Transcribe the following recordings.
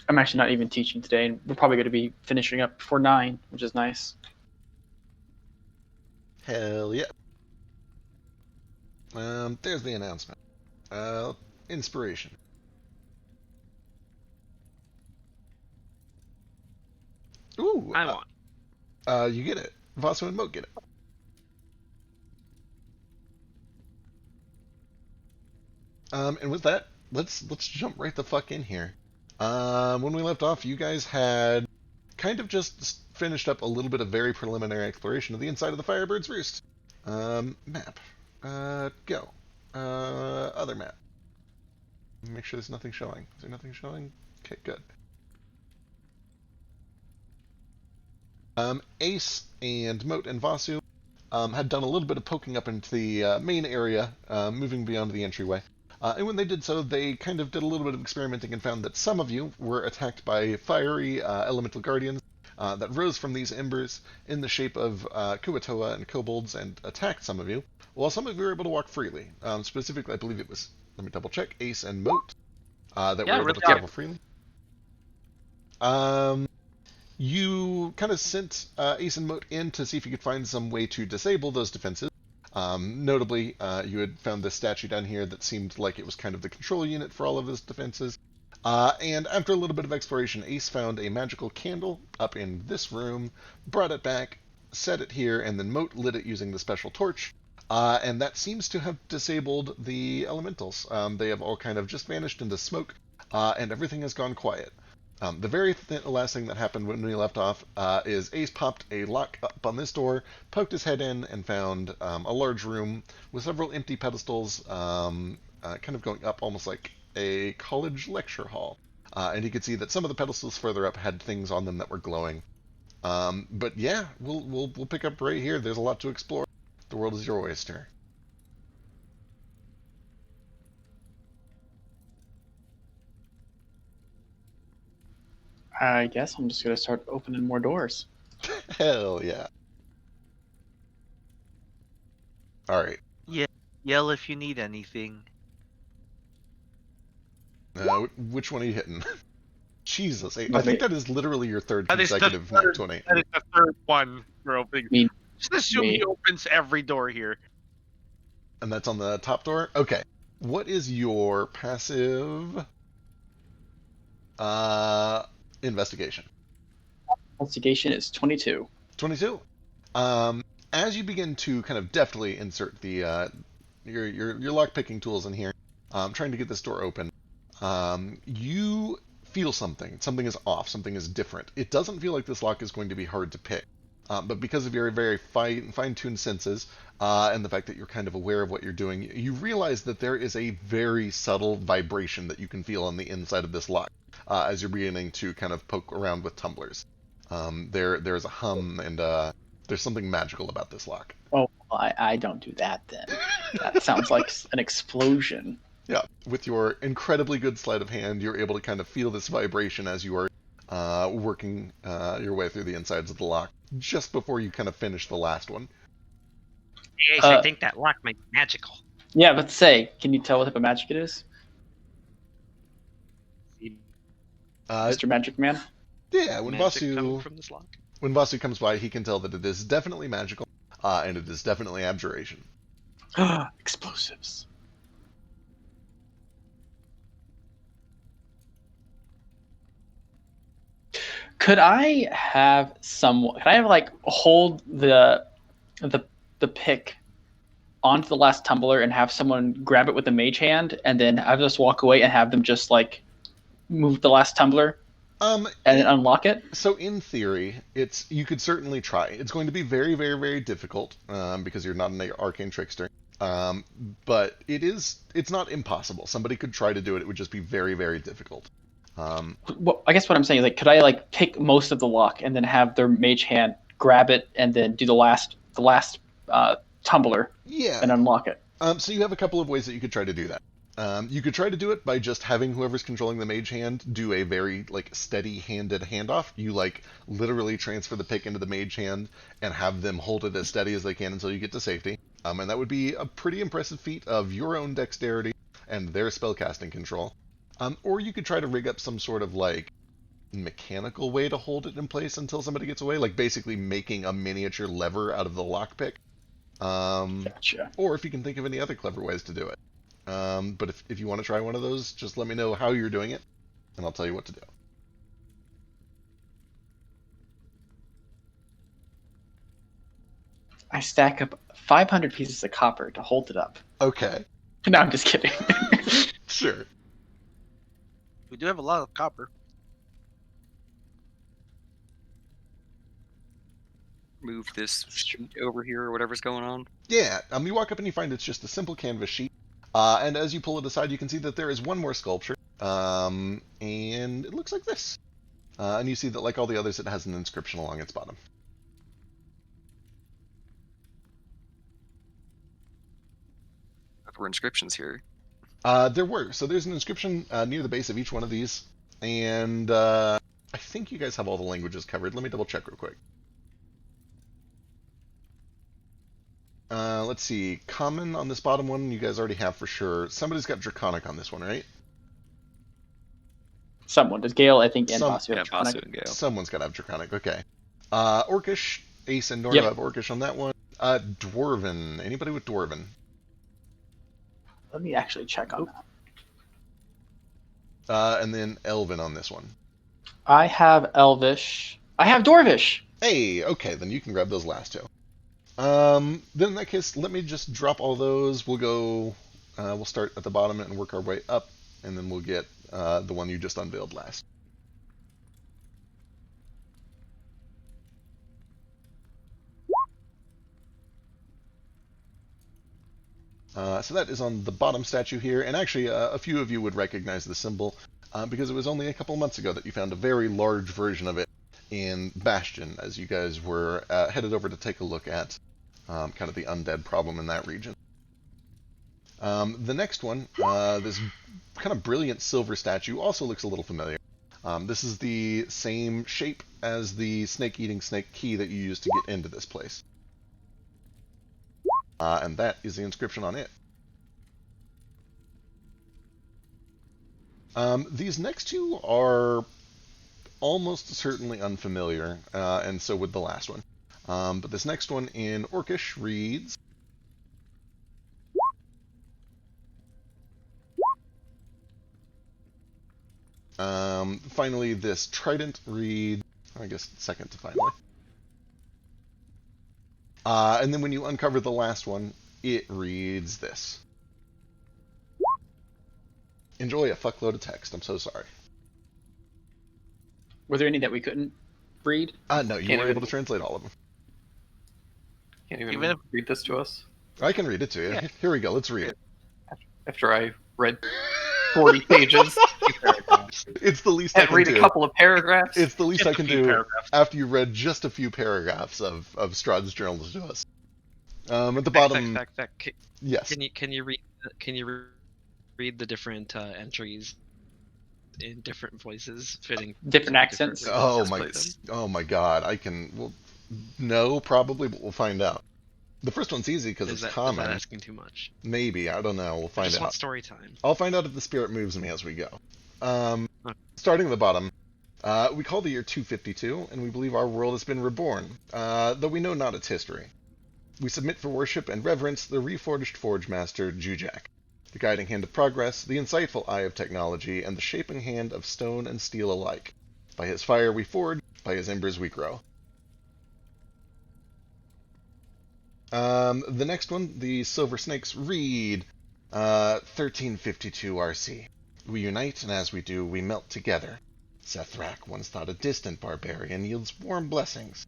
I'm actually not even teaching today, and we're probably going to be finishing up before 9, which is nice. Hell yeah. There's the announcement. Inspiration. Ooh, I want. you get it. Vasu and Moat get it. And with that, let's jump right the fuck in here. When we left off, you guys had kind of just finished up a little bit of very preliminary exploration of the inside of the Firebird's Roost. Map. Go. Other map. Make sure there's nothing showing. Is there nothing showing? Okay, good. Ace and Moat and Vasu had done a little bit of poking up into the main area, moving beyond the entryway. And when they did so, they kind of did a little bit of experimenting and found that some of you were attacked by fiery elemental guardians that rose from these embers in the shape of Kuatoa and kobolds and attacked some of you, while some of you were able to walk freely. Specifically, I believe it was, let me double check, Ace and Moat that were able to travel freely. You kind of sent Ace and Moat in to see if you could find some way to disable those defenses. Notably, you had found this statue down here that seemed like it was kind of the control unit for all of those defenses. And after a little bit of exploration, Ace found a magical candle up in this room, brought it back, set it here, and then Moat lit it using the special torch. And that seems to have disabled the elementals. They have all kind of just vanished into smoke, and everything has gone quiet. The very last thing that happened when we left off is Ace popped a lock up on this door, poked his head in, and found a large room with several empty pedestals, kind of going up almost like a college lecture hall. And he could see that some of the pedestals further up had things on them that were glowing. But yeah, we'll pick up right here. There's a lot to explore. The world is your oyster. I guess I'm just going to start opening more doors. Hell yeah. Alright. Yeah, yell if you need anything. Which one are you hitting? Jesus, I think that is literally your third That is consecutive the third, 20. That is the third one for opening. Me. Just assume he opens every door here. And that's on the top door? Okay. What is your passive... investigation? Investigation is 22. 22. As you begin to kind of deftly insert the your lock-picking tools in here, trying to get this door open, you feel something. Something is off. Something is different. It doesn't feel like this lock is going to be hard to pick. But because of your very fine-tuned senses and the fact that you're kind of aware of what you're doing, you realize that there is a very subtle vibration that you can feel on the inside of this lock as you're beginning to kind of poke around with tumblers. There's a hum and there's something magical about this lock. Oh, I don't do that then. That sounds like an explosion. Yeah, with your incredibly good sleight of hand, you're able to kind of feel this vibration as you are working your way through the insides of the lock, just before you kind of finish the last one. Yes, I think that lock might be magical. Yeah, but say, can you tell what type of magic it is? Mr. Magic Man? Yeah, when Vasu from this lock? When Vasu comes by, he can tell that it is definitely magical, and it is definitely abjuration. Explosives. Could I have like hold the pick onto the last tumbler and have someone grab it with a mage hand, and then I just walk away and have them just like move the last tumbler and unlock it? So in theory, you could certainly try. It's going to be very, very, very difficult because you're not an arcane trickster. But it's not impossible. Somebody could try to do it. It would just be very, very difficult. Well, I guess what I'm saying is, like, could I like pick most of the lock and then have their mage hand grab it and then do the last tumbler and unlock it? So you have a couple of ways that you could try to do that. You could try to do it by just having whoever's controlling the mage hand do a very like steady-handed handoff. You like literally transfer the pick into the mage hand and have them hold it as steady as they can until you get to safety. And that would be a pretty impressive feat of your own dexterity and their spellcasting control. Or you could try to rig up some sort of like mechanical way to hold it in place until somebody gets away, like basically making a miniature lever out of the lockpick. Gotcha. Or if you can think of any other clever ways to do it. But if you want to try one of those, just let me know how you're doing it, and I'll tell you what to do. I stack up 500 pieces of copper to hold it up. Okay. No, I'm just kidding. Sure. We do have a lot of copper. Move this sheet over here or whatever's going on. Yeah, you walk up and you find it's just a simple canvas sheet. And as you pull it aside, you can see that there is one more sculpture. And it looks like this. And you see that, like all the others, it has an inscription along its bottom. There were inscriptions here. There were. So there's an inscription near the base of each one of these. And I think you guys have all the languages covered. Let me double check real quick. Let's see. Common on this bottom one, you guys already have for sure. Somebody's got Draconic on this one, right? Someone. Does Gale, I think, and Basu Yeah, have Draconic? Basu and Gale. Someone's got to have Draconic. Okay. Orcish, Ace and Nora Yep. have Orcish on that one. Dwarven. Anybody with Dwarven? Let me actually check on that. And then Elven on this one. I have Elvish. I have Dwarvish. Hey, okay, then you can grab those last two. Then in that case, let me just drop all those. We'll go, we'll start at the bottom and work our way up, and then we'll get the one you just unveiled last. So that is on the bottom statue here, and actually a few of you would recognize the symbol because it was only a couple months ago that you found a very large version of it in Bastion, as you guys were headed over to take a look at kind of the undead problem in that region. The next one, this kind of brilliant silver statue, also looks a little familiar. This is the same shape as the snake-eating snake key that you used to get into this place. And that is the inscription on it. These next two are almost certainly unfamiliar, and so would the last one. But this next one in Orcish reads... finally, this trident reads... I guess second to finally. And then when you uncover the last one, it reads this. Enjoy a fuckload of text. I'm so sorry. Were there any that we couldn't read? No, you were able to translate all of them. Can't even Even if- read this to us. I can read it to you. Yeah. Here we go. Let's read it. After I read 40 pages It's the least I and can read do. a couple of paragraphs. It's the least Just I a can few do paragraphs. after you read just a few paragraphs of Strahd's journal to us. At the bottom, yes. Can you read the different entries in different voices, fitting Different accents? ways Oh to my, play them? oh my God! I can. Well, no, probably, but we'll find out. The first one's easy because it's Is common. that asking too much? Maybe, I don't know. We'll I find just want out. story time. I'll find out if the spirit moves me as we go. Starting at the bottom, we call the year 252, and we believe our world has been reborn, though we know not its history. We submit for worship and reverence the reforged Forge Master, Jujak, the guiding hand of progress, the insightful eye of technology, and the shaping hand of stone and steel alike. By his fire we forge, by his embers we grow. The next one, the Silver Snakes, read 1352 RC. We unite, and as we do, we melt together. Sethrak, once thought a distant barbarian, yields warm blessings.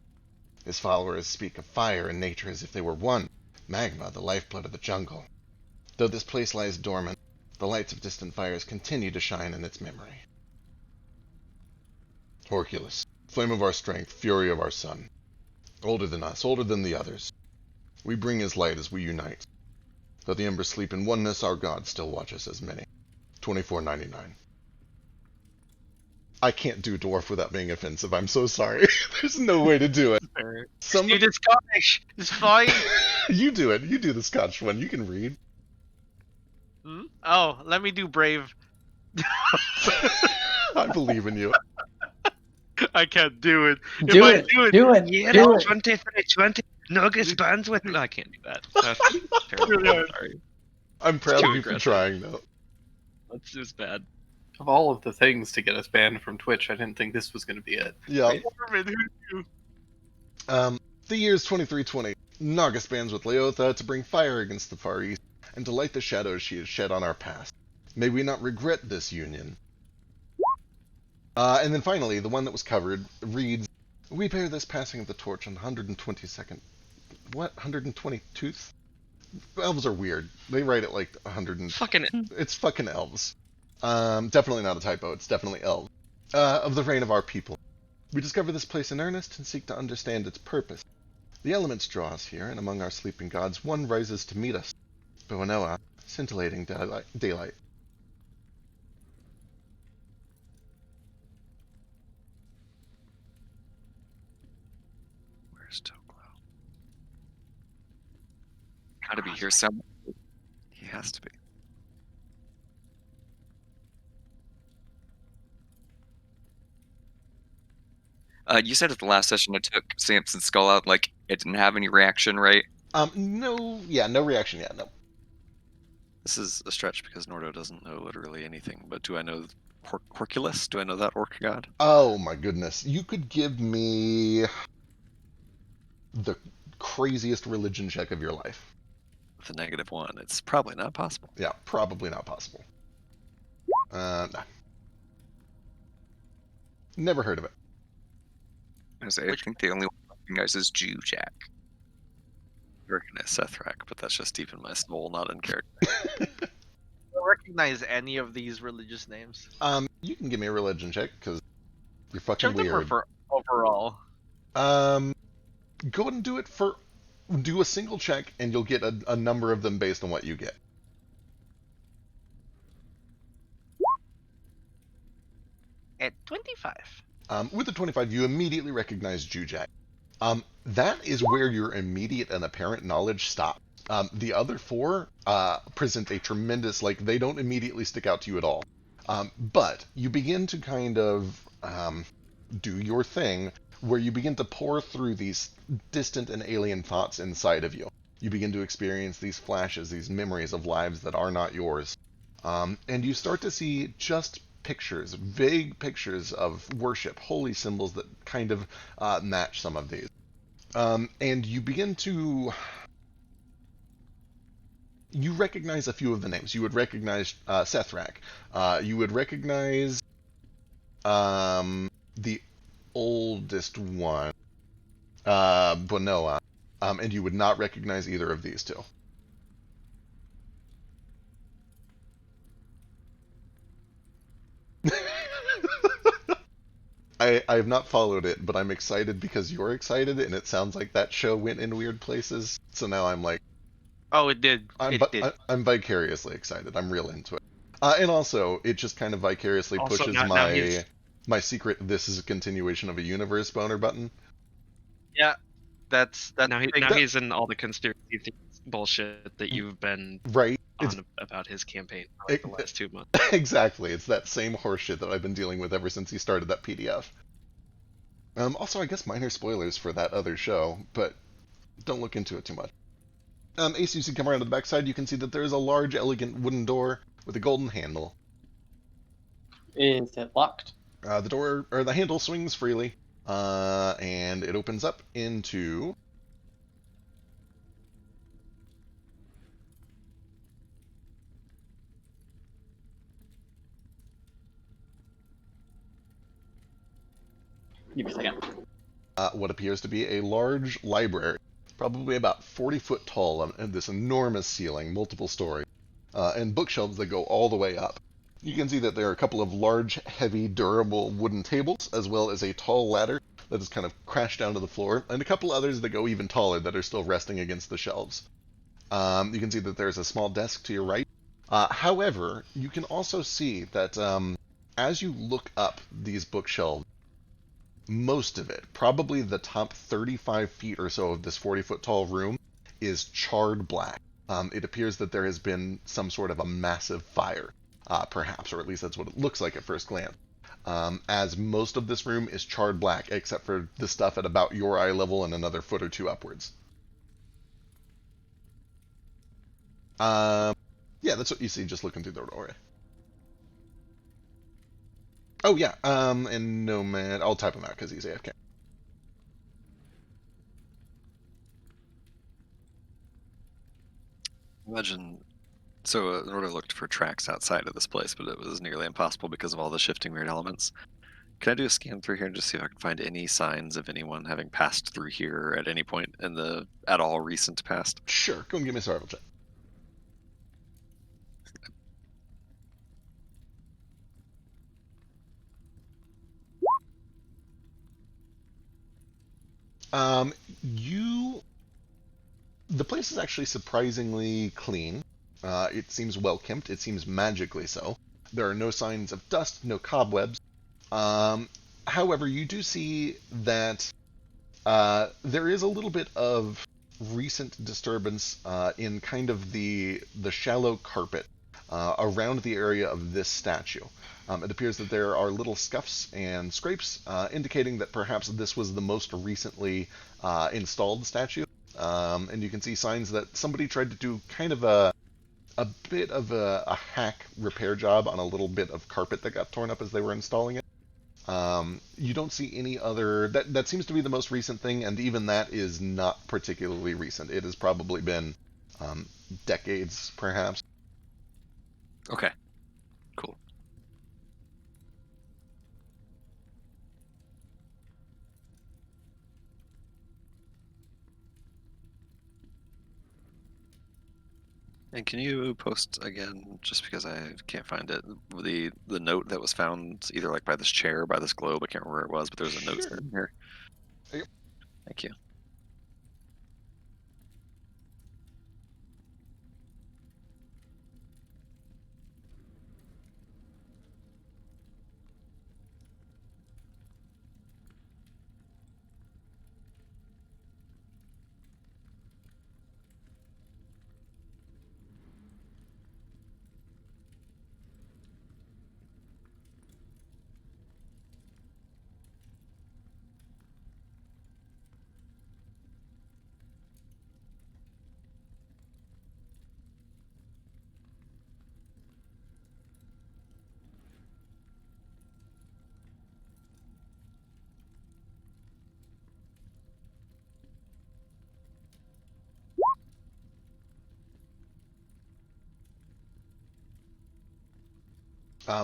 His followers speak of fire and nature as if they were one, magma, the lifeblood of the jungle. Though this place lies dormant, the lights of distant fires continue to shine in its memory. Horculus, flame of our strength, fury of our sun. Older than us, older than the others. We bring his light as we unite. Though the embers sleep in oneness, our God still watches as many. 24.99. I can't do dwarf without being offensive. I'm so sorry. There's no way to do it. Some You did Scottish. It's fine. you do it. You do the Scotch one. You can read. Hmm? Oh, let me do brave. I believe in you. I can't do it. Do I it. do it, Do it. Yeah, Do it. 2320. Nuggets bands with. No, I can't do that. That's terrible. Really hard. Sorry. I'm proud too of you for aggressive. trying, though. That's just bad. Of all of the things to get us banned from Twitch, I didn't think this was going to be it. Yeah. Mormon, who knew? The year's 2320. Nagas bands with Leotha to bring fire against the Far East, and to light the shadows she has shed on our past. May we not regret this union. And then finally, the one that was covered reads, we bear this passing of the torch on the 122nd... What? 122th? Elves are weird. They write it like 100 and... Fucking. It's fucking elves. Definitely not a typo, it's definitely elves. Of the reign of our people. We discover this place in earnest and seek to understand its purpose. The elements draw us here, and among our sleeping gods, one rises to meet us. Boanoa, scintillating daylight. Where's Toklo? Gotta be here somewhere. He has to be. You said at the last session I took Samson's skull out, like it didn't have any reaction, right? No reaction yet, no. This is a stretch because Nordo doesn't know literally anything, but do I know Horculus? Do I know that orc god? Oh my goodness. You could give me the craziest religion check of your life. With a -1, it's probably not possible. Yeah, probably not possible. No. Never heard of it. I think the only one I recognize is Jew Jack. I recognize Sethrak, but that's just deep in my soul, not in character. I don't recognize any of these religious names. You can give me a religion check, because you're fucking Check them weird. for overall. Go and do a single check, and you'll get a number of them based on what you get. At 25. With the 25, you immediately recognize Jujak. That is where your immediate and apparent knowledge stops. The other four present a tremendous, they don't immediately stick out to you at all. But you begin to kind of do your thing, where you begin to pour through these distant and alien thoughts inside of you. You begin to experience these flashes, these memories of lives that are not yours. And you start to see just pictures, vague pictures of worship, holy symbols that kind of match some of these. And you begin to... You recognize a few of the names. You would recognize Sethrak. You would recognize the oldest one, Bonoa. And you would not recognize either of these two. I have not followed it, but I'm excited because you're excited, and it sounds like that show went in weird places. So now I'm like, Oh, it did. I'm vicariously excited. I'm real into it. And also, it just kind of vicariously Also, pushes now he's- my secret "this is a continuation of a universe" boner button. Yeah, that's Now, big. he's in all the conspiracy bullshit that you've been Right? It's on about his campaign for the last 2 months. exactly. It's that same horseshit that I've been dealing with ever since he started that PDF. Also, I guess minor spoilers for that other show, but don't look into it too much. Ace, you see, come around to the backside, you can see that there is a large, elegant wooden door with a golden handle. Is it locked? The handle swings freely, and it opens up into... Give me a second. what appears to be a large library, probably about 40 foot tall, and this enormous ceiling, multiple stories, and bookshelves that go all the way up. You can see that there are a couple of large, heavy, durable wooden tables, as well as a tall ladder that has kind of crashed down to the floor, and a couple others that go even taller that are still resting against the shelves. You can see that there's a small desk to your right. However, you can also see that as you look up these bookshelves, most of it, probably the top 35 feet or so of this 40-foot tall room, is charred black. It appears that there has been some sort of a massive fire, perhaps, or at least that's what it looks like at first glance. as most of this room is charred black, except for the stuff at about your eye level and another foot or two upwards. Yeah, that's what you see just looking through the doorway. Oh yeah, and Nomad, I'll type him out because he's AFK. Imagine. So Norda looked for tracks outside of this place, but it was nearly impossible because of all the shifting weird elements. Can I do a scan through here and just see if I can find any signs of anyone having passed through here at any point in the at all recent past? Sure, go and give me a survival check. The place is actually surprisingly clean. It seems well kept. It seems magically so. There are no signs of dust, no cobwebs. However, you do see that there is a little bit of recent disturbance in kind of the shallow carpet around the area of this statue. It appears that there are little scuffs and scrapes, indicating that perhaps this was the most recently installed statue. And you can see signs that somebody tried to do kind of a bit of a hack repair job on a little bit of carpet that got torn up as they were installing it. You don't see any other... That seems to be the most recent thing, and even that is not particularly recent. It has probably been decades, perhaps. Okay. Cool. And can you post again, just because I can't find it, the note that was found either like by this chair, or by this globe? I can't remember where it was, but there was a note Sure. in here. Yep. Thank you.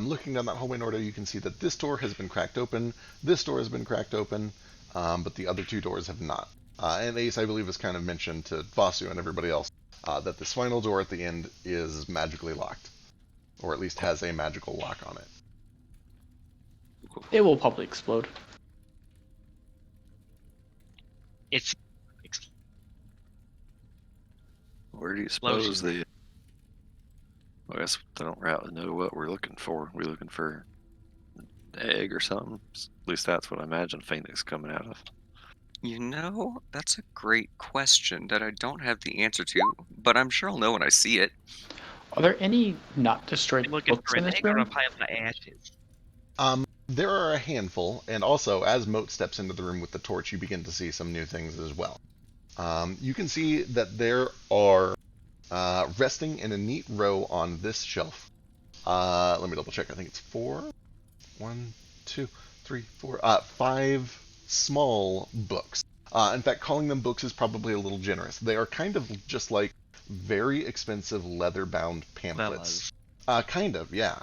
Looking down that hallway in order, you can see that this door has been cracked open, this door has been cracked open, but the other two doors have not. And Ace, I believe, has kind of mentioned to Vasu and everybody else that this final door at the end is magically locked, or at least has a magical lock on it. It will probably explode. It's Where do you suppose Explosion. the... I guess they don't really know what we're looking for. We're looking for an egg or something. At least that's what I imagine Phoenix coming out of. You know, that's a great question that I don't have the answer to, but I'm sure I'll know when I see it. Are there any not destroyed I'm looking books for in an this egg or a room? pile of ashes. There are a handful, and also as Moat steps into the room with the torch, you begin to see some new things as well. You can see that there are resting in a neat row on this shelf. Let me double check. I think it's 5 small books. In fact, calling them books is probably a little generous. They are kind of just like very expensive leather-bound pamphlets. Kind of, yeah.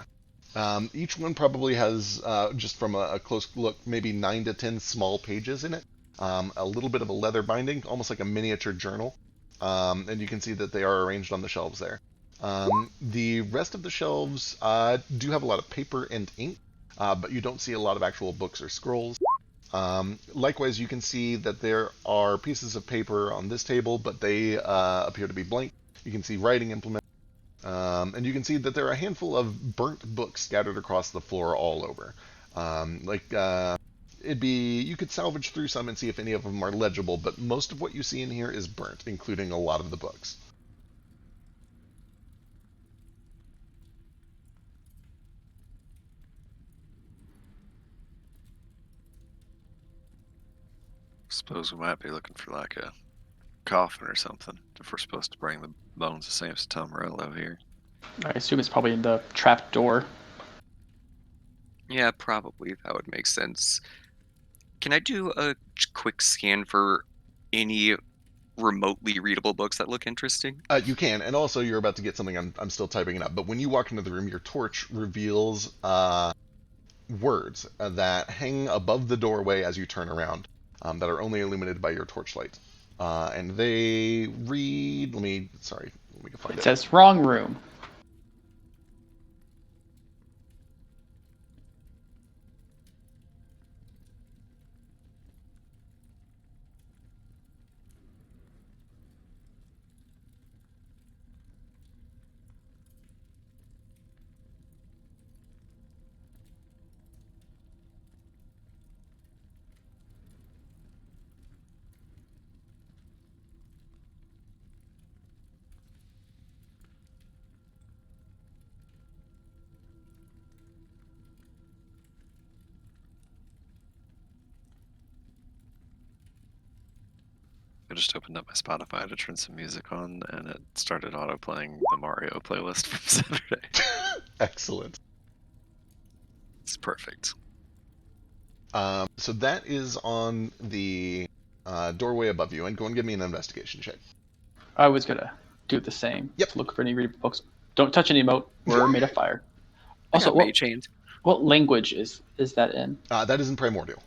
Each one probably has, just from a close look, maybe 9 to 10 small pages in it. A little bit of a leather binding, almost like a miniature journal. And you can see that they are arranged on the shelves there. The rest of the shelves do have a lot of paper and ink, but you don't see a lot of actual books or scrolls. Likewise, you can see that there are pieces of paper on this table, but they appear to be blank. You can see writing implements. And you can see that there are a handful of burnt books scattered across the floor all over. You could salvage through some and see if any of them are legible, but most of what you see in here is burnt, including a lot of the books. Suppose we might be looking for like a coffin or something if we're supposed to bring the bones of Samson Tomarello here. I assume it's probably in the trap door. Yeah, probably that would make sense. Can I do a quick scan for any remotely readable books that look interesting? You can, and also you're about to get something. I'm still typing it up. But when you walk into the room, your torch reveals words that hang above the doorway as you turn around, that are only illuminated by your torchlight, and they read. Let me go find It it. says wrong room. I just opened up my Spotify to turn some music on, and it started auto-playing the Mario playlist from Saturday. Excellent. It's perfect. So that is on the doorway above you, and go and give me an investigation check. I was gonna do the same. Yep. To look for any readable books. Don't touch any emote. We're made of fire. Also, Mage Hand. what language is that in? That is in Primordial.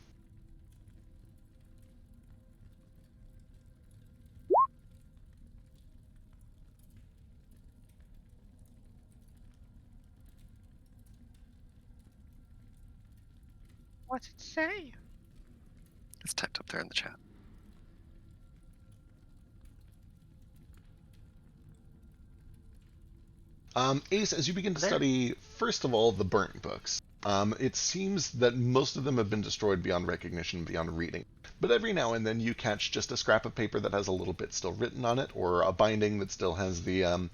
What's it say? It's typed up there in the chat. Ace, as you begin to study, first of all, the burnt books, it seems that most of them have been destroyed beyond recognition, beyond reading. But every now and then you catch just a scrap of paper that has a little bit still written on it, or a binding that still has the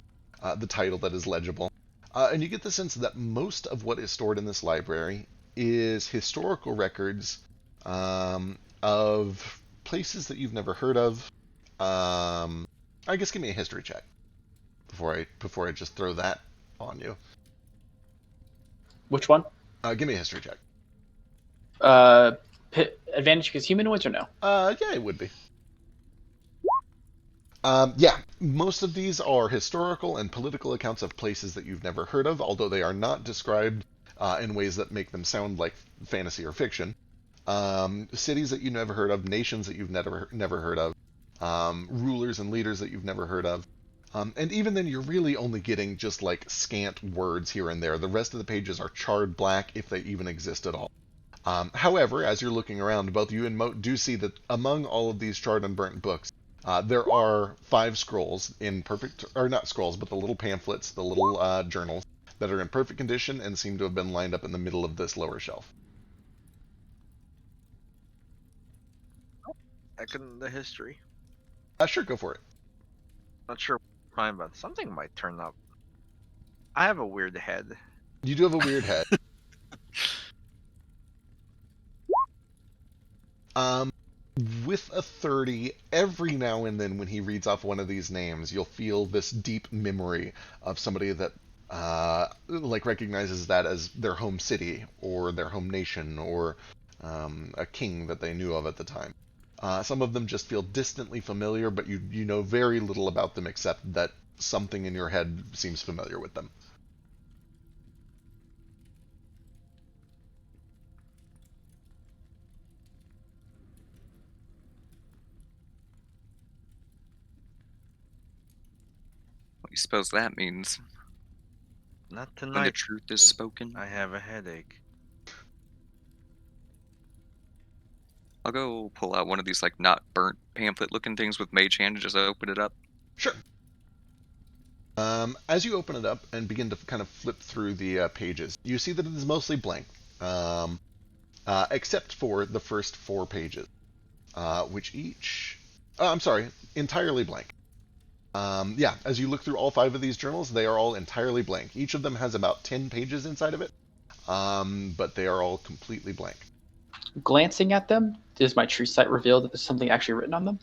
title that is legible. And you get the sense that most of what is stored in this library is historical records of places that you've never heard of. I guess give me a history check before I just throw that on you. Which one? Give me a history check. Advantage because humanoids or no? Yeah, it would be. Yeah, most of these are historical and political accounts of places that you've never heard of, although they are not described in ways that make them sound like fantasy or fiction. Cities that you've never heard of, nations that you've never heard of, rulers and leaders that you've never heard of. And even then, you're really only getting just like scant words here and there. The rest of the pages are charred black, if they even exist at all. However, as you're looking around, both you and Moat do see that among all of these charred and burnt books, there are 5 scrolls in perfect, or not scrolls, but the little pamphlets, the little journals, that are in perfect condition and seem to have been lined up in the middle of this lower shelf. Back in the history. Sure, go for it. Not sure prime, but something might turn up. I have a weird head. You do have a weird head. With a 30, every now and then when he reads off one of these names, you'll feel this deep memory of somebody that like recognizes that as their home city or their home nation or a king that they knew of at the time. Some of them just feel distantly familiar, but you know very little about them except that something in your head seems familiar with them. What do you suppose that means? Not When the tonight. truth is spoken? I have a headache. I'll go pull out one of these like not burnt pamphlet looking things with Mage Hand and just open it up. Sure. As you open it up and begin to kind of flip through the pages, you see that it is mostly blank, except for the first 4 pages, which each... I'm sorry, entirely blank. Yeah, as you look through all 5 of these journals, they are all entirely blank. Each of them has about 10 pages inside of it, but they are all completely blank. glancing at them, does my true sight reveal that there's something actually written on them?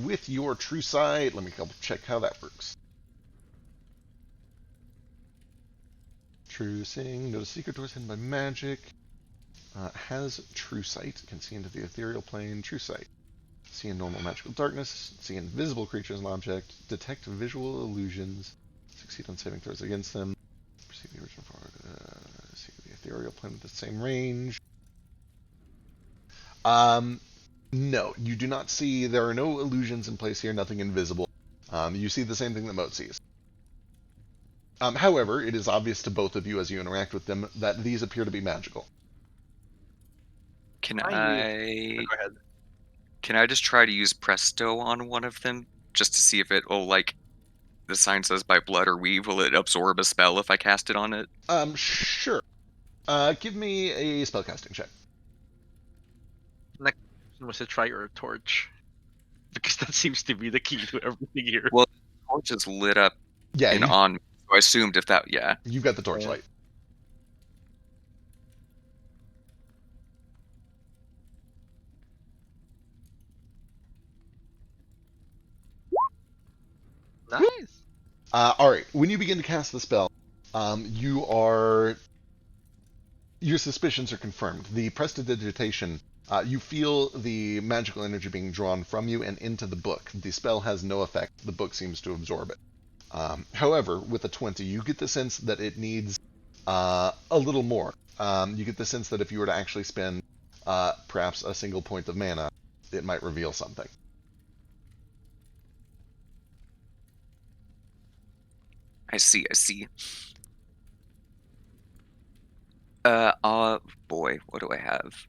With your true sight, let me double check how that works. True seeing, notice secret doors hidden by magic. Has true sight, can see into the ethereal plane. True sight. See in normal magical darkness, see invisible creatures and objects, detect visual illusions, succeed on saving throws against them, perceive the original forward, see the ethereal plane with the same range. No, you do not see, there are no illusions in place here, nothing invisible. You see the same thing that Moat sees. However, it is obvious to both of you as you interact with them that these appear to be magical. Can Go ahead. Can I just try to use Presto on one of them just to see if it will, like, the sign says by blood or weave, will it absorb a spell if I cast it on it? Sure. Give me a spellcasting check. Was it try or a torch? Because that seems to be the key to everything here. Well, the torch is lit up Yeah, and on, so I assumed if that, yeah. you've got the torchlight. Nice. Alright, when you begin to cast the spell, your suspicions are confirmed. The prestidigitation, you feel the magical energy being drawn from you and into the book. The spell has no effect. The book seems to absorb it. However, with a 20, you get the sense that it needs a little more. You get the sense that if you were to actually spend perhaps a single point of mana, it might reveal something. I see. Boy, what do I have?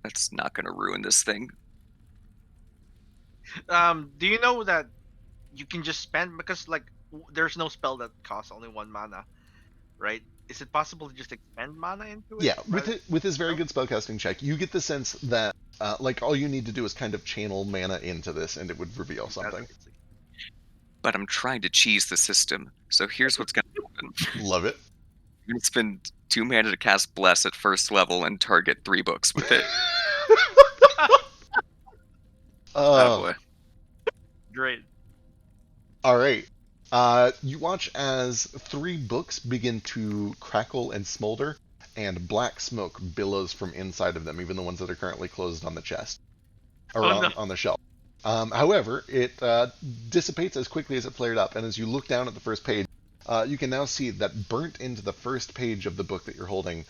That's not gonna ruin this thing. Do you know that you can just spend, because like there's no spell that costs only 1 mana, right? Is it possible to just expend mana into it? Yeah, with his very good spellcasting check, you get the sense that like all you need to do is kind of channel mana into this, and it would reveal something. But I'm trying to cheese the system, so here's what's gonna happen. Love it. I'm gonna spend 2 mana to cast Bless at first level and target 3 books with it. Oh boy. Great. All right. You watch as 3 books begin to crackle and smolder, and black smoke billows from inside of them, even the ones that are currently closed on the chest or on the shelf. However, it dissipates as quickly as it flared up, and as you look down at the first page, you can now see that burnt into the first page of the book that you're holding,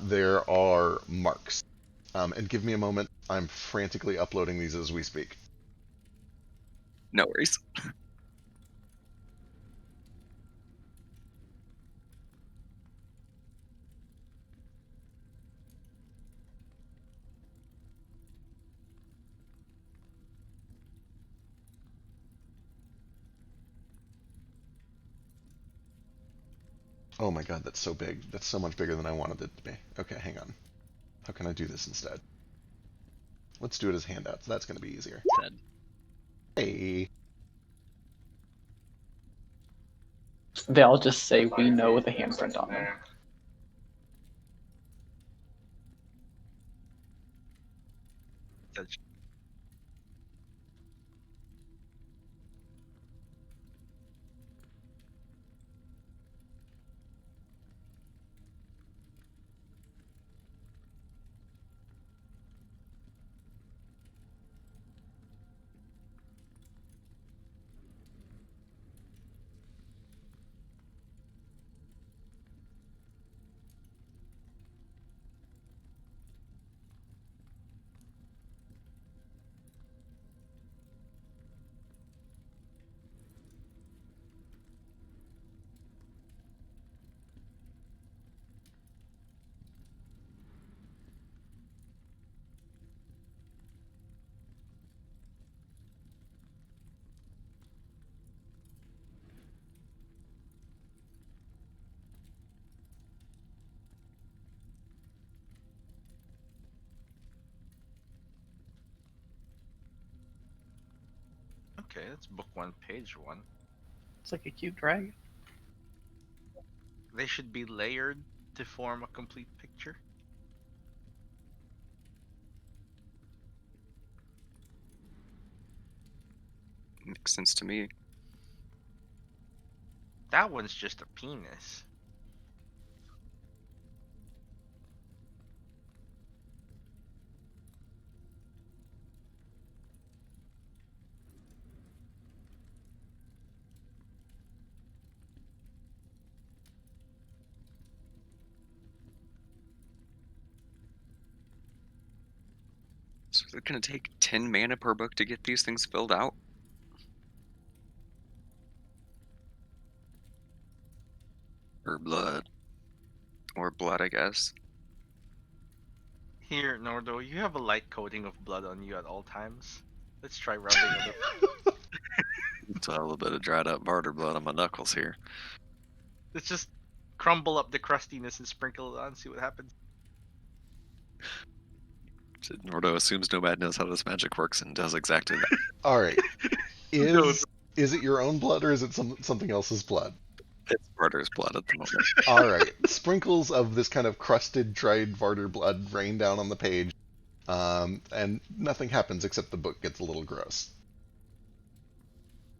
there are marks. And give me a moment. I'm frantically uploading these as we speak. No worries. Oh my god, that's so big. That's so much bigger than I wanted it to be. Okay, hang on. How can I do this instead? Let's do it as handouts. That's going to be easier. Hey. They all just say "we know" with a handprint on them. Okay, that's book 1, page 1. It's like a cute dragon. They should be layered to form a complete picture. Makes sense to me. That one's just a penis. So it's gonna take 10 mana per book to get these things filled out. Or blood. Or blood, I guess. Here, Nordo, you have a light coating of blood on you at all times. Let's try rubbing it. It's a little bit of dried up barter blood on my knuckles here. Let's just crumble up the crustiness and sprinkle it on, see what happens. Nordo assumes Nomad knows how this magic works and does exactly that. All right. Is it your own blood or is it something else's blood? It's Barter's blood at the moment. All right. Sprinkles of this kind of crusted, dried Varder blood rain down on the page, and nothing happens except the book gets a little gross.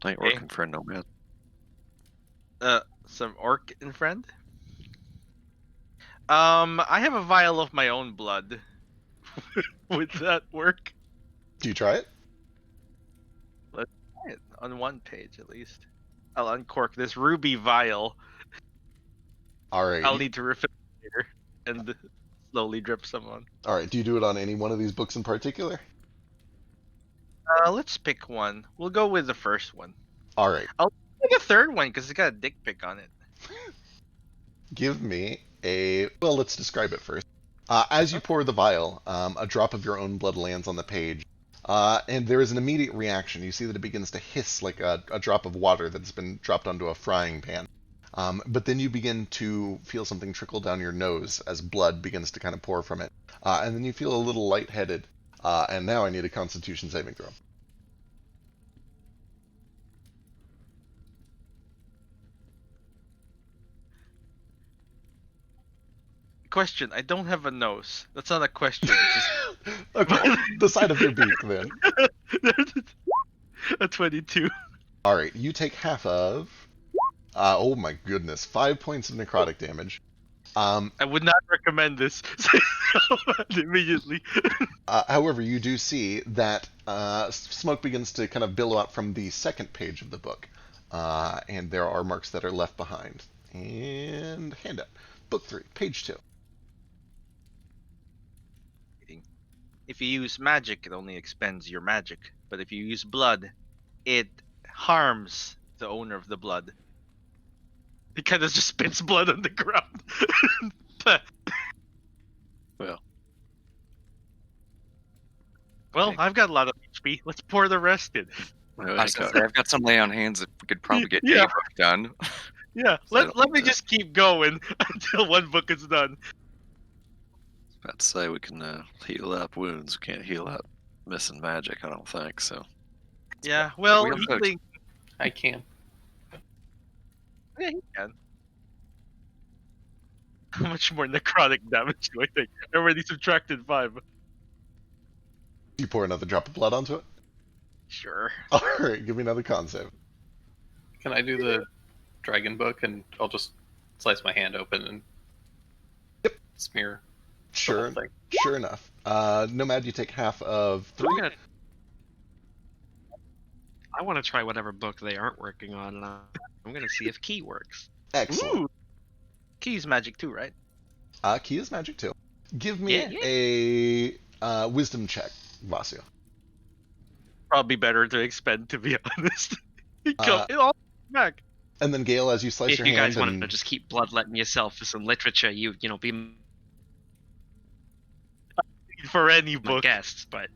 Ain't working for a Nomad. Some orc and friend. I have a vial of my own blood. Would that work? Do you try it? Let's try it on one page at least. I'll uncork this ruby vial. All right. I'll need to refill it later and slowly drip some on. All right. Do you do it on any one of these books in particular? Let's pick one. We'll go with the first one. All right. I'll pick a third one because it's got a dick pic on it. Give me a. Well, let's describe it first. As you pour the vial, a drop of your own blood lands on the page, and there is an immediate reaction. You see that it begins to hiss like a drop of water that's been dropped onto a frying pan. But then you begin to feel something trickle down your nose as blood begins to kind of pour from it. And then you feel a little lightheaded. And now I need a Constitution saving throw. Question, I don't have a nose. That's not a question. It's just... Okay, the side of your beak then. A 22. All right, you take half of. Oh my goodness, 5 points of necrotic damage. I would not recommend this. Immediately. However, you do see that smoke begins to kind of billow out from the second page of the book, and there are marks that are left behind. And handout, book 3, page 2. If you use magic, it only expends your magic. But if you use blood, it harms the owner of the blood. It kind of just spits blood on the ground. Well, I've got a lot of HP. Let's pour the rest in. I've got some lay on hands that we could probably get Yeah. a book done. Yeah, let me just keep going until one book is done. About to say we can heal up wounds. We can't heal up missing magic, I don't think, so. Yeah, well, We don't know. healing... I can. Yeah, he can. How much more necrotic damage do I take? I already subtracted 5. You pour another drop of blood onto it? Sure. All right, give me another con save. Can I do the dragon book and I'll just slice my hand open and smear the Sure, whole thing? sure enough. Nomad, you take half of 3. I want to try whatever book they aren't working on, and I'm gonna see if key works. Excellent. Ooh. Key's magic too, right? Key is magic too. Give me a wisdom check, Vasio. Probably better to expend, to be honest. It Uh, all back. And then Gale, as you slice If your you hand guys want and to just keep bloodletting yourself for some literature, you know, be my For any book. guests, but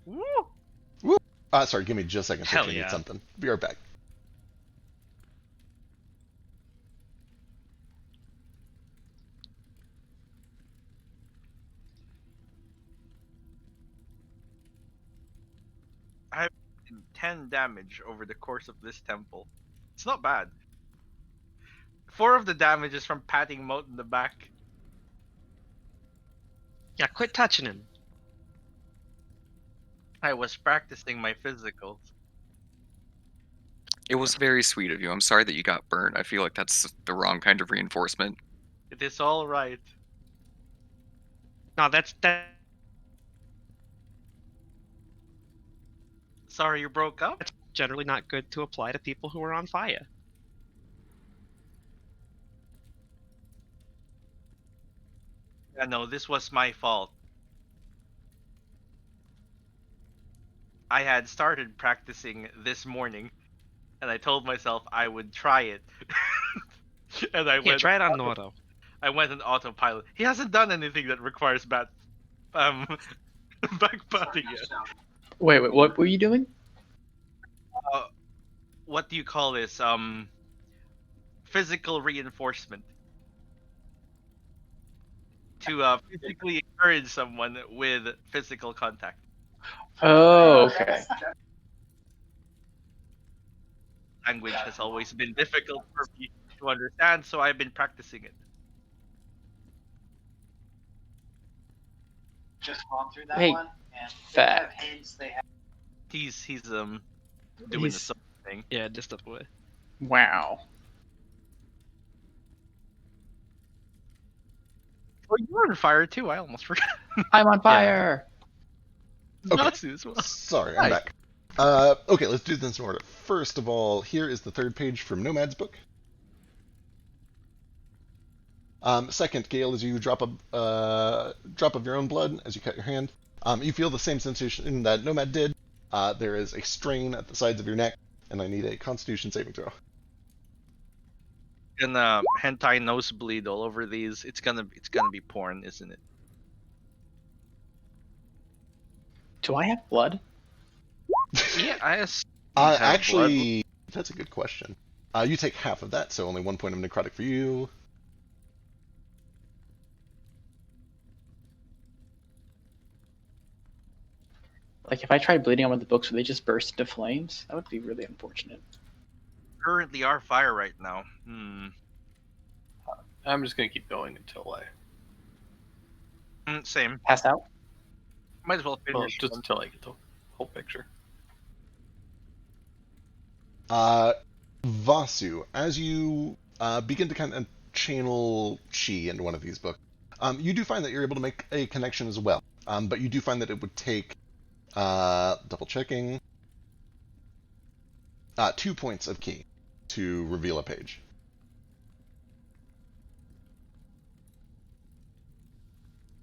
Woo! sorry, give me just a second. Hell I need yeah. something. Be right back. I've done 10 damage over the course of this temple. It's not bad. 4 of the damage is from patting Moat in the back. yeah, quit touching him. I was practicing my physicals. It was very sweet of you. I'm sorry that you got burned. I feel like that's the wrong kind of reinforcement. It is all right. No, that's that. Sorry you broke up? That's generally not good to apply to people who are on fire. Yeah, no, this was my fault. I had started practicing this morning, and I told myself I would try it. And I Yeah, went. try it on Nordo. I went on autopilot. He hasn't done anything that requires backpatting yet. Wait, what were you doing? What do you call this? Physical reinforcement. To physically encourage someone with physical contact. Oh, okay. Language has always been difficult for me to understand, so I've been practicing it. Just gone through that Hey, one, and fat. He's doing He's- the same thing. Yeah, just up away. Wow. Oh, you're on fire too. I almost forgot. I'm on fire. Okay. Natsu as well. Sorry, I'm Hi. back. Okay, let's do this in order. First of all, here is the third page from Nomad's book. Second, Gale, as you drop a drop of your own blood as you cut your hand, you feel the same sensation that Nomad did. There is a strain at the sides of your neck, and I need a Constitution saving throw. And hentai nosebleed all over these. It's gonna be porn, isn't it? Do I have blood? Yeah, I have Actually, that's a good question. You take half of that, so only 1 point of necrotic for you. Like, if I tried bleeding on one of the books, would they just burst into flames? That would be really unfortunate. currently are fire right now. I'm just gonna keep going until Same. Pass out? Might as well well, finish. just until I get the whole picture. Vasu, as you begin to kind of channel chi into one of these books, you do find that you're able to make a connection as well. But you do find that it would take, double checking, 2 points of ki to reveal a page.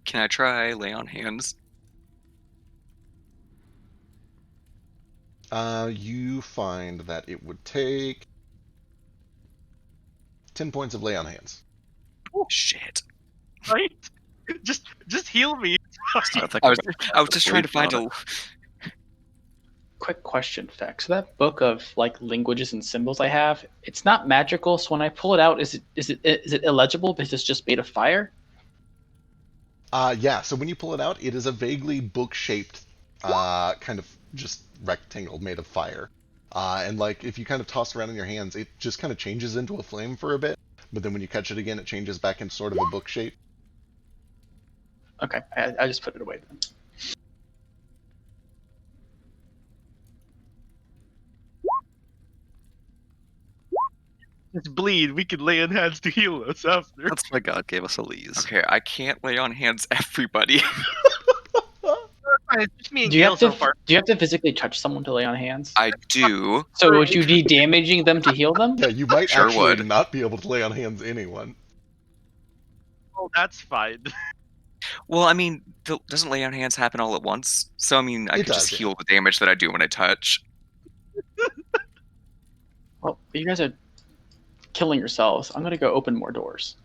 Can I try lay on hands? You find that it would take 10 points of lay on hands. Oh, shit. Right? Just heal me. So I think I was just trying to find a. Quick question, Fex. So that book of like languages and symbols I have, it's not magical. So when I pull it out, is it illegible because it's just made of fire? Yeah, so when you pull it out, it is a vaguely book-shaped kind of just rectangle made of fire. And like if you kind of toss it around in your hands, it just kind of changes into a flame for a bit, but then when you catch it again, it changes back into sort of a book shape. Okay, I just put it away then. Just bleed. We can lay on hands to heal us after. that's why God gave us a lease. Okay, I can't lay on hands everybody. It's just me and Do you Gale have so to far. do you have to physically touch someone to lay on hands? I do. So would you be damaging them to heal them? Yeah, you might Sure actually would. not be able to lay on hands anyone. Oh, that's fine. Well, I mean, doesn't lay on hands happen all at once? So, I mean, I It could just does, yeah. heal the damage that I do when I touch. Well, you guys are killing yourselves. I'm gonna go open more doors.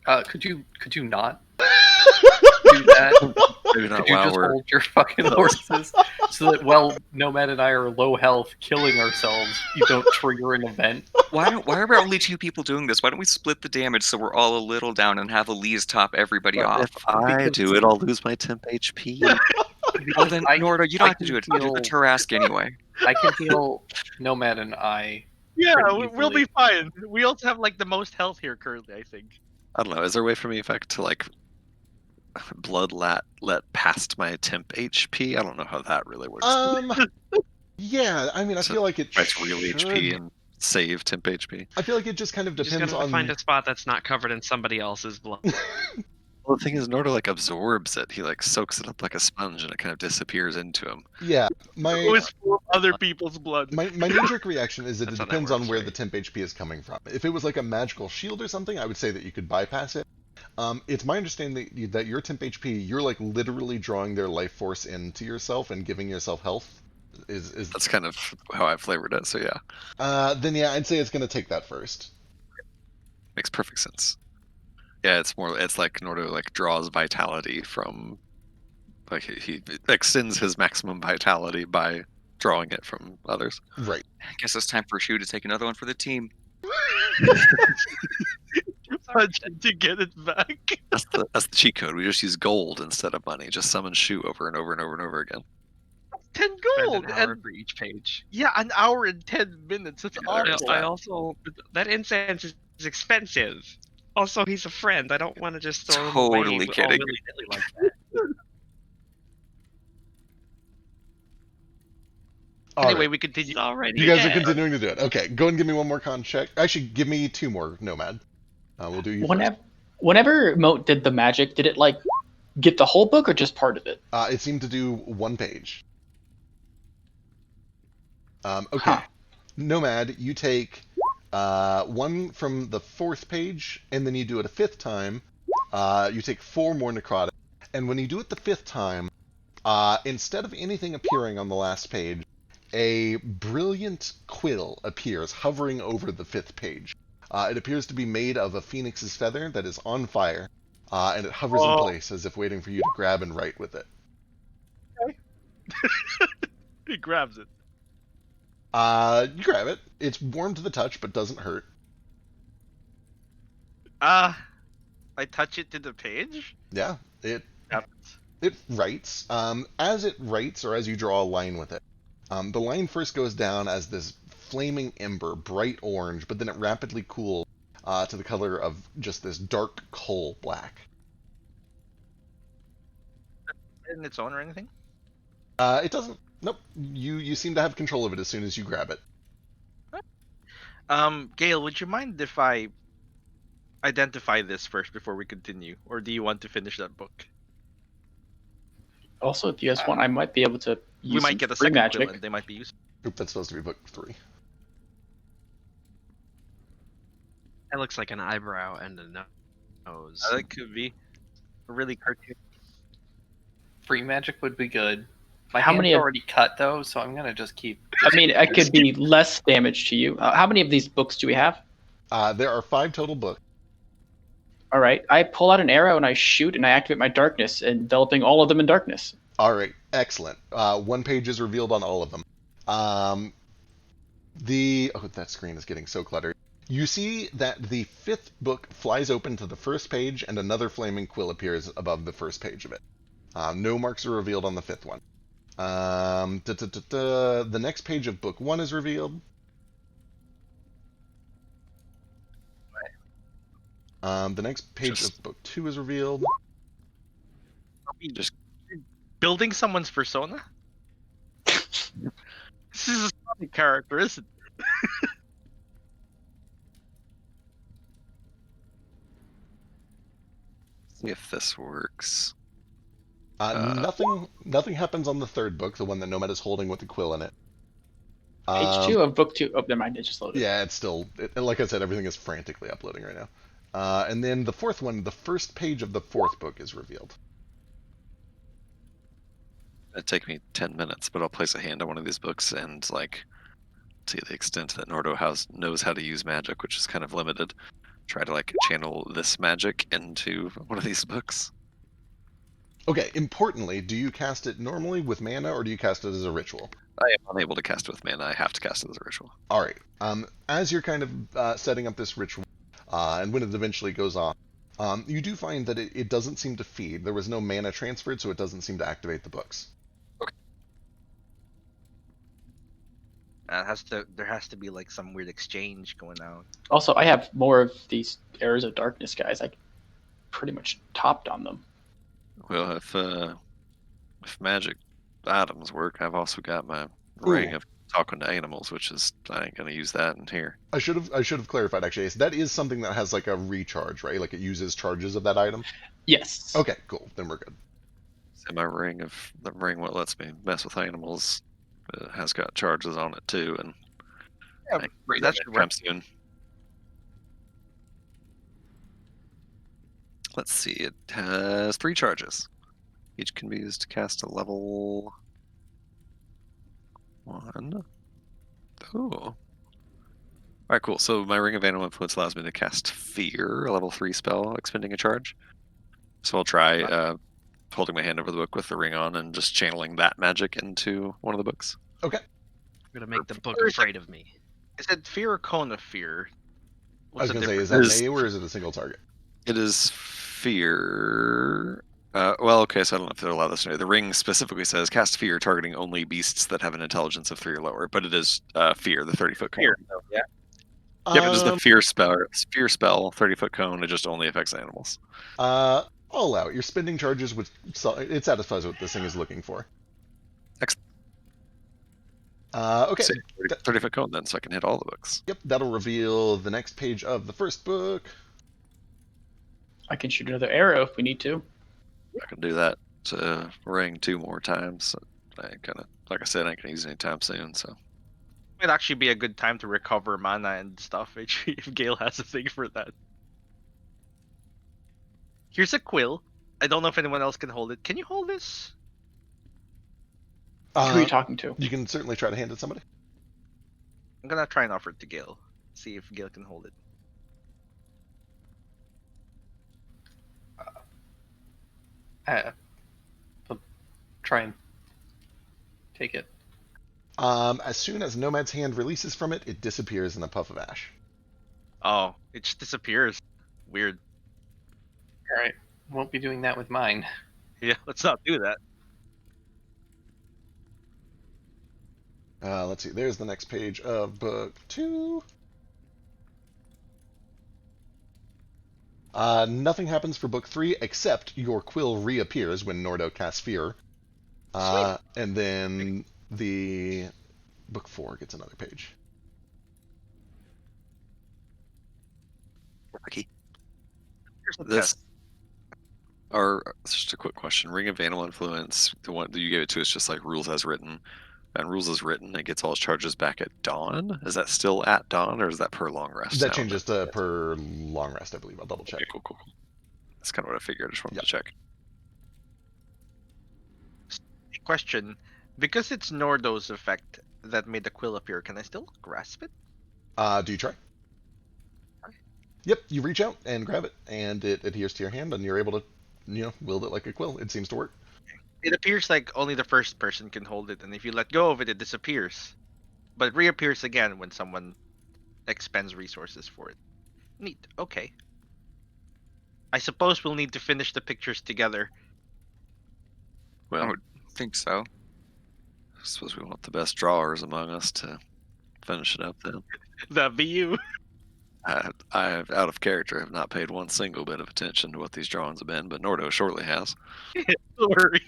Could you not do that? Maybe not Could you while just we're hold your fucking horses so that while Nomad and I are low health, killing ourselves, you don't trigger an event? Why are there only 2 people doing this? Why don't we split the damage so we're all a little down and have Elise top everybody But off? if I Because- do it, I'll lose my temp HP. Well, then, Nordo, you don't have to do it. Do the heal- Tarask anyway. I can heal Nomad and I. Yeah, Pretty we'll be easily. fine. We also have like the most health here currently, I think. I don't know. Is there a way for me if I could to like blood let past my temp HP? I don't know how that really works. Yeah, I mean, I So feel like it Press real HP should. and save temp HP. I feel like it just kind of You just depends gotta on. find a spot that's not covered in somebody else's blood. Well, the thing is, Nordo like absorbs it. He like soaks it up like a sponge, and it kind of disappears into him. Yeah, It was full of other people's blood. my knee-jerk reaction is that it That's how that depends on works, where right? the temp HP is coming from. If it was like a magical shield or something, I would say that you could bypass it. It's my understanding that your temp HP, you're like literally drawing their life force into yourself and giving yourself health. Is That's kind of how I flavored it. So yeah, then yeah, I'd say it's gonna take that first. makes perfect sense. Yeah, it's like Nordo like draws vitality from, like he extends his maximum vitality by drawing it from others. Right. I guess it's time for Shu to take another one for the team. Punch it to get it back. That's the cheat code. We just use gold instead of money. Just summon Shu over and over and over and over again. 10 Spend gold an hour and for each page. yeah, an hour and 10 minutes. That's there's awful. I also that incense is expensive. Also, he's a friend. I don't want to just throw him away Totally all kidding. willy-nilly like that. All Anyway, right. we continue. He's already You guys are dead. continuing to do it. Okay, go and give me one more con check. Actually, give me 2 more, Nomad. We'll do you first. Whenever Moat did the magic, did it like get the whole book or just part of it? It seemed to do 1 page. Okay. Huh. Nomad, you take 1 from the 4th page, and then you do it a 5th time. You take 4 more necrotic, and when you do it the 5th time, instead of anything appearing on the last page, a brilliant quill appears hovering over the 5th page. It appears to be made of a phoenix's feather that is on fire, and it hovers in place as if waiting for you to grab and write with it. He grabs it. You grab it. It's warm to the touch, but doesn't hurt. I touch it to the page. Yeah, it Happens. writes. As it writes, or as you draw a line with it, the line first goes down as this flaming ember, bright orange, but then it rapidly cools to the color of just this dark coal black. In its own or anything? It doesn't. Nope. You seem to have control of it as soon as you grab it. Gail, would you mind if I identify this first before we continue, or do you want to finish that book? Also, if you guys want, I might be able to use We some might get a free second magic. quill, and they might be useful. Oop, that's supposed to be book 3. That looks like an eyebrow and a nose. That could be a really cartoon. Free magic would be good. My How hand's many of- already cut though, so I'm gonna just keep. I mean, it could be less damage to you. How many of these books do we have? There are 5 total books. All right, I pull out an arrow and I shoot and I activate my darkness, enveloping all of them in darkness. All right, excellent. 1 page is revealed on all of them. Oh, that screen is getting so cluttered. You see that the 5th book flies open to the 1st page, and another flaming quill appears above the 1st page of it. No marks are revealed on the 5th one. The next page of book 1 is revealed. The next page of book 2 is revealed. Just Building someone's persona? This is a funny character, isn't it? see if this works. Nothing happens on the 3rd book, the one that Nomad is holding with the quill in it. Page 2 of book 2. Oh, never mind. It just loaded. Yeah, it's still, like I said, everything is frantically uploading right now. And then the 4th one, the 1st page of the 4th book is revealed. It'd take me 10 minutes, but I'll place a hand on one of these books and like see the extent that Nordo knows how to use magic, which is kind of limited. Try to like channel this magic into one of these books. Okay, importantly, do you cast it normally with mana, or do you cast it as a ritual? I am unable to cast it with mana. I have to cast it as a ritual. All right. As you're kind of setting up this ritual, and when it eventually goes off, you do find that it doesn't seem to feed. There was no mana transferred, so it doesn't seem to activate the books. There has to be like some weird exchange going on. Also, I have more of these arrows of darkness, guys. I pretty much topped on them. Well, if magic items work, I've also got my ring Ooh. of talking to animals, which is I ain't gonna use that in here. I should have clarified actually. Ace. That is something that has like a recharge, right? Like it uses charges of that item. Yes. Okay, cool. Then we're good. So my ring of the ring, what lets me mess with animals, has got charges on it too, and Yeah, I ain't Great. that should work. anytime soon. Let's see, it has 3 charges. Each can be used to cast a level 1. Oh. Alright, cool. So my Ring of Animal Influence allows me to cast Fear, a level 3 spell, expending a charge. So I'll try holding my hand over the book with the ring on and just channeling that magic into one of the books. Okay. I'm gonna make the book Or is it- afraid of me. Is it fear or cone of fear? I was the gonna say, is difference? that Is- an AOE or is it a single target? It is Fear. Well, okay, so I don't know if they'll allow this to me. The ring specifically says cast Fear targeting only beasts that have an intelligence of 3 or lower, but it is Fear, the 30-foot cone. Fear, though, yeah. Yep, it is the Fear spell, 30-foot cone. It just only affects animals. I'll allow it. You're spending charges, which it satisfies what this thing is looking for. Excellent. Okay. So 30-foot cone then, so I can hit all the books. Yep, that'll reveal the next page of the first book. I can shoot another arrow if we need to. I can do that to ring 2 more times. I ain't gonna, like I said, I ain't gonna use it anytime soon. So Might actually be a good time to recover mana and stuff if Gale has a thing for that. Here's a quill. I don't know if anyone else can hold it. Can you hold this? Who are you talking to? You can certainly try to hand it to somebody. I'm gonna try and offer it to Gale. See if Gale can hold it. I'll try and take it. As soon as Nomad's hand releases from it, it disappears in a puff of ash. Oh, it just disappears. Weird. All right, won't be doing that with mine. Yeah, let's not do that. Let's see. There's the next page of book 2. Nothing happens for book 3 except your quill reappears when Nordo casts Fear. And then the book 4 gets another page. Lucky. Here's the this, test. or just a quick question: Ring of Animal Influence, the one that you gave it to, is just like rules as written. And rules as written, it gets all its charges back at dawn. Is that still at dawn, or is that per long rest? That now? changes to per long rest, I believe. I'll double check. Okay, cool. That's kind of what I figured. I just wanted Yep. to check. Question. Because it's Nordo's effect that made the quill appear, can I still grasp it? Do you try? Yep, you reach out and grab it, and it adheres to your hand, and you're able to, wield it like a quill. It seems to work. It appears like only the first person can hold it, and if you let go of it, it disappears. But it reappears again when someone expends resources for it. Neat. Okay. I suppose we'll need to finish the pictures together. I Well, would think so. I suppose we want the best drawers among us to finish it up. Then That'd be you. I have, out of character, have not paid one single bit of attention to what these drawings have been, but Nordo shortly has. Don't worry.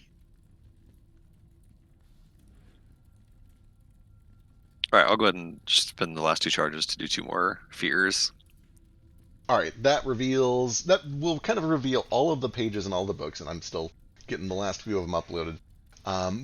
All right, I'll go ahead and just spend the last 2 charges to do 2 more fears. All right, that will kind of reveal all of the pages and all the books, and I'm still getting the last few of them uploaded.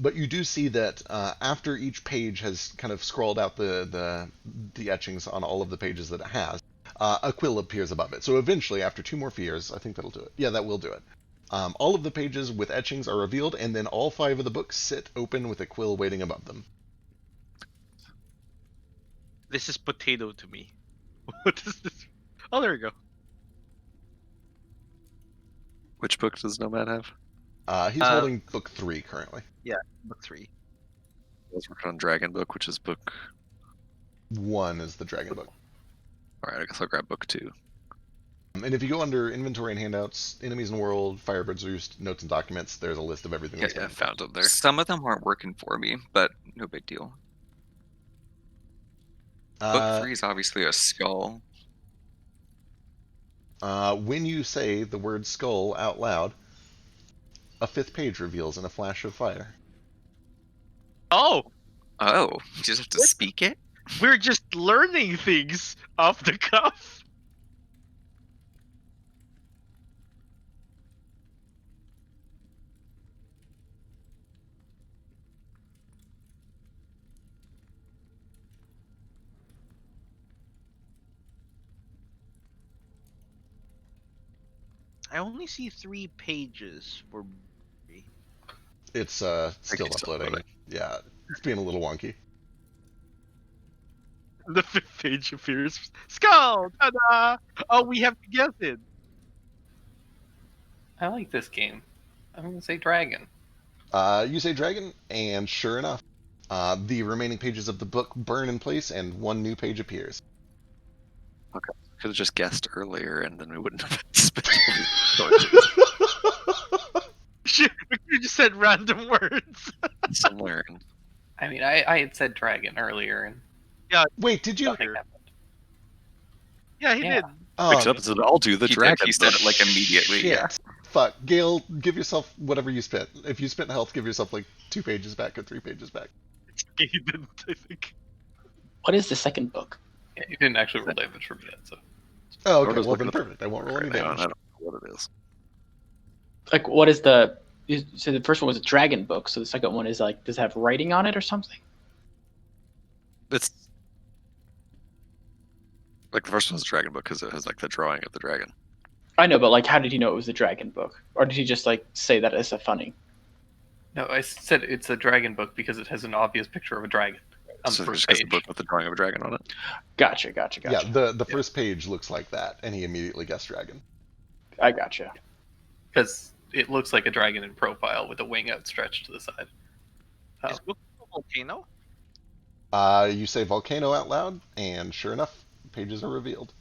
But you do see that after each page has kind of scrolled out the etchings on all of the pages that it has, a quill appears above it. So eventually, after 2 more fears, I think that'll do it. Yeah, that will do it. All of the pages with etchings are revealed, and then all 5 of the books sit open with a quill waiting above them. This is potato to me. What is this? Oh, there we go. Which book does Nomad have? He's holding book 3 currently. Book 3. I was working on Dragon Book, which is book. 1 is the dragon book. All right, I guess I'll grab book 2. And if you go under inventory and handouts, enemies in the world, Firebird's Roost, notes and documents, there's a list of everything. Yeah, that's been found them there. Some of them aren't working for me, but no big deal. Book 3 is obviously a skull. When you say the word skull out loud, a fifth page reveals in a flash of fire. Oh, Oh, you just have to speak it? we're just learning things off the cuff. I only see 3 pages for. It's still uploading. Yeah, it's being a little wonky. The 5th page appears. Skull! Ta-da! Oh, we have to guess it. I like this game. I'm gonna say dragon. You say dragon, and sure enough, the remaining pages of the book burn in place, and one new page appears. Could have just guessed earlier, and then we wouldn't have spent all these sources. Shit, we could've just said random words. Some learn. I mean, I had said dragon earlier, and Wait, did you? nothing happened. Yeah, he Yeah. did. Picks it up and said, I'll do the He dragon. said it like immediately. Shit. Yeah. Fuck, Gale, give yourself whatever you spent. If you spent health, give yourself like 2 pages back or 3 pages back. He didn't, I think. What is the second book? Yeah, you didn't actually roll damage for me yet, so. Oh, Or okay, just well look then at the- perfect. I won't roll any Hang on, damage. I don't know what it is. Like, what is the? So the first one was a dragon book. So the second one is like, does it have writing on it or something? It's like the first one's a dragon book because it has like the drawing of the dragon. I know, but like, how did he know it was a dragon book, or did he just like say that as a funny? No, I said it's a dragon book because it has an obvious picture of a dragon on So the it first just has the page. book with the drawing of a dragon on it. Gotcha. Yeah, the first page looks like that, and he immediately guessed dragon. I gotcha. Because it looks like a dragon in profile with a wing outstretched to the side. Oh. Is book a volcano? You say volcano out loud, and sure enough, pages are revealed.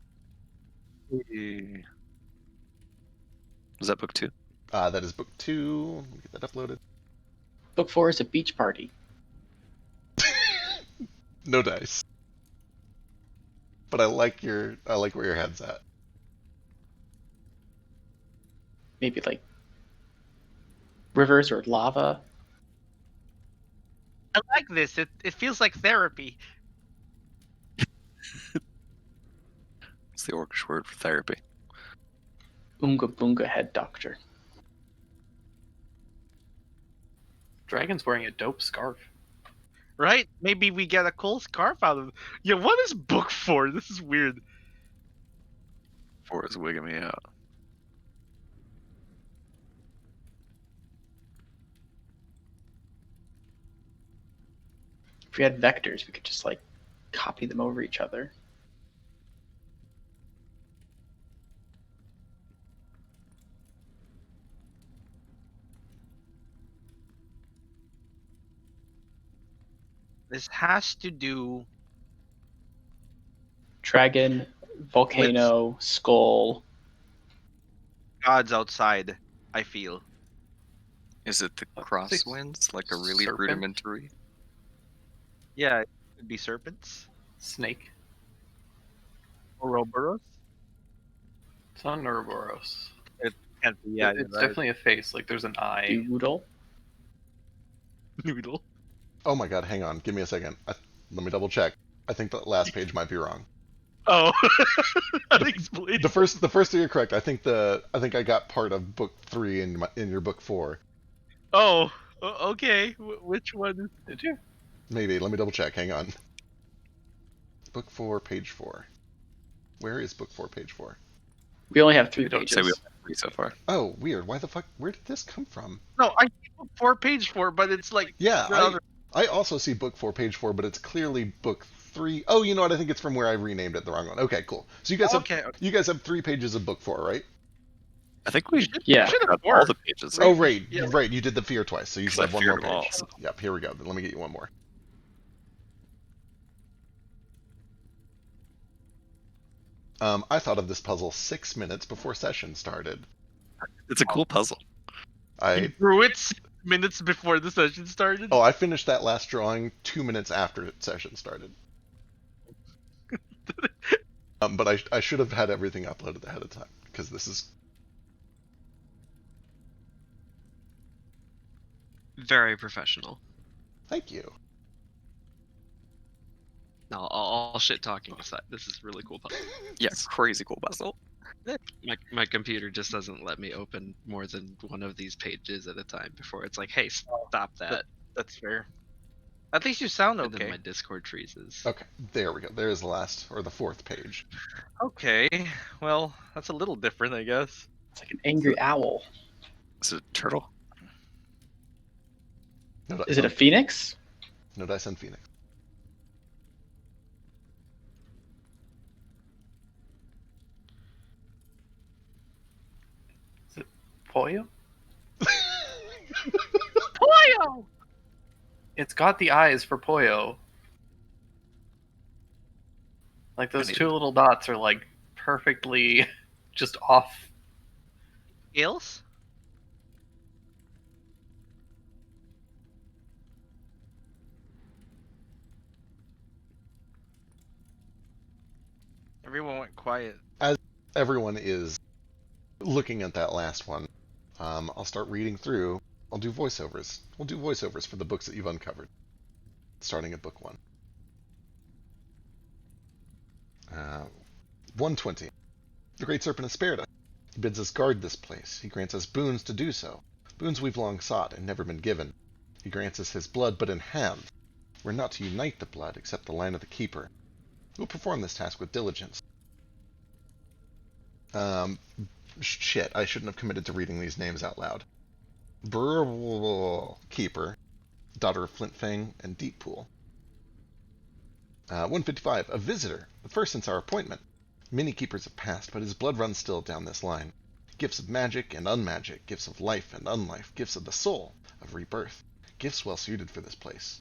Is that book 2? That is book 2. Let me get that uploaded. Book 4 is a beach party. No dice. But I like where your head's at. Maybe like rivers or lava. I like this. It feels like therapy. It's the Orcish word for therapy. Oonga boonga head doctor. Dragon's wearing a dope scarf. Right? Maybe we get a cool scarf out of it. Yeah, what is book 4? This is weird. 4 is wigging me out. If we had vectors, we could just like copy them over each other. This has to do. Dragon, volcano, skull. Gods outside, I feel. Is it the Oh, crosswinds? Like a really serpent? rudimentary? Yeah, it could be serpents. Snake. Ouroboros? It's not an Ouroboros. Can't be, yeah, It's definitely a face. Like there's an eye. Doodle. noodle. Oh my god, hang on. Give me a second. Let me double check. I think the last page might be wrong. Oh, unexplained. The first two are correct. I think I got part of book 3 in your book 4. Oh, okay. Which one? Did you? Maybe. Let me double check. Hang on. Book 4, page 4. Where is book 4, page 4? We only have 3 We don't pages. Say we have 3 so far. Oh, weird. Why the fuck? Where did this come from? No, I see book 4, page 4, but it's like Yeah, the other- I also see book 4, page 4, but it's clearly book 3. Oh, you know what? I think it's from where I renamed it the wrong one. Okay, cool. So okay. you guys have 3 pages of book 4, right? I think we Yeah. should have got more. all the pages. Oh, right, Yeah. right. You did the fear twice, so you should I have one more feared them all, page. so- Yep, here we go. Then let me get you one more. I thought of this puzzle 6 minutes before session started. It's a cool puzzle. You drew it 6 minutes before the session started. Oh, I finished that last drawing 2 minutes after session started. But I should have had everything uploaded ahead of time because this is. Very professional. Thank you. No, all shit talking aside, this is really cool. Yeah, crazy cool puzzle. My computer just doesn't let me open more than one of these pages at a time before it's like, hey, stop that. That's fair. At least you sound And then okay. my Discord freezes. Okay, there we go. There's the last, or the fourth page. Okay. Well, that's a little different, I guess. It's like an angry owl. Is it a turtle? No dice Is it a on- phoenix? No dice on Phoenix. Pollo? Pollo! It's got the eyes for Pollo. Like those two little dots are like perfectly just off. Scales? Everyone went quiet. Everyone is looking at that last one. I'll start reading through. I'll do voiceovers. We'll do voiceovers for the books that you've uncovered. Starting at book 1. 120. The Great Serpent has spared us. He bids us guard this place. He grants us boons to do so. Boons we've long sought and never been given. He grants us his blood, but in halves. We're not to unite the blood, except the line of the Keeper. We'll perform this task with diligence. Shit, I shouldn't have committed to reading these names out loud. Keeper, daughter of Flintfang and Deeppool. 155. A visitor, the first since our appointment. Many keepers have passed, but his blood runs still down this line. Gifts of magic and unmagic, gifts of life and unlife, gifts of the soul, of rebirth, gifts well suited for this place.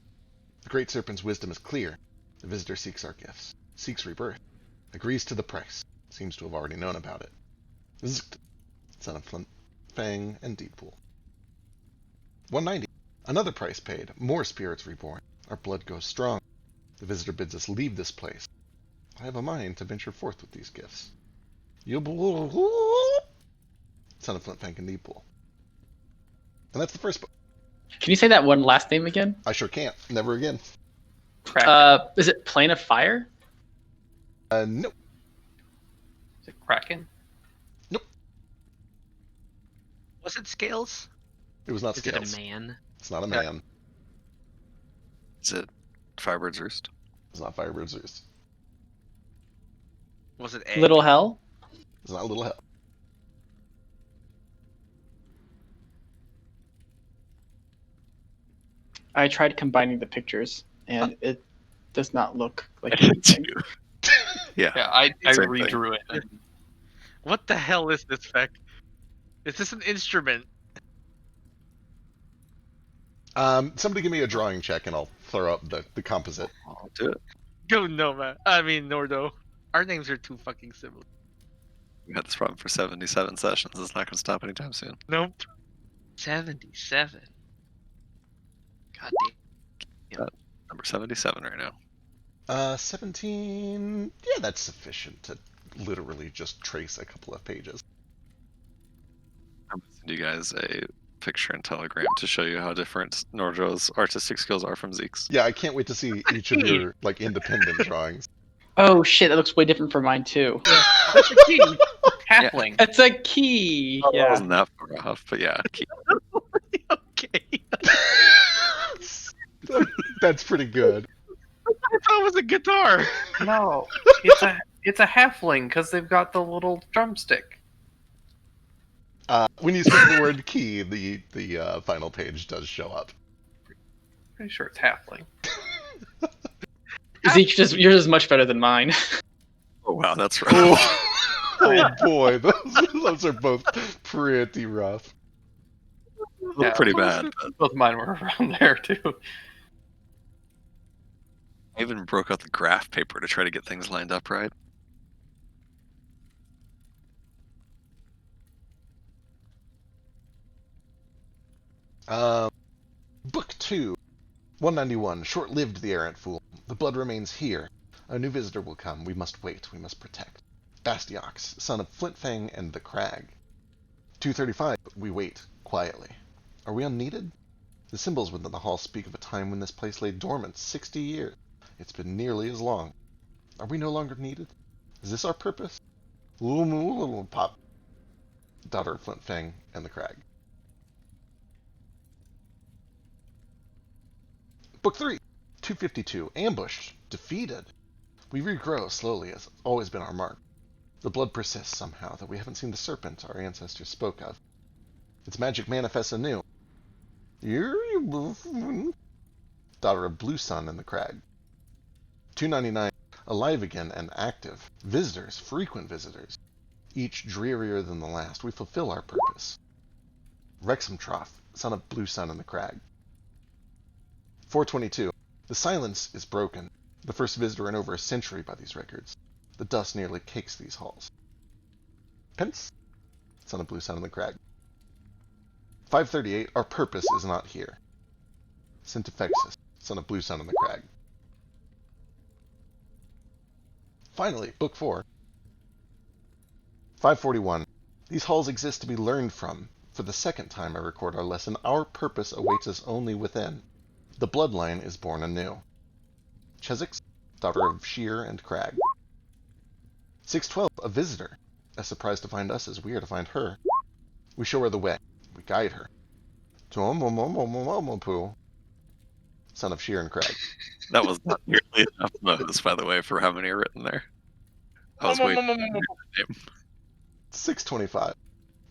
The Great Serpent's wisdom is clear. The visitor seeks our gifts, seeks rebirth, agrees to the price, seems to have already known about it. Zzt, son of Flintfang and Deeppool. 190. Another price paid, more spirits reborn. Our blood goes strong. The visitor bids us leave this place. I have a mind to venture forth with these gifts. Son of Flintfang and Deeppool. And that's the first book. Can you say that one last name again? I sure can't. Never again. Kraken. Is it Plane of Fire? Nope. Is it Kraken? Was it Scales? It was not Is Scales. it a man? It's not a man. Is it Firebird's Roost? It's not Firebird's Roost. Was it A? Little Hell? It's not Little Hell. I tried combining the pictures, and it does not look like anything. Yeah. Yeah, I Same thing. redrew it. And What the hell is this, Beck? Is this an instrument? Somebody give me a drawing check and I'll throw up the composite. I'll do it. Go Noma. I mean Nordo. Our names are too fucking similar. We had this problem for 77 sessions. It's not going to stop anytime soon. Nope. 77. God damn. Number 77 right now. 17. Yeah, that's sufficient to literally just trace a couple of pages. I'm going to send you guys a picture and telegram to show you how different Nordro's artistic skills are from Zeke's. Yeah, I can't wait to see each of your like independent drawings. Oh shit, that looks way different from mine too. that's a key. Halfling. It's a key. It Yeah. wasn't that far off, but yeah. Okay. That's pretty good. I thought it was a guitar. No, it's a halfling because they've got the little drumstick. When you say the word key, the final page does show up. Pretty sure it's halfling. Zeke, yours is much better than mine. Oh, wow, that's rough. Oh boy, those are both pretty rough. Look pretty bad. But Both mine were around there too. I even broke out the graph paper to try to get things lined up right. Book 2, 191. Short-lived the errant fool. The blood remains here. A new visitor will come. We must wait. We must protect. Bastiox, son of Flintfang and the Crag. 235. We wait quietly. Are we unneeded? The symbols within the hall speak of a time when this place lay dormant 60 years. It's been nearly as long. Are we no longer needed? Is this our purpose? Little pop. Daughter of Flint Fang and the Crag. Book 3, 252. Ambushed. Defeated. We regrow slowly, as always been our mark. The blood persists somehow, though we haven't seen the serpent our ancestors spoke of. Its magic manifests anew. Daughter of Blue Sun and the Crag. 299. Alive again and active. Visitors, frequent visitors. Each drearier than the last. We fulfill our purpose. Wrexham Trough, son of Blue Sun and the Crag. 422. The silence is broken. The first visitor in over a century by these records. The dust nearly cakes these halls. Pence, son of Blue Sun and the Crag. 538. Our purpose is not here. Centifexus, son of Blue Sun and the Crag. Finally, Book 4. 541. These halls exist to be learned from. For the second time I record our lesson. Our purpose awaits us only within. The bloodline is born anew. Chesix, daughter of Sheer and Crag. 612. A visitor. As surprised to find us as we are to find her. We show her the way. We guide her. Tuomomomomomomopu, son of Sheer and Crag. That was not nearly enough notice, by the way, for how many are written there. I was waiting. 625.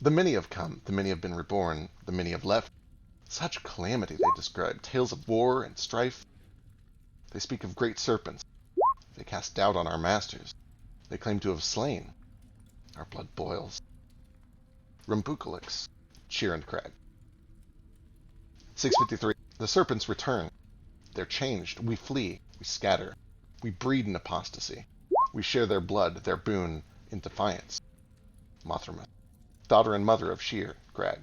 The many have come, the many have been reborn, the many have left. Such calamity they describe, tales of war and strife. They speak of great serpents. They cast doubt on our masters. They claim to have slain. Our blood boils. Rumbukalix, Sheer and Crag. 653. The serpents return. They're changed. We flee. We scatter. We breed in apostasy. We share their blood, their boon, in defiance. Mothramus, daughter and mother of Sheer, Crag.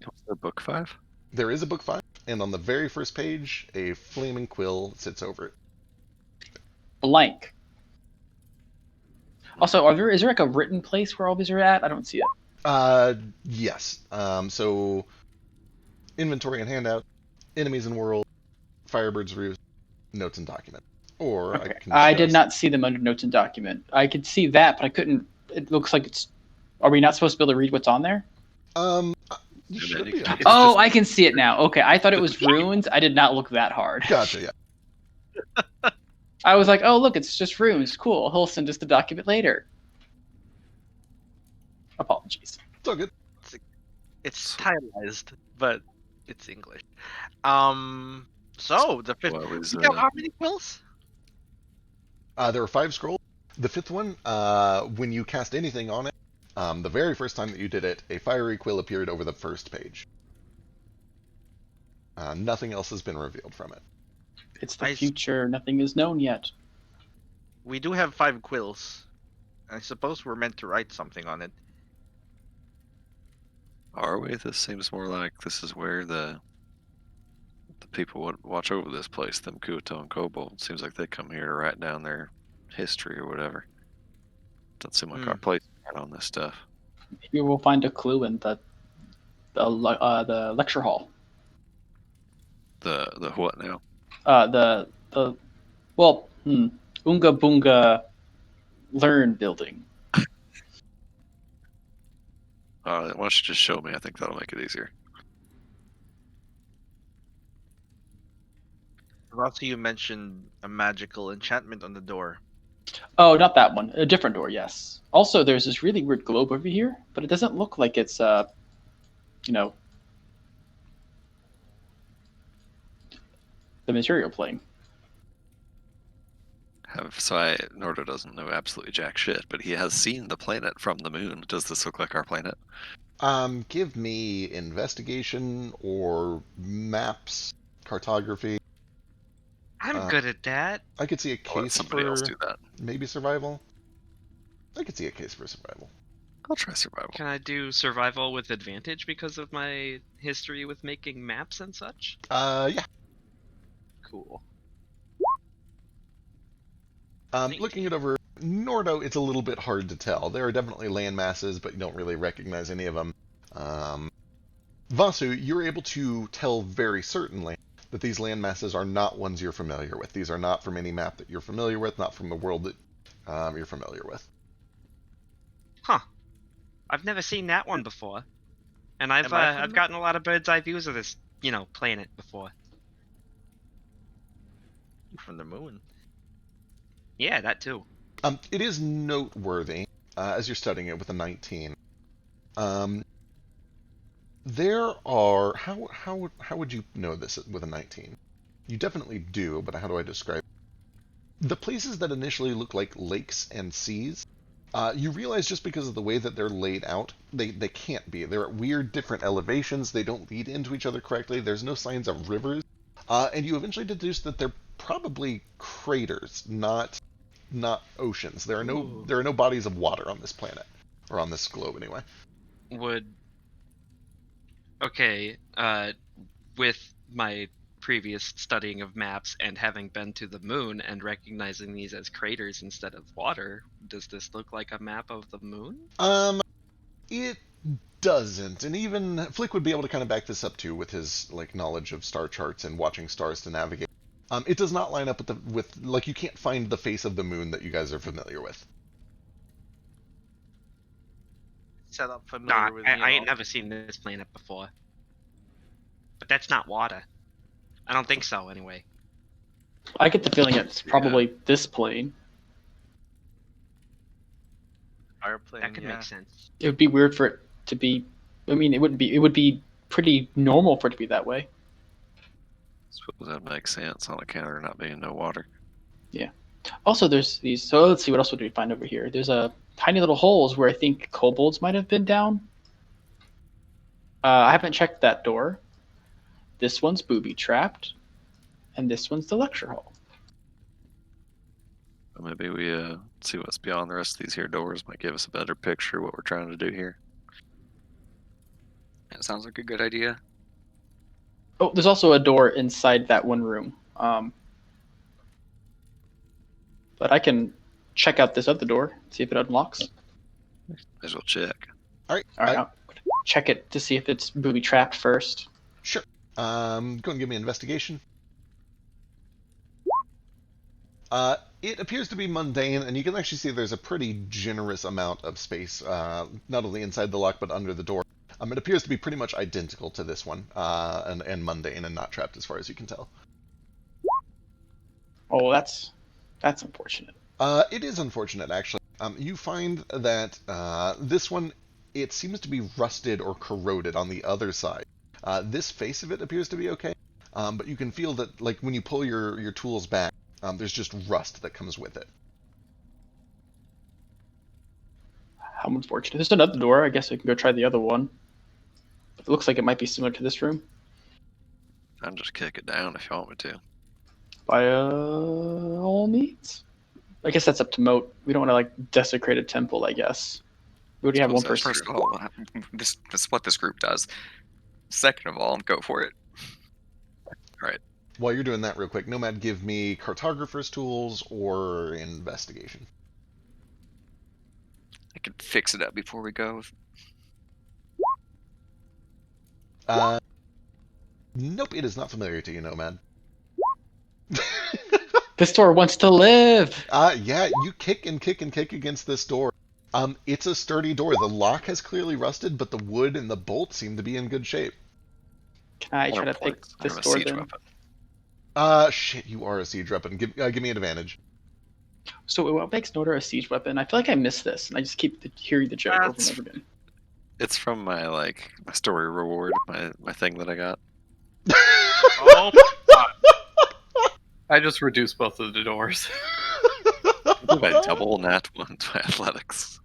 Was there book 5? There is a book 5, and on the very first page, a flaming quill sits over it. Blank. Also, is there like a written place where all these are at? I don't see it. Yes. So, inventory and handout, enemies and world, Firebird's Roost, notes and document. Or Okay. I did not see them under notes and document. I could see that, but I couldn't. It looks like it's. Are we not supposed to be able to read what's on there? You should be. Oh, I can see it now. Okay, I thought it was runes. I did not look that hard. Gotcha, yeah. I was like, oh, look, it's just runes. Cool. He'll send us the document later. Apologies. It's all good. It's stylized, but it's English. So the fifth. What was, How many quills? There were 5 scrolls. The 5th one, when you cast anything on it, the very first time that you did it, a fiery quill appeared over the first page. Nothing else has been revealed from it. It's the future. Nothing is known yet. We do have 5 quills. I suppose we're meant to write something on it. Are we? This seems more like this is where the people would watch over this place, them Kuto and Kobold. Seems like they come here to write down their history or whatever. Doesn't seem like our place on this stuff. Maybe we'll find a clue in the lecture hall. The what now? Unga Bunga Learn building. Why don't you just show me? I think that'll make it easier. Also, you mentioned a magical enchantment on the door. Oh, not that one. A different door, yes. Also, there's this really weird globe over here, but it doesn't look like it's, the material plane. Nordo doesn't know absolutely jack shit, but he has seen the planet from the moon. Does this look like our planet? Give me investigation or maps, cartography. I'm good at that. I could see a I'll let case somebody for else do that. maybe survival. I could see a case for survival. I'll try survival. Can I do survival with advantage because of my history with making maps and such? Yeah. Cool. Looking it over, Nordo, it's a little bit hard to tell. There are definitely land masses, but you don't really recognize any of them. Vasu, you're able to tell very certainly that these land masses are not ones you're familiar with. These are not from any map that you're familiar with, not from the world that you're familiar with. Huh. I've never seen that one before. And I've Am I from I've gotten a lot of bird's eye views of this, planet before. From the moon. Yeah, that too. It is noteworthy, as you're studying it with a 19. There are... How would you know this with a 19? You definitely do, but how do I describe it? The places that initially look like lakes and seas, you realize just because of the way that they're laid out, they can't be. They're at weird different elevations, they don't lead into each other correctly, there's no signs of rivers, and you eventually deduce that they're probably craters, not oceans. There are no bodies of water on this planet, or on this globe anyway. With my previous studying of maps and having been to the moon and recognizing these as craters instead of water, does this look like a map of the moon? It doesn't, and even Flick would be able to kind of back this up too with his knowledge of star charts and watching stars to navigate. It does not line up with you can't find the face of the moon that you guys are familiar with. Set up familiar with. I ain't never seen this planet before. But that's not water. I don't think so, anyway. I get the feeling it's probably this plane. Airplane. That could make sense. It would be weird for it to be. I mean, it wouldn't be. It would be pretty normal for it to be that way. I suppose that makes sense on account of there not being no water. Yeah. Also, there's these. So let's see, what else would we find over here? There's a tiny little holes where I think kobolds might have been down. I haven't checked that door. This one's booby trapped, and this one's the lecture hall. Maybe we see what's beyond the rest of these here doors. Might give us a better picture of what we're trying to do here. That sounds like a good idea. Oh, there's also a door inside that one room. But I can check out this other door, see if it unlocks. Might as well check. All right. I'll check it to see if it's booby trapped first. Sure. Go and give me an investigation. It appears to be mundane, and you can actually see there's a pretty generous amount of space, not only inside the lock but under the door. It appears to be pretty much identical to this one, and mundane and not trapped as far as you can tell. Oh, that's unfortunate. It is unfortunate, actually. You find that this one, it seems to be rusted or corroded on the other side. This face of it appears to be okay, but you can feel that, when you pull your tools back, there's just rust that comes with it. How unfortunate. There's another door. I guess I can go try the other one. It looks like it might be similar to this room. I'll just kick it down if you want me to. By all means. I guess that's up to Moat. We don't want to desecrate a temple, I guess. We already have one person. First of all, this is what this group does. Second of all, go for it. All right. While you're doing that real quick, Nomad, give me cartographer's tools or investigation. I could fix it up before we go. Nope, it is not familiar to you, Nomad. This door wants to live! Yeah, you kick and kick and kick against this door. It's a sturdy door. The lock has clearly rusted, but the wood and the bolt seem to be in good shape. Can I try to pick this door then? Shit, you are a siege weapon. Give me an advantage. So what makes Nordo a siege weapon? I feel like I missed this, and I just keep hearing the joke over and over again. It's from my my story reward, my thing that I got. Oh my God. I just reduced both of the doors. By double nat 1 to athletics.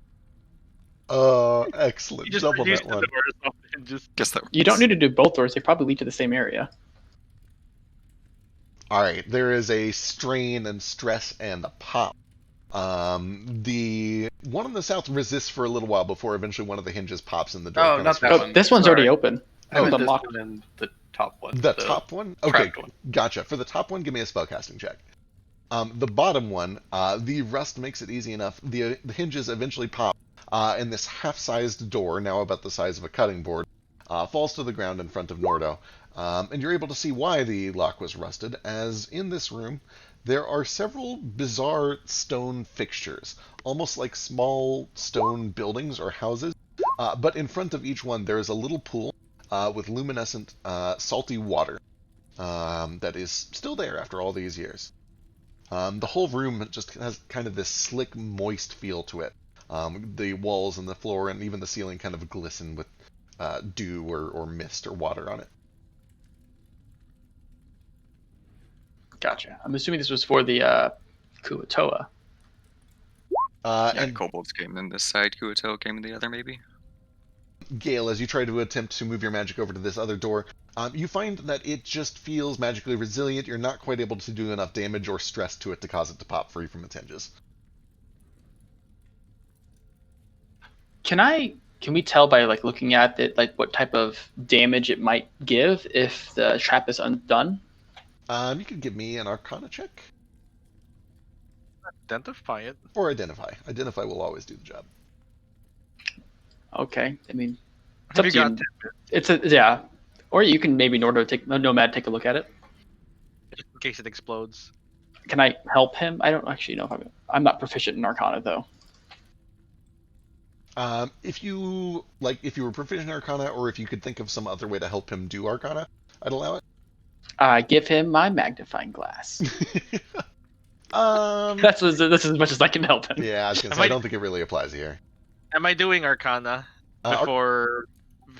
Excellent. You just Double reduced that the one. doors and just Guess that You don't need to do both doors. They probably lead to the same area. All right, there is a strain and stress and a pop. The one on the south resists for a little while before eventually one of the hinges pops in the door. Oh, not that Oh, one. this one's Sorry. already open. I meant Oh, this unlocked. one and the top one. The top one? Okay, trapped one. gotcha. For the top one, give me a spellcasting check. The bottom one, the rust makes it easy enough. The hinges eventually pop, and this half-sized door, now about the size of a cutting board, falls to the ground in front of Nordo. And you're able to see why the lock was rusted, as in this room there are several bizarre stone fixtures, almost like small stone buildings or houses. But in front of each one there is a little pool with luminescent, salty water that is still there after all these years. The whole room just has kind of this slick, moist feel to it. The walls and the floor and even the ceiling kind of glisten with dew or mist or water on it. Gotcha. I'm assuming this was for the Kuatoa. And kobolds came in this side, Kuato came in the other, maybe? Gale, as you try to attempt to move your magic over to this other door, you find that it just feels magically resilient. You're not quite able to do enough damage or stress to it to cause it to pop free from its hinges. Can we tell by like looking at it like what type of damage it might give if the trap is undone? You can give me an Arcana check. Identify it. Or Identify. Identify will always do the job. Okay, I mean, it's Have up you to got you. It's a yeah, or you can maybe Nomad take a look at it. just in case it explodes? Can I help him? I don't actually know if I'm not proficient in Arcana though. If you were proficient in Arcana, or if you could think of some other way to help him do Arcana, I'd allow it. Give him my magnifying glass. That's as much as I can help him. yeah, I was gonna say, I don't think it really applies here. Am I doing Arcana before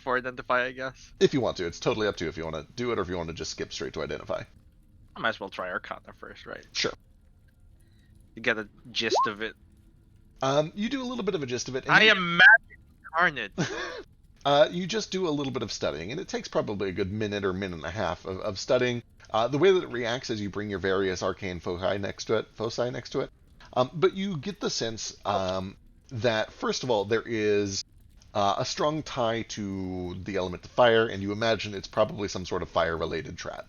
Identify, I guess? If you want to, it's totally up to you if you want to do it or if you want to just skip straight to Identify. I might as well try Arcana first, right? Sure. You get a gist of it. You do a little bit of a gist of it. And I am magic incarnate. You just do a little bit of studying, and it takes probably a good minute or minute and a half of studying. The way that it reacts as you bring your various arcane foci next to it. But you get the sense that, first of all, there is a strong tie to the element of fire, and you imagine it's probably some sort of fire-related trap.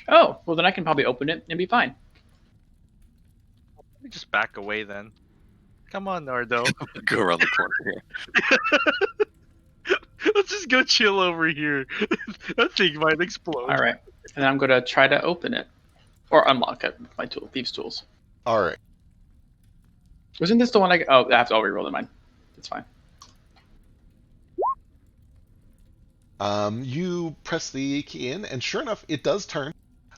Oh, well then I can probably open it and be fine. Let me just back away then. Come on, Nardo. Go around the corner here. Let's just go chill over here. That thing might explode. All right, and I'm gonna try to open it or unlock it with my thieves' tools. All right. Wasn't this the one I? Oh, I have to reroll in mine. That's fine. You press the key in, and sure enough, it does turn.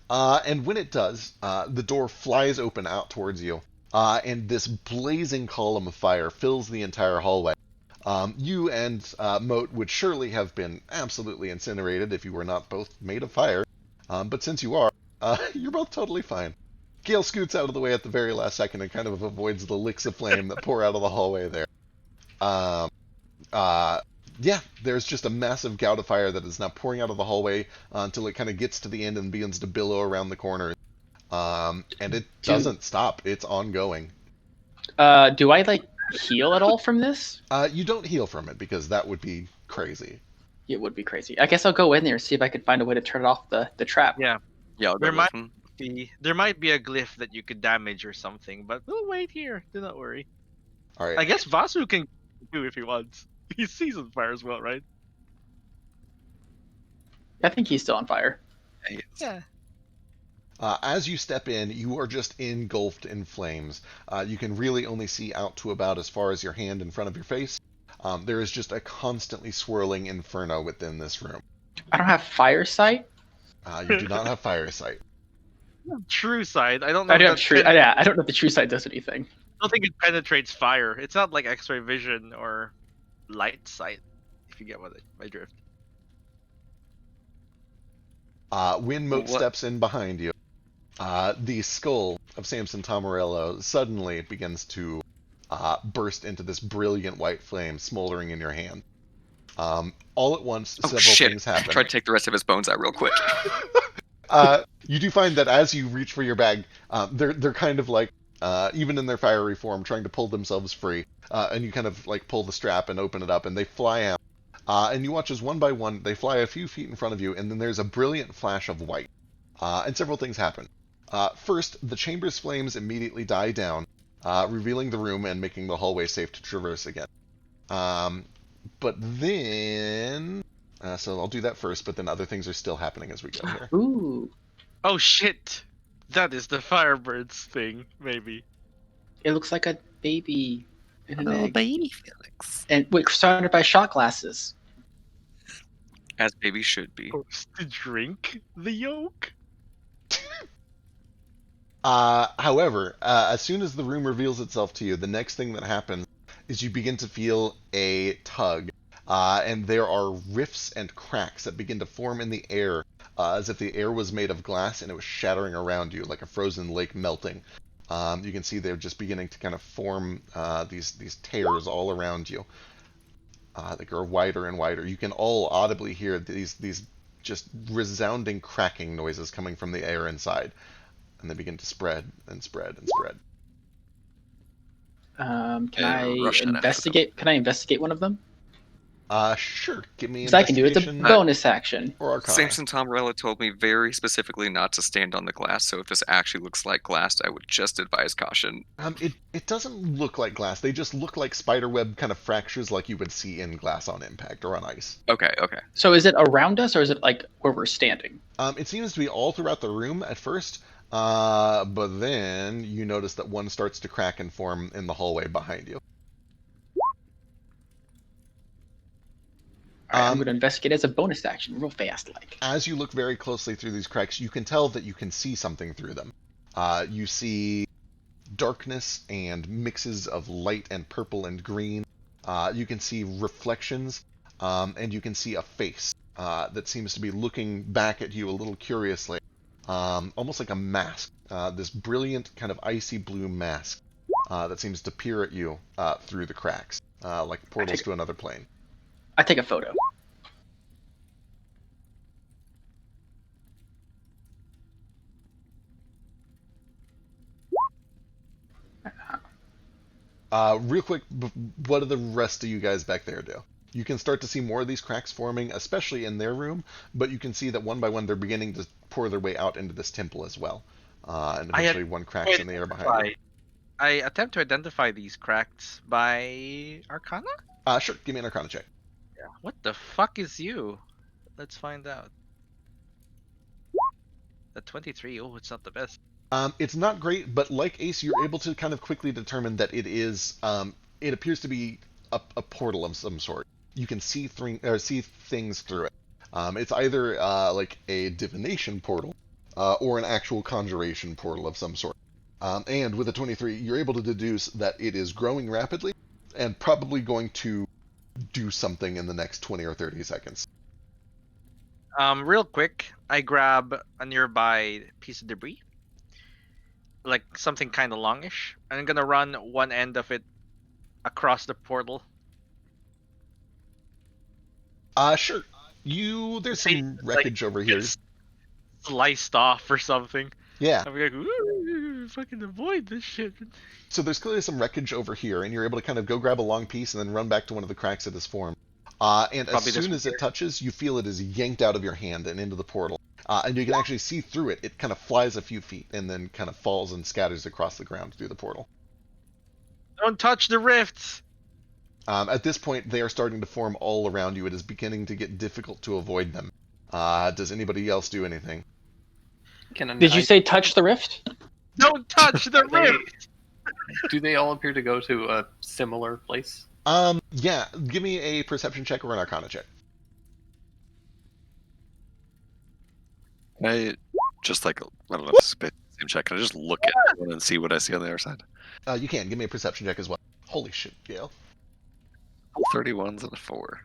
And when it does, the door flies open out towards you, and this blazing column of fire fills the entire hallway. You and Moat would surely have been absolutely incinerated if you were not both made of fire. But since you are, you're both totally fine. Gale scoots out of the way at the very last second and kind of avoids the licks of flame that pour out of the hallway there. Yeah, there's just a massive gout of fire that is now pouring out of the hallway until it kind of gets to the end and begins to billow around the corners. And it doesn't stop. It's ongoing. Do I like heal at all from this? You don't heal from it because that would be crazy. It would be crazy. I guess I'll go in there and see if I can find a way to turn off the trap. Yeah. Yeah, I'll go There with might him. there might be a glyph that you could damage or something, but we'll wait here. Do not worry. All right. I guess Vasu can do if he wants. He sees on fire as well, right? I think he's still on fire. Yeah. As you step in, you are just engulfed in flames. You can really only see out to about as far as your hand in front of your face. There is just a constantly swirling inferno within this room. I don't have fire sight. You do not have fire sight. True sight. I don't know. I do if have that true. Yeah, I don't know if the true sight does anything. I don't think it penetrates fire. It's not like X-ray vision or light sight, if you get my drift. When Moat steps in behind you, the skull of Samson Tomarello suddenly begins to burst into this brilliant white flame smoldering in your hand. All at once, several things happen. Try to take the rest of his bones out real quick. You do find that as you reach for your bag, they're kind of like, even in their fiery form, trying to pull themselves free. And you kind of like pull the strap and open it up, and they fly out. And you watch as one by one, they fly a few feet in front of you, and then there's a brilliant flash of white. And several things happen. First, the chamber's flames immediately die down, revealing the room and making the hallway safe to traverse again. But then... so I'll do that first, but then other things are still happening as we go here. Ooh. Oh shit! That is the Firebirds thing, maybe. It looks like a baby in an egg. baby Felix. And wait, surrounded by shot glasses. As babies should be. Supposed to drink the yolk? However, as soon as the room reveals itself to you, the next thing that happens is you begin to feel a tug, and there are rifts and cracks that begin to form in the air, as if the air was made of glass and it was shattering around you like a frozen lake melting. You can see they're just beginning to kind of form these tears all around you. They grow wider and wider. You can all audibly hear these just resounding cracking noises coming from the air inside. And they begin to spread and spread and spread. Can Yeah, I rush in after them. investigate? Can I investigate one of them? Sure. Give me Because I can do it. It's a investigation bonus action. or Arcana. Samson Tomrella told me very specifically not to stand on the glass, so if this actually looks like glass, I would just advise caution. It doesn't look like glass. They just look like spiderweb kind of fractures like you would see in glass on impact or on ice. Okay. So is it around us or is it like where we're standing? It seems to be all throughout the room at first, but then you notice that one starts to crack and form in the hallway behind you. All right, I'm going to investigate as a bonus action, real fast, like. As you look very closely through these cracks, you can tell that you can see something through them. You see darkness and mixes of light and purple and green. You can see reflections, and you can see a face that seems to be looking back at you a little curiously, almost like a mask. This brilliant kind of icy blue mask that seems to peer at you through the cracks, like portals to another plane. I take a photo. Real quick, what do the rest of you guys back there do? You can start to see more of these cracks forming, especially in their room, but you can see that one by one they're beginning to pour their way out into this temple as well. And eventually one cracks in the air behind you. I attempt to identify these cracks by Arcana? Sure, give me an Arcana check. Yeah. What the fuck is you? Let's find out. The 23, oh, it's not the best. It's not great, but like Ace, you're able to kind of quickly determine that it is, it appears to be a portal of some sort. You can see things through it. It's either like a divination portal or an actual conjuration portal of some sort. And with a 23, you're able to deduce that it is growing rapidly and probably going to do something in the next 20 or 30 seconds. Real quick, I grab a nearby piece of debris, like something kind of longish, and I'm gonna run one end of it across the portal. Sure. There's some wreckage over here. It's sliced off or something. Yeah. I'm like, ooh, fucking avoid this shit. So there's clearly some wreckage over here, and you're able to kind of go grab a long piece and then run back to one of the cracks it has formed. And Probably as this soon one as it touches, you feel it is yanked out of your hand and into the portal. And you can actually see through it. It kind of flies a few feet and then kind of falls and scatters across the ground through the portal. Don't touch the rifts! At this point, they are starting to form all around you. It is beginning to get difficult to avoid them. Does anybody else do anything? Did you say touch the rift? Don't touch the rift! Do they all appear to go to a similar place? Yeah. Give me a perception check or an Arcana check. Can I just like, I don't know, same check. Can I just look at one and see what I see on the other side? You can. Give me a perception check as well. Holy shit, Gale. 31s and a 4.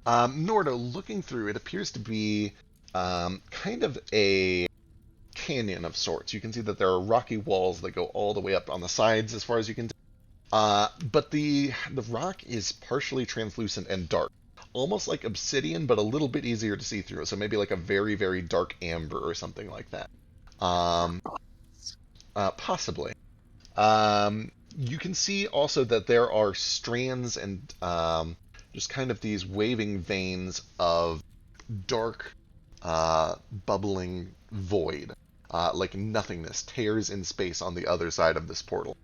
Nordo, looking through, it appears to be kind of a canyon of sorts. You can see that there are rocky walls that go all the way up on the sides as far as you can tell. But the rock is partially translucent and dark. Almost like obsidian, but a little bit easier to see through. So maybe like a very, very dark amber or something like that. Possibly. You can see also that there are strands and just kind of these waving veins of dark, bubbling void, like nothingness, tears in space on the other side of this portal.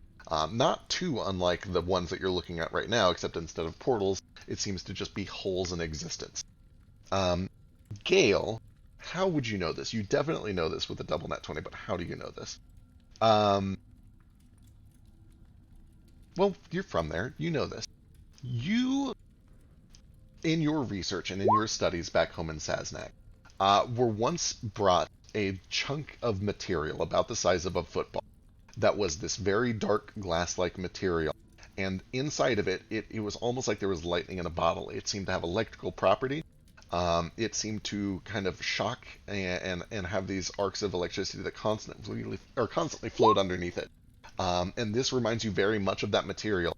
Not too unlike the ones that you're looking at right now, except instead of portals, it seems to just be holes in existence. Gale, how would you know this? You definitely know this with a double net 20, but how do you know this? Well, you're from there. You know this. You, in your research and in your studies back home in Saznak, were once brought a chunk of material about the size of a football that was this very dark glass-like material. And inside of it, it was almost like there was lightning in a bottle. It seemed to have electrical property. It seemed to kind of shock and have these arcs of electricity that constantly flowed underneath it. And this reminds you very much of that material,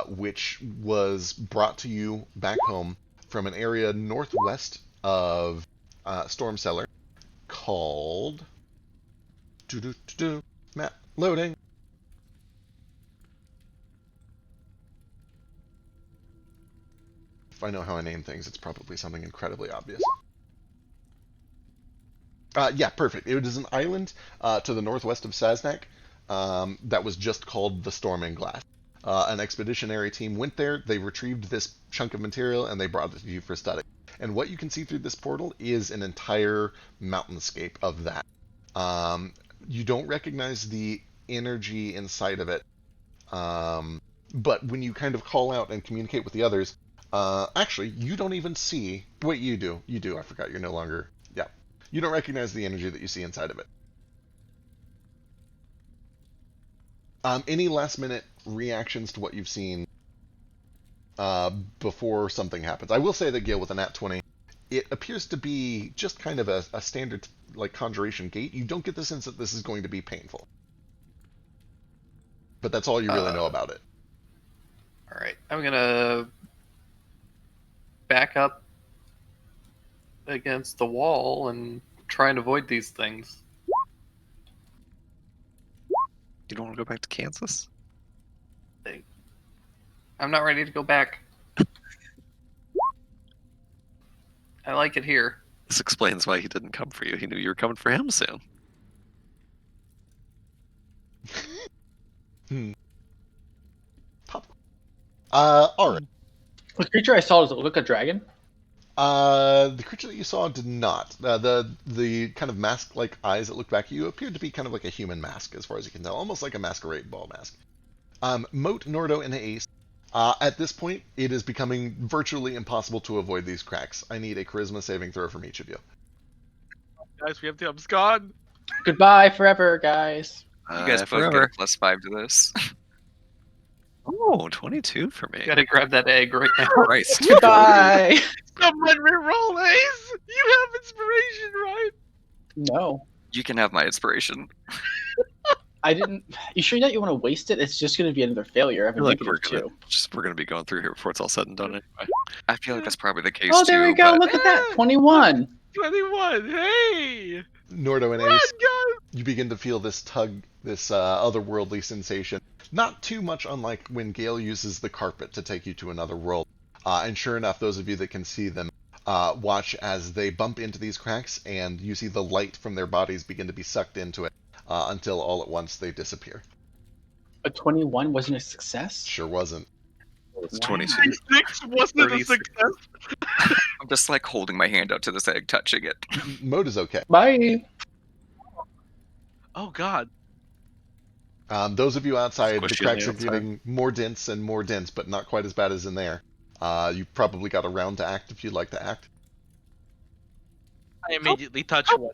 which was brought to you back home from an area northwest of Storm Cellar called... Map loading. If I know how I name things, it's probably something incredibly obvious. Yeah, perfect. It is an island to the northwest of Saznak that was just called the Storming Glass. An expeditionary team went there, they retrieved this chunk of material, and they brought it to you for study. And what you can see through this portal is an entire mountainscape of that. You don't recognize the energy inside of it, but when you kind of call out and communicate with the others, actually, you don't even see... Wait, you do. You do. I forgot. You're no longer... Yeah. You don't recognize the energy that you see inside of it. Any last-minute reactions to what you've seen before something happens? I will say that, Gale, with a nat 20, it appears to be just kind of a standard, like, conjuration gate. You don't get the sense that this is going to be painful. But that's all you really know about it. Alright, I'm gonna back up against the wall and try and avoid these things. You don't want to go back to Kansas? I'm not ready to go back. I like it here. This explains why he didn't come for you. He knew you were coming for him soon. Pop. Alright. The creature I saw, does it look like a dragon? The creature that you saw did not. The kind of mask-like eyes that looked back at you appeared to be kind of like a human mask, as far as you can tell. Almost like a masquerade ball mask. Moat, Nordo, and Ace. At this point, it is becoming virtually impossible to avoid these cracks. I need a charisma saving throw from each of you. Guys, we have to abscond. Goodbye forever, guys. You guys both get a +5 to this. Oh, 22 for me. You gotta grab that egg right now. Christ. Goodbye. Someone reroll, Ace. You have inspiration, right? No. You can have my inspiration. I didn't. You sure that you want to waste it? It's just going to be another failure. I have a Like negative we're gonna be going through here before it's all said and done anyway. I feel like that's probably the case Oh, there too, we go. but Look at that. 21. 21. Hey. Nordo and Run, Ace, guys. you begin to feel this tug, this otherworldly sensation. Not too much unlike when Gale uses the carpet to take you to another world. And sure enough, those of you that can see them, watch as they bump into these cracks, and you see the light from their bodies begin to be sucked into it, until all at once they disappear. A 21 wasn't a success? Sure wasn't. It's Wow. 22. 6 wasn't a 36. success. I'm just like holding my hand out to this egg, touching it. Mode is okay. Bye. Oh God. Those of you outside, the Squishy cracks are on the getting more dense and more dense, but not quite as bad as in there. You probably got a round to act if you'd like to act. I immediately touch one.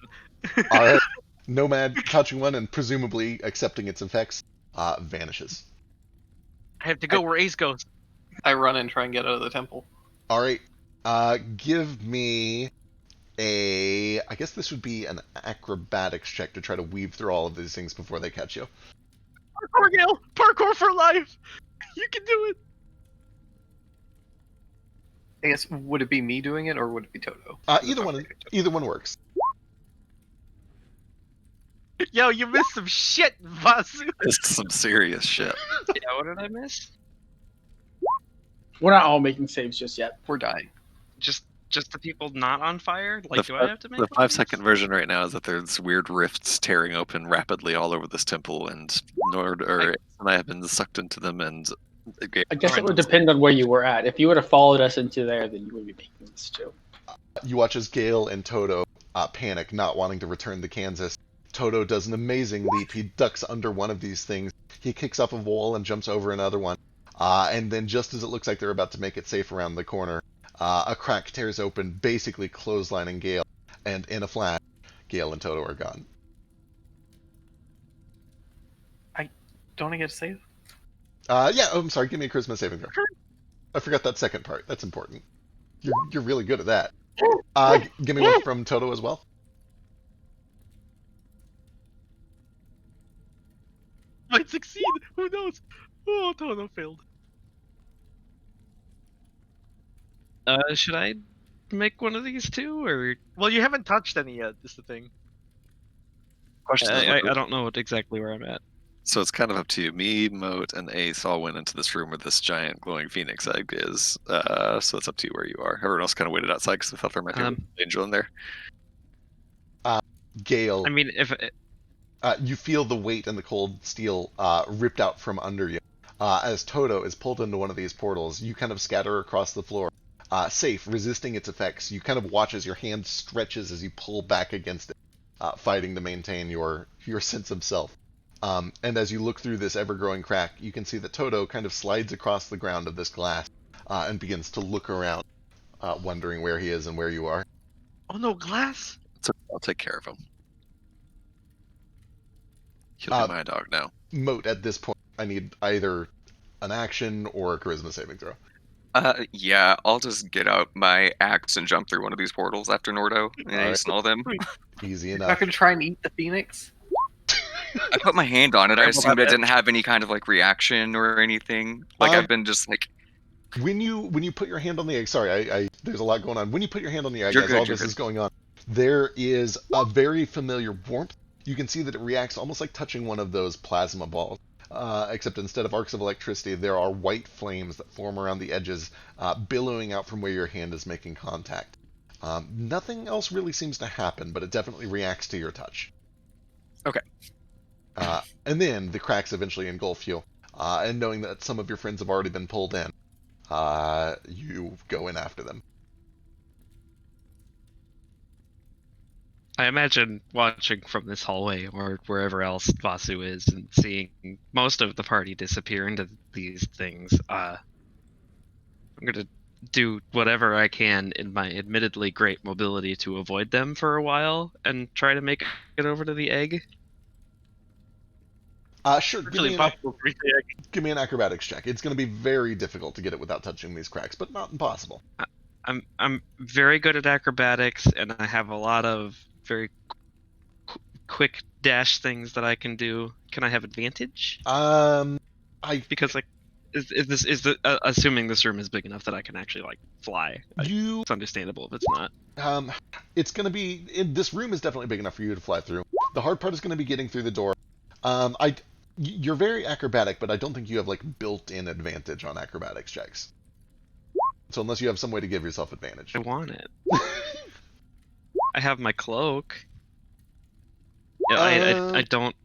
Alright. Nomad touching one and presumably accepting its effects vanishes. I have to go where Ace goes. I run and try and get out of the temple. Alright. Give me a... I guess this would be an acrobatics check to try to weave through all of these things before they catch you. Parkour, Gale! Parkour for life! You can do it! I guess, would it be me doing it, or would it be Toto? Either one works. Yo, you missed some shit, Vasu. This is some serious shit. Yeah, what did I miss? We're not all making saves just yet. We're dying. Just the people not on fire? Like, do the, I have to make the one of 5-second these? version right now is that there's weird rifts tearing open rapidly all over this temple, and I have been sucked into them, and I guess it would depend on where you were at. If you would have followed us into there, then you would be making this too. You watch as Gale and Toto panic, not wanting to return to Kansas. Toto does an amazing leap. He ducks under one of these things. He kicks up a wall and jumps over another one. And then just as it looks like they're about to make it safe around the corner, a crack tears open, basically clotheslining Gale. And in a flash, Gale and Toto are gone. Don't I get to save? Yeah, I'm sorry. Give me a charisma saving throw. I forgot that second part. That's important. You're really good at that. Give me one from Toto as well. Might succeed. Who knows? Oh, Toto failed. Should I make one of these too, or Well, you haven't touched any yet. Is the thing. Question is, I don't know exactly where I'm at. so it's kind of up to you. Me, Moat, and Ace all went into this room where this giant glowing phoenix egg is. So it's up to you where you are. Everyone else kind of waited outside because they thought there might be an angel in there. Gale, I mean, if you feel the weight and the cold steel ripped out from under you. As Toto is pulled into one of these portals, you kind of scatter across the floor. Safe, resisting its effects. You kind of watch as your hand stretches as you pull back against it, fighting to maintain your sense of self. And as you look through this ever-growing crack, you can see that Toto kind of slides across the ground of this glass and begins to look around, wondering where he is and where you are. Oh no, glass. So I'll take care of him. He'll be my dog now. Moat, at this point, I need either an action or a charisma saving throw. Yeah, I'll just get out my axe and jump through one of these portals after Nordo and Alright. Ace and all them. Easy I'm not enough. gonna try and eat the phoenix. I put my hand on it. I Well, assumed that- it didn't have any kind of like reaction or anything. Like I've been just like, When you put your hand on the egg, sorry, I there's a lot going on. When you put your hand on the egg, You're as good, all you're this good. is going on, there is a very familiar warmth. You can see that it reacts almost like touching one of those plasma balls. Except instead of arcs of electricity, there are white flames that form around the edges, billowing out from where your hand is making contact. Nothing else really seems to happen, but it definitely reacts to your touch. Okay. And then the cracks eventually engulf you, and knowing that some of your friends have already been pulled in, you go in after them. I imagine watching from this hallway or wherever else Vasu is and seeing most of the party disappear into these things, I'm gonna do whatever I can in my admittedly great mobility to avoid them for a while and try to make it over to the egg. Sure, Virtually impossible to reach the egg. give me an acrobatics check. It's going to be very difficult to get it without touching these cracks, but not impossible. I'm very good at acrobatics, and I have a lot of very quick dash things that I can do. Can I have advantage? Because like, assuming this room is big enough that I can actually like fly. It's understandable if it's not. It's going to be this room is definitely big enough for you to fly through. The hard part is going to be getting through the door. You're very acrobatic, but I don't think you have like built-in advantage on acrobatics checks. So unless you have some way to give yourself advantage. I want it. I have my cloak. Yeah, I don't.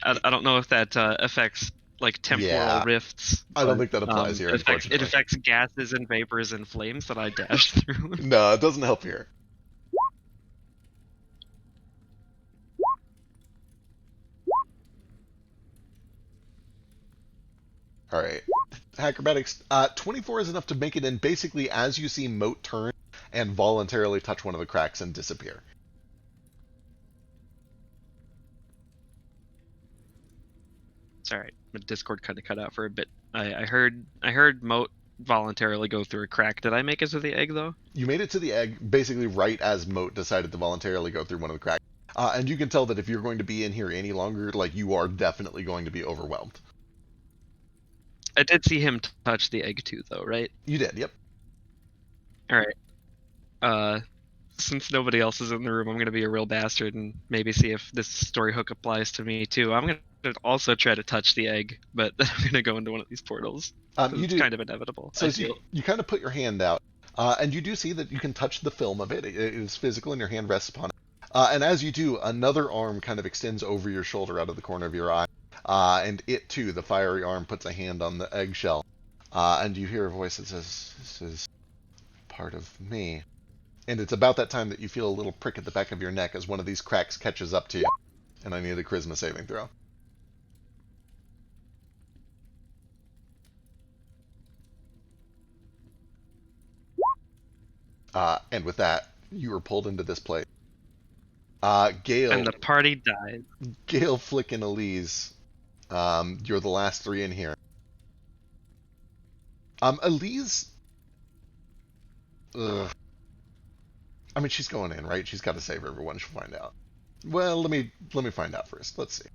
I don't know if that affects like temporal Yeah. rifts. I don't think that applies here, It unfortunately. affects gases and vapors and flames that I dash through. No, it doesn't help here. All right. Acrobatics. 24 is enough to make it in basically as you see Moat turn and voluntarily touch one of the cracks and disappear. It's alright. My Discord kind of cut out for a bit. I heard Moat voluntarily go through a crack. Did I make it to the egg though? You made it to the egg basically right as Moat decided to voluntarily go through one of the cracks. And you can tell that if you're going to be in here any longer, like you are definitely going to be overwhelmed. I did see him touch the egg too, though, right? You did, yep. All right. since nobody else is in the room, I'm gonna be a real bastard and maybe see if this story hook applies to me too. I'm gonna also try to touch the egg, but then I'm gonna go into one of these portals. You It's do. kind of inevitable. So I as feel. you kind of put your hand out, and you do see that you can touch the film of it. It is physical, and your hand rests upon it. And as you do, another arm kind of extends over your shoulder out of the corner of your eye, and it too, the fiery arm, puts a hand on the eggshell, and you hear a voice that says, "This is part of me." And it's about that time that you feel a little prick at the back of your neck as one of these cracks catches up to you. And I need a charisma saving throw. And with that, you are pulled into this place. Gale, And the party died. Gale, Flick, and Elise, you're the last three in here. Elise, ugh. I mean, she's going in, right? She's got to save everyone. She'll find out. Well, let me find out first. Let's see.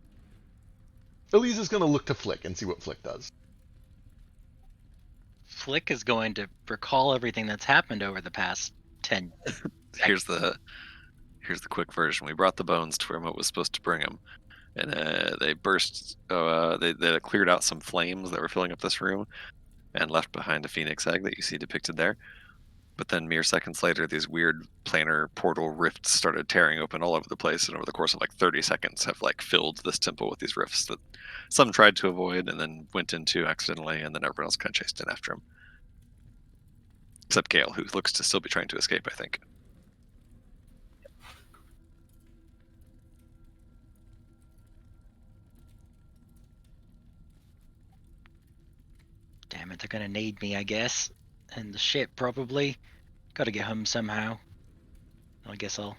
Elise is going to look to Flick and see what Flick does. Flick is going to recall everything that's happened over the past 10. Here's the quick version. We brought the bones to where Moat was supposed to bring them, and they burst. They cleared out some flames that were filling up this room, and left behind a phoenix egg that you see depicted there. But then mere seconds later, these weird planar portal rifts started tearing open all over the place, and over the course of like 30 seconds have like filled this temple with these rifts that some tried to avoid and then went into accidentally, and then everyone else kind of chased in after him. Except Gale, who looks to still be trying to escape, I think. Damn it, they're gonna need me, I guess. And the ship, probably. Gotta get home somehow. I guess I'll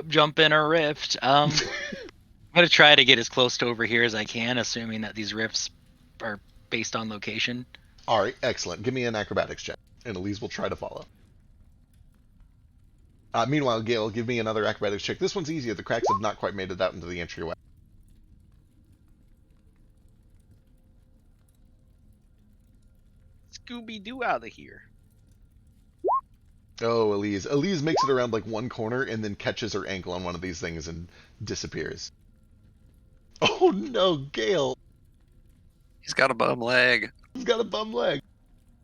jump in a rift. I'm gonna try to get as close to over here as I can, assuming that these rifts are based on location. All right, excellent. Give me an acrobatics check, and Elise will try to follow. Meanwhile, Gale, give me another acrobatics check. This one's easier. The cracks have not quite made it out into the entryway. Scooby-Doo out of here. Oh, Elise. Elise makes it around like one corner and then catches her ankle on one of these things and disappears. Oh no, Gale! He's got a bum leg. He's got a bum leg.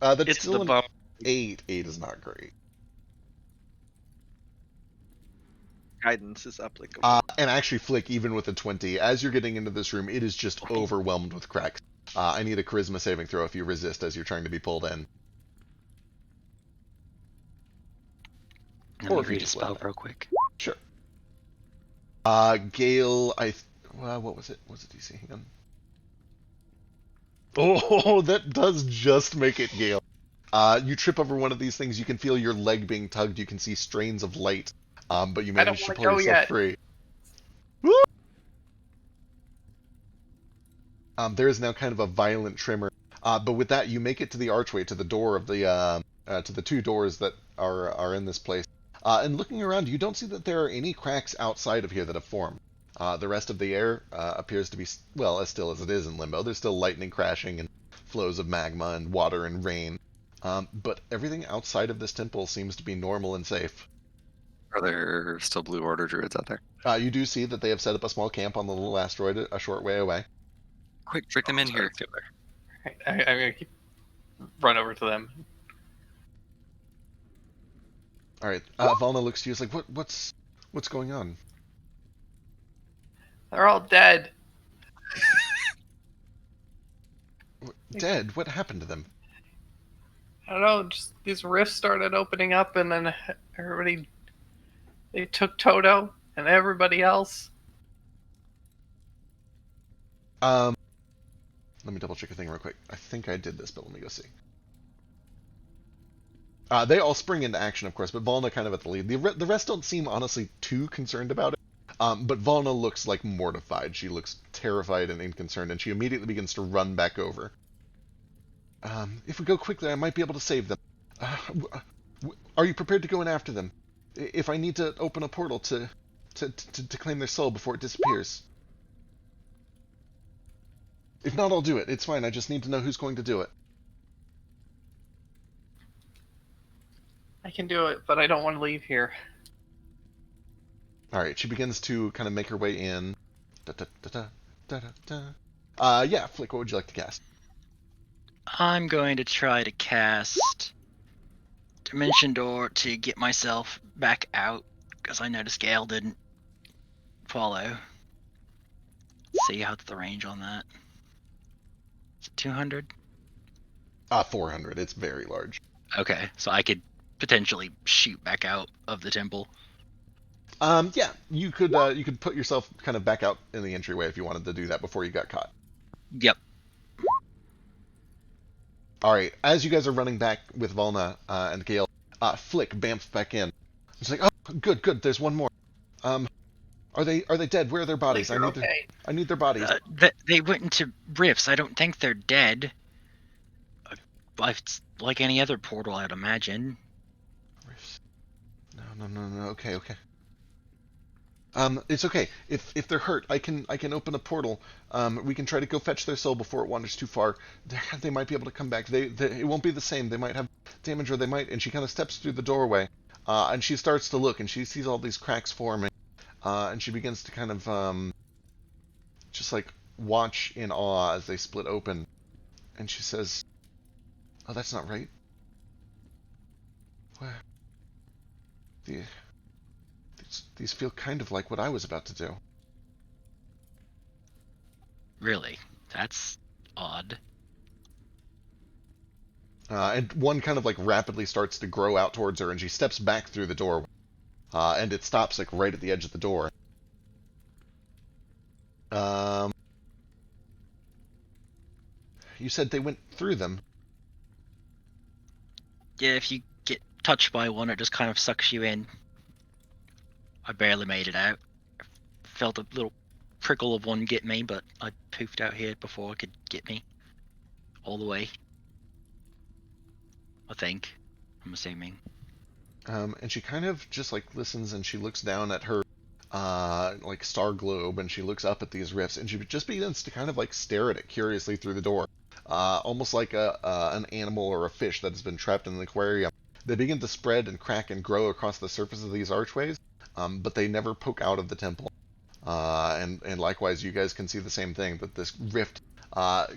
That's It's still the an bum. 8. 8 is not great. Guidance is applicable. And actually, Flick, even with a 20, as you're getting into this room, it is just overwhelmed with cracks. I need a charisma saving throw if you resist as you're trying to be pulled in. Let Or me if you read a just spell let real quick. Sure. Gale, what was it? What's the DC? Hang on. Oh, that does just make it Gale. You trip over one of these things. You can feel your leg being tugged. You can see strains of light. But you manage to pull yourself free. Woo! There is now kind of a violent tremor. But with that, you make it to the archway, to the door of the, to the two doors that are in this place. And looking around, you don't see that there are any cracks outside of here that have formed. The rest of the air appears to be, well, as still as it is in Limbo. There's still lightning crashing and flows of magma and water and rain. But everything outside of this temple seems to be normal and safe. Are there still Blue Order druids out there? You do see that they have set up a small camp on the little asteroid a short way away. Quick, drag them in here. I'm gonna keep run over to them. All right, Valna looks to you. It's like, what's going on? They're all dead. Dead? What happened to them? I don't know. Just these rifts started opening up, and then they took Toto and everybody else. Let me double check a thing real quick. I think I did this, but let me go see. They all spring into action, of course, but Valna kind of at the lead. The rest don't seem honestly too concerned about it. But Valna looks like mortified. She looks terrified and inconcerned, and she immediately begins to run back over. If we go quickly, I might be able to save them. Are you prepared to go in after them? If I need to open a portal to claim their soul before it disappears. If not, I'll do it. It's fine. I just need to know who's going to do it. I can do it, but I don't want to leave here. All right, she begins to kind of make her way in. Da, da, da, da, da, da, da. Yeah, Flick, what would you like to cast? I'm going to try to cast Dimension Door to get myself back out, because I noticed Gale didn't follow. See how's the range on that. Is it 200? 400. It's very large. Okay, so I could potentially shoot back out of the temple. Yeah, you could put yourself kind of back out in the entryway if you wanted to do that before you got caught. Yep. All right, as you guys are running back with Volna and Gale, Flick bamfs back in. It's like, oh, good. There's one more. Are they dead? Where are their bodies? Like, okay. I need their bodies. They went into rifts. I don't think they're dead. It's like any other portal, I'd imagine. No. Okay. It's okay. If they're hurt, I can open a portal. We can try to go fetch their soul before it wanders too far. They might be able to come back. It won't be the same. They might have damage, or they might. And she kind of steps through the doorway, and she starts to look, and she sees all these cracks forming, and she begins to kind of just like watch in awe as they split open, and she says, "Oh, that's not right. Where? These feel kind of like what I was about to do." Really? That's odd. And one kind of like rapidly starts to grow out towards her, and she steps back through the door, and it stops like right at the edge of the door. You said they went through them. Yeah, if you get touched by one, it just kind of sucks you in. I barely made it out. Felt a little prickle of one get me, but I poofed out here before it could get me. All the way. I think. I'm assuming. And she kind of just like listens, and she looks down at her like star globe, and she looks up at these rifts, and she just begins to kind of like stare at it curiously through the door, almost like an animal or a fish that has been trapped in an aquarium. They begin to spread and crack and grow across the surface of these archways, but they never poke out of the temple. And likewise, you guys can see the same thing, that this rift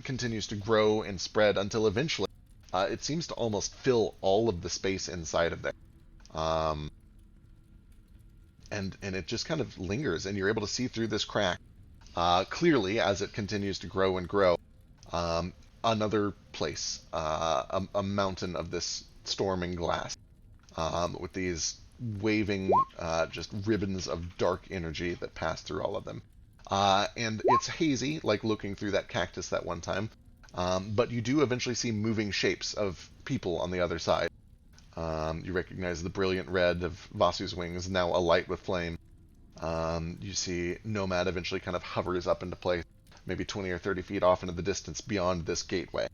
continues to grow and spread until eventually it seems to almost fill all of the space inside of there. And it just kind of lingers, and you're able to see through this crack clearly as it continues to grow and grow. Another place, a mountain of this storming glass, with these waving just ribbons of dark energy that pass through all of them. And it's hazy, like looking through that cactus that one time, but you do eventually see moving shapes of people on the other side. You recognize the brilliant red of Vasu's wings, now alight with flame. You see Nomad eventually kind of hovers up into place, maybe 20 or 30 feet off into the distance beyond this gateway.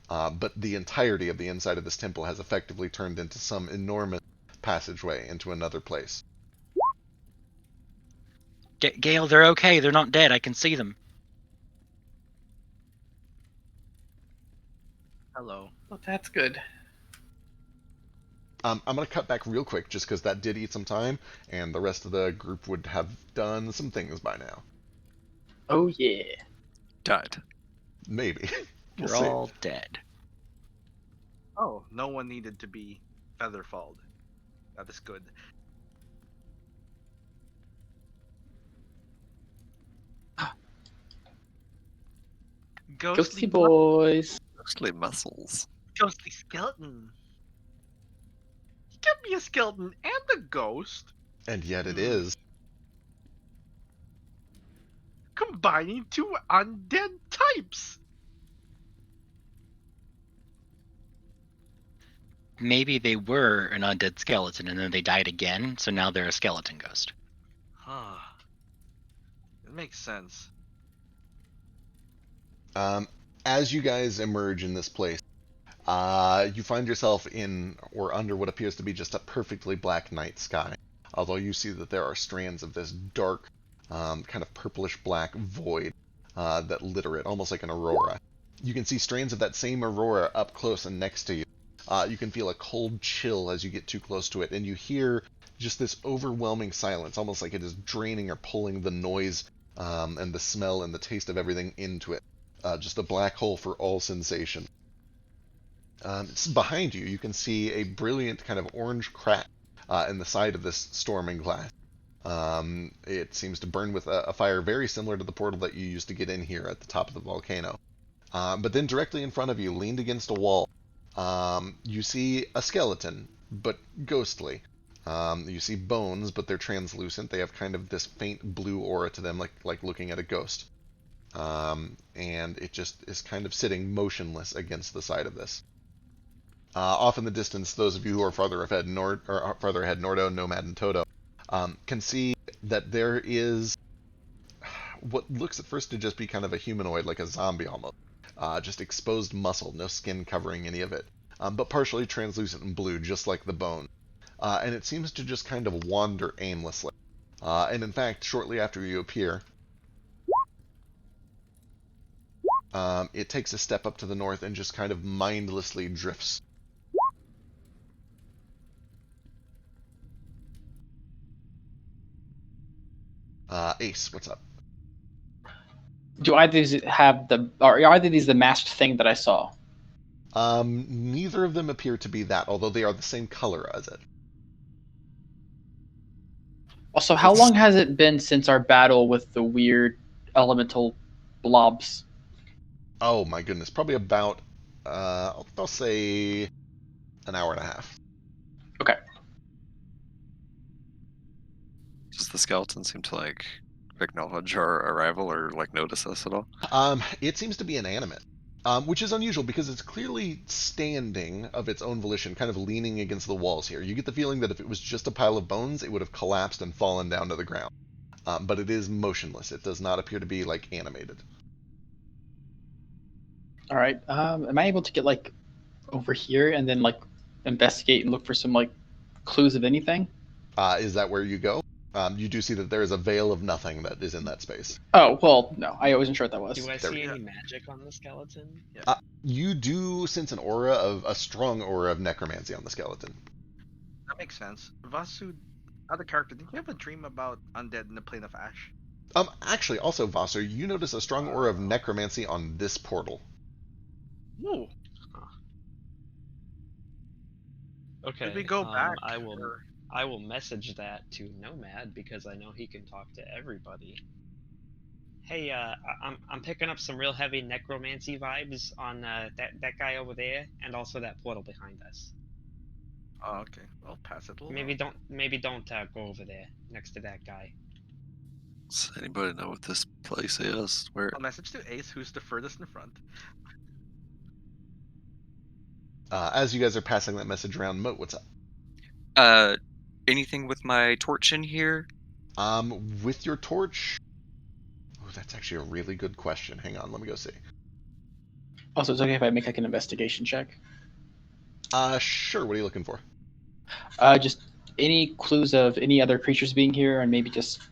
But the entirety of the inside of this temple has effectively turned into some enormous passageway into another place. Gale, they're okay. They're not dead. I can see them. Hello. Well, that's good. I'm going to cut back real quick just because that did eat some time, and the rest of the group would have done some things by now. Oh yeah. Died. Maybe. We'll They're see. all dead. Oh, no one needed to be featherfalled. That is good. Ghosty boys. Mostly muscles. Ghostly skeleton. He can be a skeleton and a ghost, And yet it is. combining two undead types. Maybe they were an undead skeleton and then they died again, so now they're a skeleton ghost. Huh. It makes sense. As you guys emerge in this place, you find yourself in or under what appears to be just a perfectly black night sky. Although you see that there are strands of this dark, kind of purplish black void that litter it, almost like an aurora. You can see strands of that same aurora up close and next to you, You can feel a cold chill as you get too close to it, and you hear just this overwhelming silence, almost like it is draining or pulling the noise and the smell and the taste of everything into it. Just a black hole for all sensation. It's behind you. You can see a brilliant kind of orange crack in the side of this storming glass. It seems to burn with a fire very similar to the portal that you used to get in here at the top of the volcano. But then directly in front of you, leaned against a wall, you see a skeleton, but ghostly. You see bones, but they're translucent. They have kind of this faint blue aura to them, like looking at a ghost. And it just is kind of sitting motionless against the side of this. Off in the distance, those of you who are farther ahead, Nordo, Nomad, and Toto, can see that there is what looks at first to just be kind of a humanoid, like a zombie almost. Just exposed muscle, no skin covering any of it, but partially translucent and blue, just like the bone. And it seems to just kind of wander aimlessly. And in fact, shortly after you appear, it takes a step up to the north and just kind of mindlessly drifts. Ace, what's up? Do either of these have are either of these the masked thing that I saw? Neither of them appear to be that, although they are the same color as it. Also, how long has it been since our battle with the weird elemental blobs? Oh my goodness, probably about, I'll say an hour and a half. Okay. Does the skeleton seem to like acknowledge our arrival or like notice us at all? It seems to be inanimate, which is unusual because it's clearly standing of its own volition, kind of leaning against the walls here. You get the feeling that if it was just a pile of bones, it would have collapsed and fallen down to the ground. But it is motionless. It does not appear to be like animated. All right. Am I able to get like over here and then like investigate and look for some like clues of anything? Is that where you go? You do see that there is a veil of nothing that is in that space. Oh well, no. I wasn't sure what that was. Do I There see we any magic on the skeleton? You do sense a strong aura of necromancy on the skeleton. That makes sense. Vasu, other character, did you have a dream about undead in the plane of ash? Actually, also Vassar, you notice a strong aura of necromancy on this portal. Ooh. Okay. Did we go back? I will message that to Nomad because I know he can talk to everybody. Hey, I'm picking up some real heavy necromancy vibes on that guy over there, and also that portal behind us. Oh, okay. I'll pass it along. Maybe don't go over there next to that guy. Does anybody know what this place is? Where? I'll message to Ace, who's the furthest in front. As you guys are passing that message around, Moat, what's up? Anything with my torch in here? With your torch? Oh, that's actually a really good question. Hang on, let me go see. Also, it's okay if I make like an investigation check. Sure. What are you looking for? Just any clues of any other creatures being here, and maybe just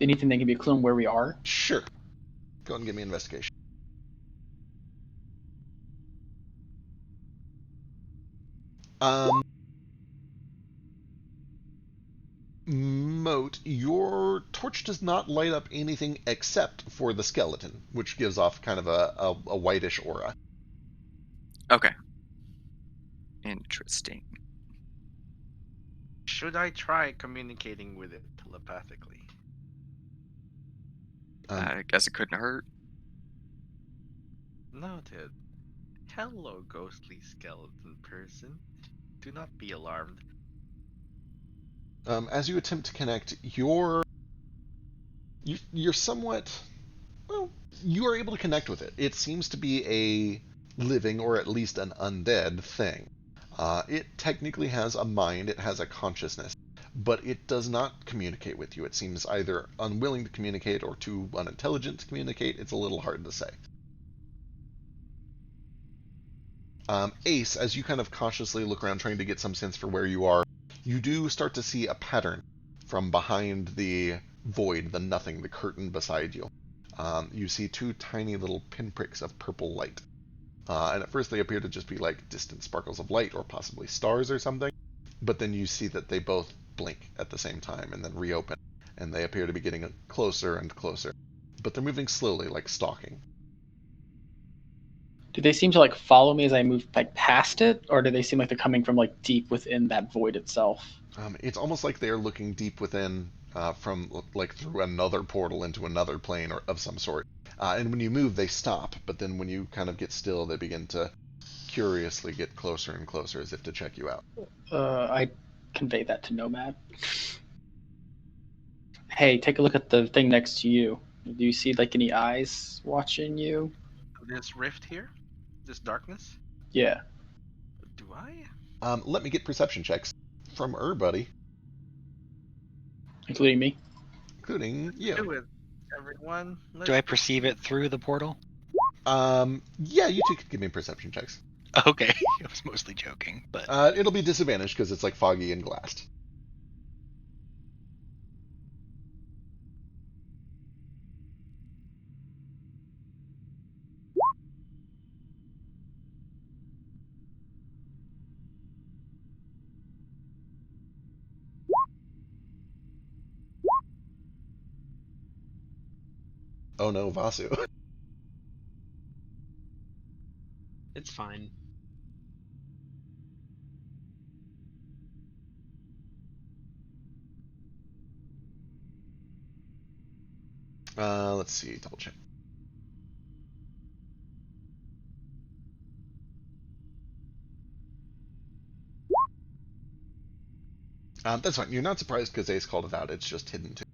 anything that can be a clue on where we are. Sure. Go ahead and give me an investigation. Moat, your torch does not light up anything except for the skeleton, which gives off kind of a whitish aura. Okay. Interesting. Should I try communicating with it telepathically? I guess it couldn't hurt. Noted. Hello, ghostly skeleton person. Do not be alarmed. As you attempt to connect, you're somewhat, well, you are able to connect with it. It seems to be a living, or at least an undead thing. It technically has a mind, it has a consciousness, but it does not communicate with you. It seems either unwilling to communicate or too unintelligent to communicate. It's a little hard to say. Ace, as you kind of cautiously look around trying to get some sense for where you are, you do start to see a pattern from behind the void, the nothing, the curtain beside you. You see two tiny little pinpricks of purple light. And at first they appear to just be like distant sparkles of light or possibly stars or something. But then you see that they both blink at the same time and then reopen, and they appear to be getting closer and closer. But they're moving slowly, like stalking. Do they seem to like follow me as I move like past it, or do they seem like they're coming from like deep within that void itself? It's almost like they're looking deep within from like through another portal into another plane or of some sort. And when you move, they stop. But then when you kind of get still, they begin to curiously get closer and closer as if to check you out. I convey that to Nomad. Hey, take a look at the thing next to you. Do you see like any eyes watching you? This rift here, this darkness. Yeah. Do I? Let me get perception checks from buddy. Including me? Including you. Do it, everyone. Do I perceive it through the portal? Yeah, you two could give me perception checks. Okay, I was mostly joking, but It'll be disadvantaged because it's like foggy and glassed. Oh no, Vasu. It's fine. Let's see, double check. That's fine. You're not surprised because Ace called it out. It's just hidden too.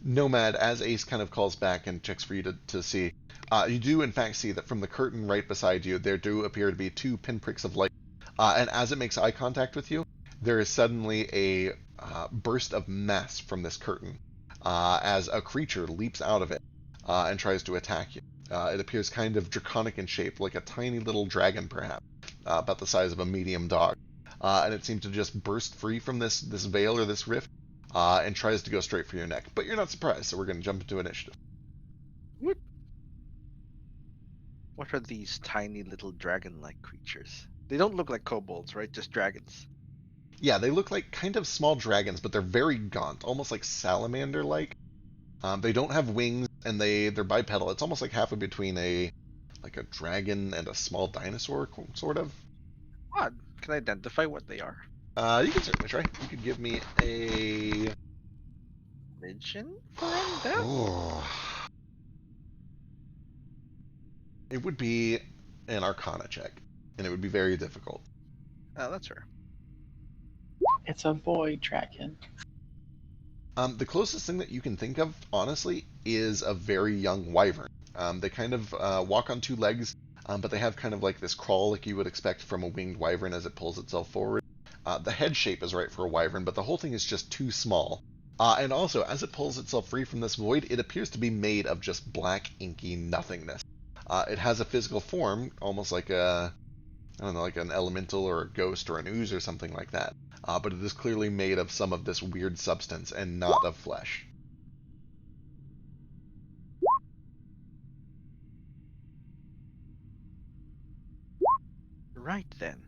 Nomad, as Ace kind of calls back and checks for you to see, you do in fact see that from the curtain right beside you, there do appear to be two pinpricks of light. And as it makes eye contact with you, there is suddenly a burst of mass from this curtain as a creature leaps out of it and tries to attack you. It appears kind of draconic in shape, like a tiny little dragon perhaps, about the size of a medium dog. And it seems to just burst free from this veil or this rift and tries to go straight for your neck. But you're not surprised, so we're going to jump into initiative. What are these tiny little dragon-like creatures? They don't look like kobolds, right? Just dragons. Yeah, they look like kind of small dragons, but they're very gaunt, almost like salamander-like. They don't have wings, and they're bipedal. It's almost like halfway between a dragon and a small dinosaur, sort of. Odd. Can I identify what they are? You can certainly try. You could give me a... Religion? Friend? That? Oh. It would be an Arcana check, and it would be very difficult. Oh, that's her. It's a void dragon. The closest thing that you can think of, honestly, is a very young wyvern. They kind of walk on two legs, but they have kind of like this crawl like you would expect from a winged wyvern as it pulls itself forward. The head shape is right for a wyvern, but the whole thing is just too small. And also, as it pulls itself free from this void, it appears to be made of just black, inky nothingness. It has a physical form, almost like I don't know, like an elemental or a ghost or an ooze or something like that. But it is clearly made of some of this weird substance and not of flesh. Right then.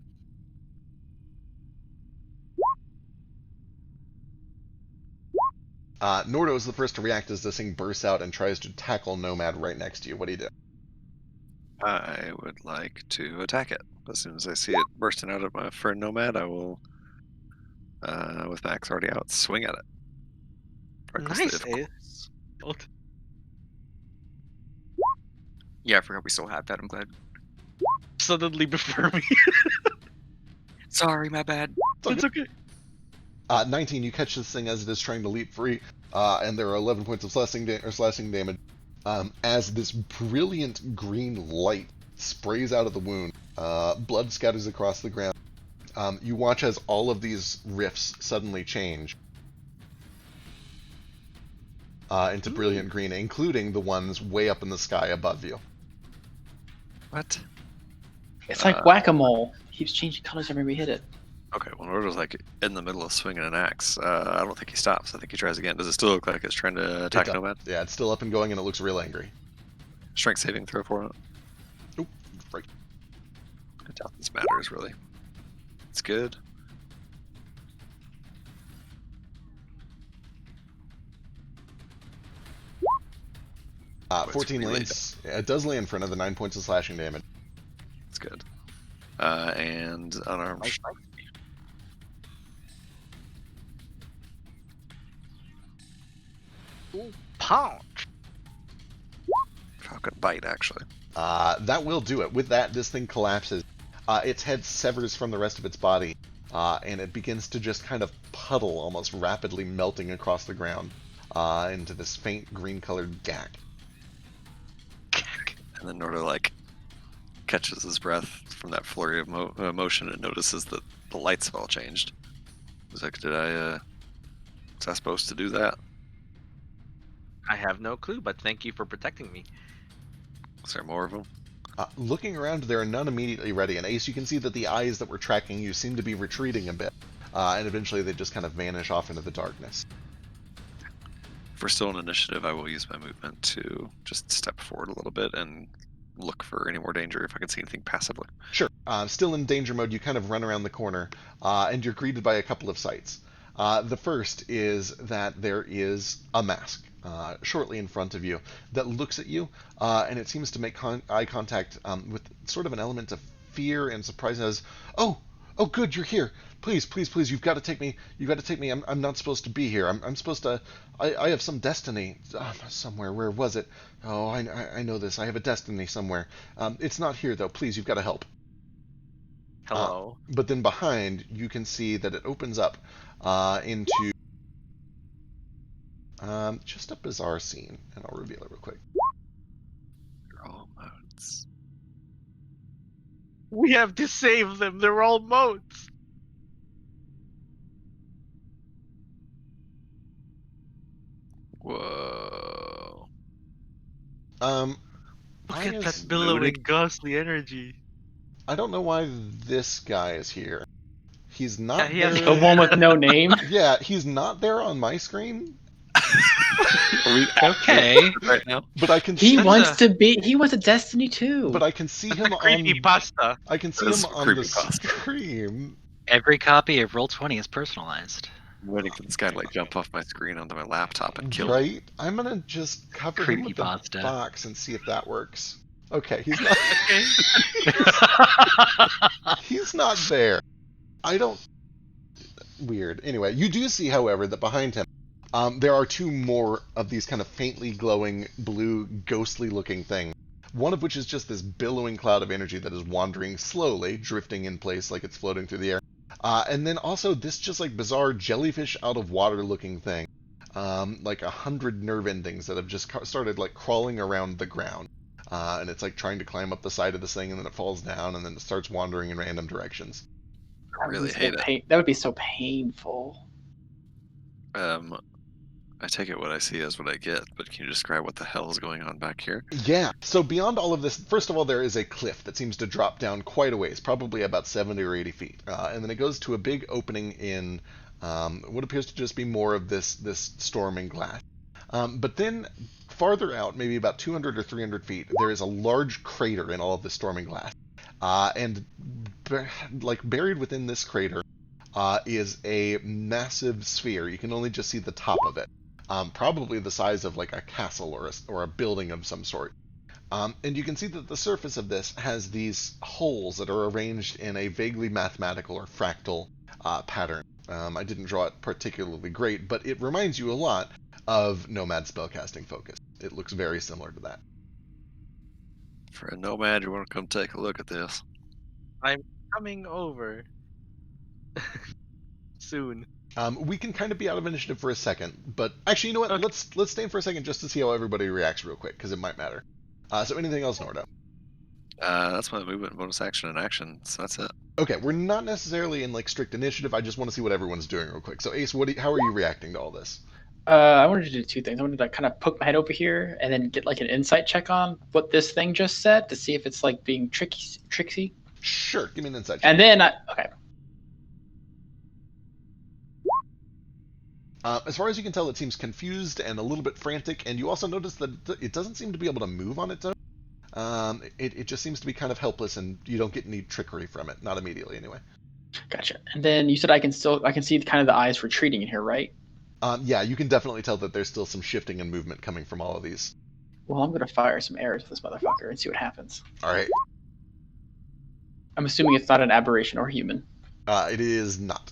Nordo is the first to react as this thing bursts out and tries to tackle Nomad right next to you. What do you do? I would like to attack it. As soon as I see it bursting out of my friend Nomad, I will, with Max already out, swing at it. Nice, Recklessly, of Ace. course. Yeah, I forgot we still have that. I'm glad. Suddenly before me. Sorry, my bad. It's okay. 19, you catch this thing as it is trying to leap free, and there are 11 points of slashing damage. As this brilliant green light sprays out of the wound, blood scatters across the ground. You watch as all of these rifts suddenly change into brilliant green, including the ones way up in the sky above you. What? It's like whack-a-mole. It keeps changing colors every we hit it. Okay, well, Nordo's like in the middle of swinging an axe. I don't think he stops. I think he tries again. Does it still look like it's trying to attack Nomad? Yeah, it's still up and going, and it looks real angry. Strength saving throw for it. I doubt this matters, really. It's good. It's 14 really lands. It does land for another 9 points of slashing damage. It's good. And unarmed. Punch. Falcon bite, actually. That will do it. With that, this thing collapses. Its head severs from the rest of its body, and it begins to just kind of puddle, almost rapidly melting across the ground into this faint green-colored gack. And then Nordo, like, catches his breath from that flurry of motion and notices that the lights have all changed. He's like, was I supposed to do that? I have no clue, but thank you for protecting me. Is there more of them? Looking around, there are none immediately ready, and Ace, you can see that the eyes that were tracking you seem to be retreating a bit, and eventually they just kind of vanish off into the darkness. If we're still in initiative, I will use my movement to just step forward a little bit and look for any more danger if I can see anything passively. Sure. Still in danger mode, you kind of run around the corner, and you're greeted by a couple of sights. The first is that there is a mask shortly in front of you that looks at you, and it seems to make eye contact with sort of an element of fear and surprise as, oh, good, you're here. Please, you've got to take me. I'm not supposed to be here. I'm supposed to. I have some destiny somewhere. Where was it? Oh, I know this. I have a destiny somewhere. It's not here though. Please, you've got to help. Hello. But then behind, you can see that it opens up into just a bizarre scene, and I'll reveal it real quick. They're all modes. We have to save them. They're all moats. Whoa. Look why at is that billowing, ghostly energy. I don't know why this guy is here. He's not Yeah, he has- there. The one with no name. Yeah, he's not there on my screen, Are we Okay. right now? but I can He see. wants to be. He wants a Destiny too. But I can see him Creepy on. pasta. I can see That's him on the creepypasta. stream. Every copy of Roll20 is personalized. I'm waiting for this guy to like jump off my screen onto my laptop and kill me. Right? I'm gonna just cover him with the Creepypasta. box and see if that works. Okay, he's not. He's not there. I don't. Weird. Anyway, you do see, however, that behind him, there are two more of these kind of faintly glowing blue, ghostly-looking things. One of which is just this billowing cloud of energy that is wandering slowly, drifting in place like it's floating through the air. And then also this just like bizarre jellyfish out of water looking thing. Like 100 nerve endings that have just started like crawling around the ground. And it's like trying to climb up the side of this thing, and then it falls down, and then it starts wandering in random directions. I really hate it. That would be so painful. I take it what I see as what I get, but can you describe what the hell is going on back here? Yeah, so beyond all of this, first of all, there is a cliff that seems to drop down quite a ways, probably about 70 or 80 feet. And then it goes to a big opening in what appears to just be more of this storming glass. But then farther out, maybe about 200 or 300 feet, there is a large crater in all of this storming glass. And like buried within this crater is a massive sphere. You can only just see the top of it. Probably the size of like a castle or a building of some sort. And you can see that the surface of this has these holes that are arranged in a vaguely mathematical or fractal pattern. I didn't draw it particularly great, but it reminds you a lot of Nomad spellcasting focus. It looks very similar to that. For a nomad, you want to come take a look at this? I'm coming over. Soon. We can kind of be out of initiative for a second, but actually, you know what? Okay. Let's stay in for a second just to see how everybody reacts real quick, because it might matter. So anything else, Nordo? That's my movement, bonus action, and action. So that's it. Okay, we're not necessarily in like strict initiative. I just want to see what everyone's doing real quick. So Ace, how are you reacting to all this? I wanted to do two things. I wanted to kind of poke my head over here and then get like an insight check on what this thing just said to see if it's like being tricksy. Sure, give me an insight check. And then okay. As far as you can tell, it seems confused and a little bit frantic, and you also notice that it doesn't seem to be able to move on its own. It just seems to be kind of helpless, and you don't get any trickery from it, not immediately anyway. Gotcha. And then you said I can see kind of the eyes retreating in here, right? Yeah, you can definitely tell that there's still some shifting and movement coming from all of these. Well, I'm gonna fire some arrows at this motherfucker and see what happens. All right. I'm assuming it's not an aberration or human. It is not.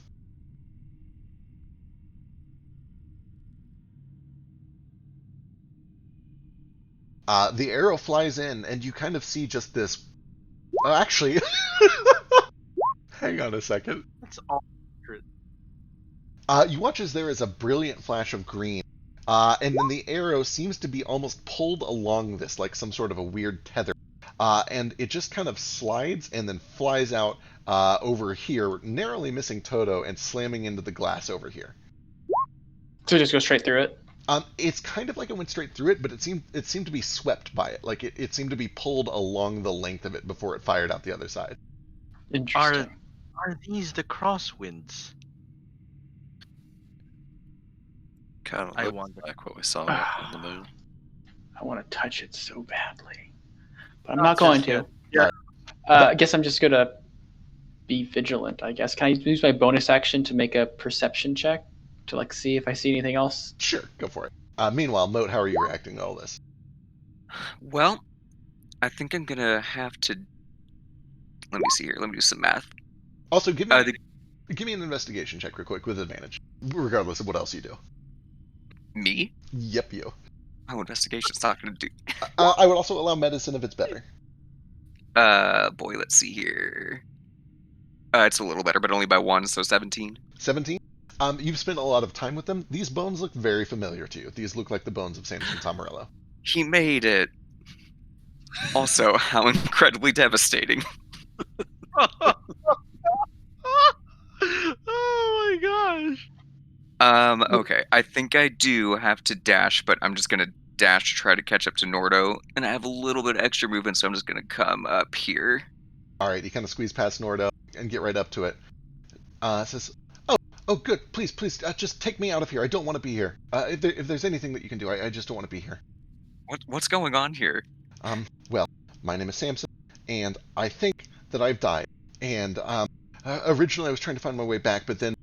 The arrow flies in, and you kind of see just this. Actually, hang on a second. That's all. You watch as there is a brilliant flash of green, and then the arrow seems to be almost pulled along this, like some sort of a weird tether. And it just kind of slides and then flies out over here, narrowly missing Toto and slamming into the glass over here. So it just goes straight through it? It's kind of like it went straight through it, but it seemed to be swept by it. Like it seemed to be pulled along the length of it before it fired out the other side. Interesting. Are these the crosswinds? Kind I of wonder. looks like what we saw on the moon. I want to touch it so badly, but I'm not going to. Yeah. I guess I'm just gonna be vigilant. I guess. Can I use my bonus action to make a perception check to like see if I see anything else? Sure, go for it. Meanwhile, Moat, how are you reacting to all this? Well, I think I'm gonna have to. Let me see here. Let me do some math. Also, give me an investigation check real quick with advantage, regardless of what else you do. Me? Yep, you. Oh, investigation's not gonna do. I would also allow medicine if it's better. Boy, let's see here. It's a little better, but only by 1, so 17. 17? You've spent a lot of time with them. These bones look very familiar to you. These look like the bones of Samson Tomarello. He made it. Also, how incredibly devastating. Oh my gosh. Okay. I think I do have to dash, but I'm just gonna dash to try to catch up to Nordo, and I have a little bit of extra movement, so I'm just gonna come up here. Alright, you kind of squeeze past Nordo and get right up to it. Says, oh, good. Please, just take me out of here. I don't want to be here. If there's anything that you can do, I just don't want to be here. What's going on here? Well, my name is Samson, and I think that I've died. And, originally I was trying to find my way back, but then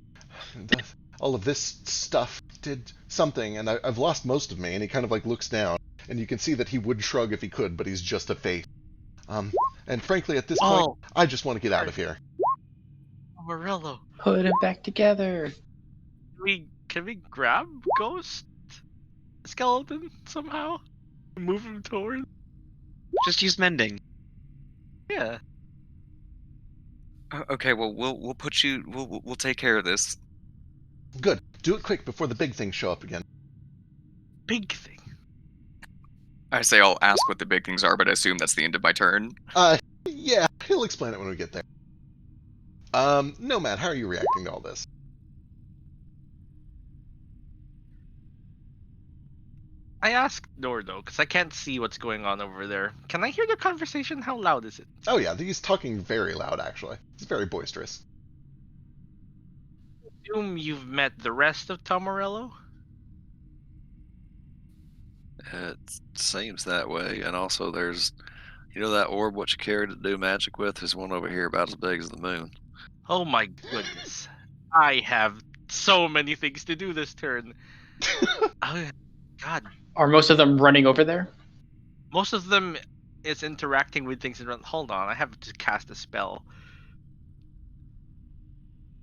all of this stuff did something, and I've lost most of me. And he kind of like looks down, and you can see that he would shrug if he could, but he's just a face. And frankly, at this point, I just want to get out of here. Morello, Put it back together. can we grab Ghost Skeleton somehow? Move him toward? Just use mending. Yeah. Okay, well, we'll put you. We'll take care of this. Good. Do it quick before the big things show up again. Big thing. I say I'll ask what the big things are, but I assume that's the end of my turn. Yeah, he'll explain it when we get there. Nomad, how are you reacting to all this? I asked Nordo, because I can't see what's going on over there. Can I hear their conversation? How loud is it? Oh yeah, he's talking very loud, actually. It's very boisterous. Assume you've met the rest of Tomarello? It seems that way, and also there's, that orb what you carry to do magic with. There's one over here about as big as the moon. Oh my goodness. I have so many things to do this turn. Oh, God. Are most of them running over there? Most of them is interacting with things and hold on, I have to cast a spell.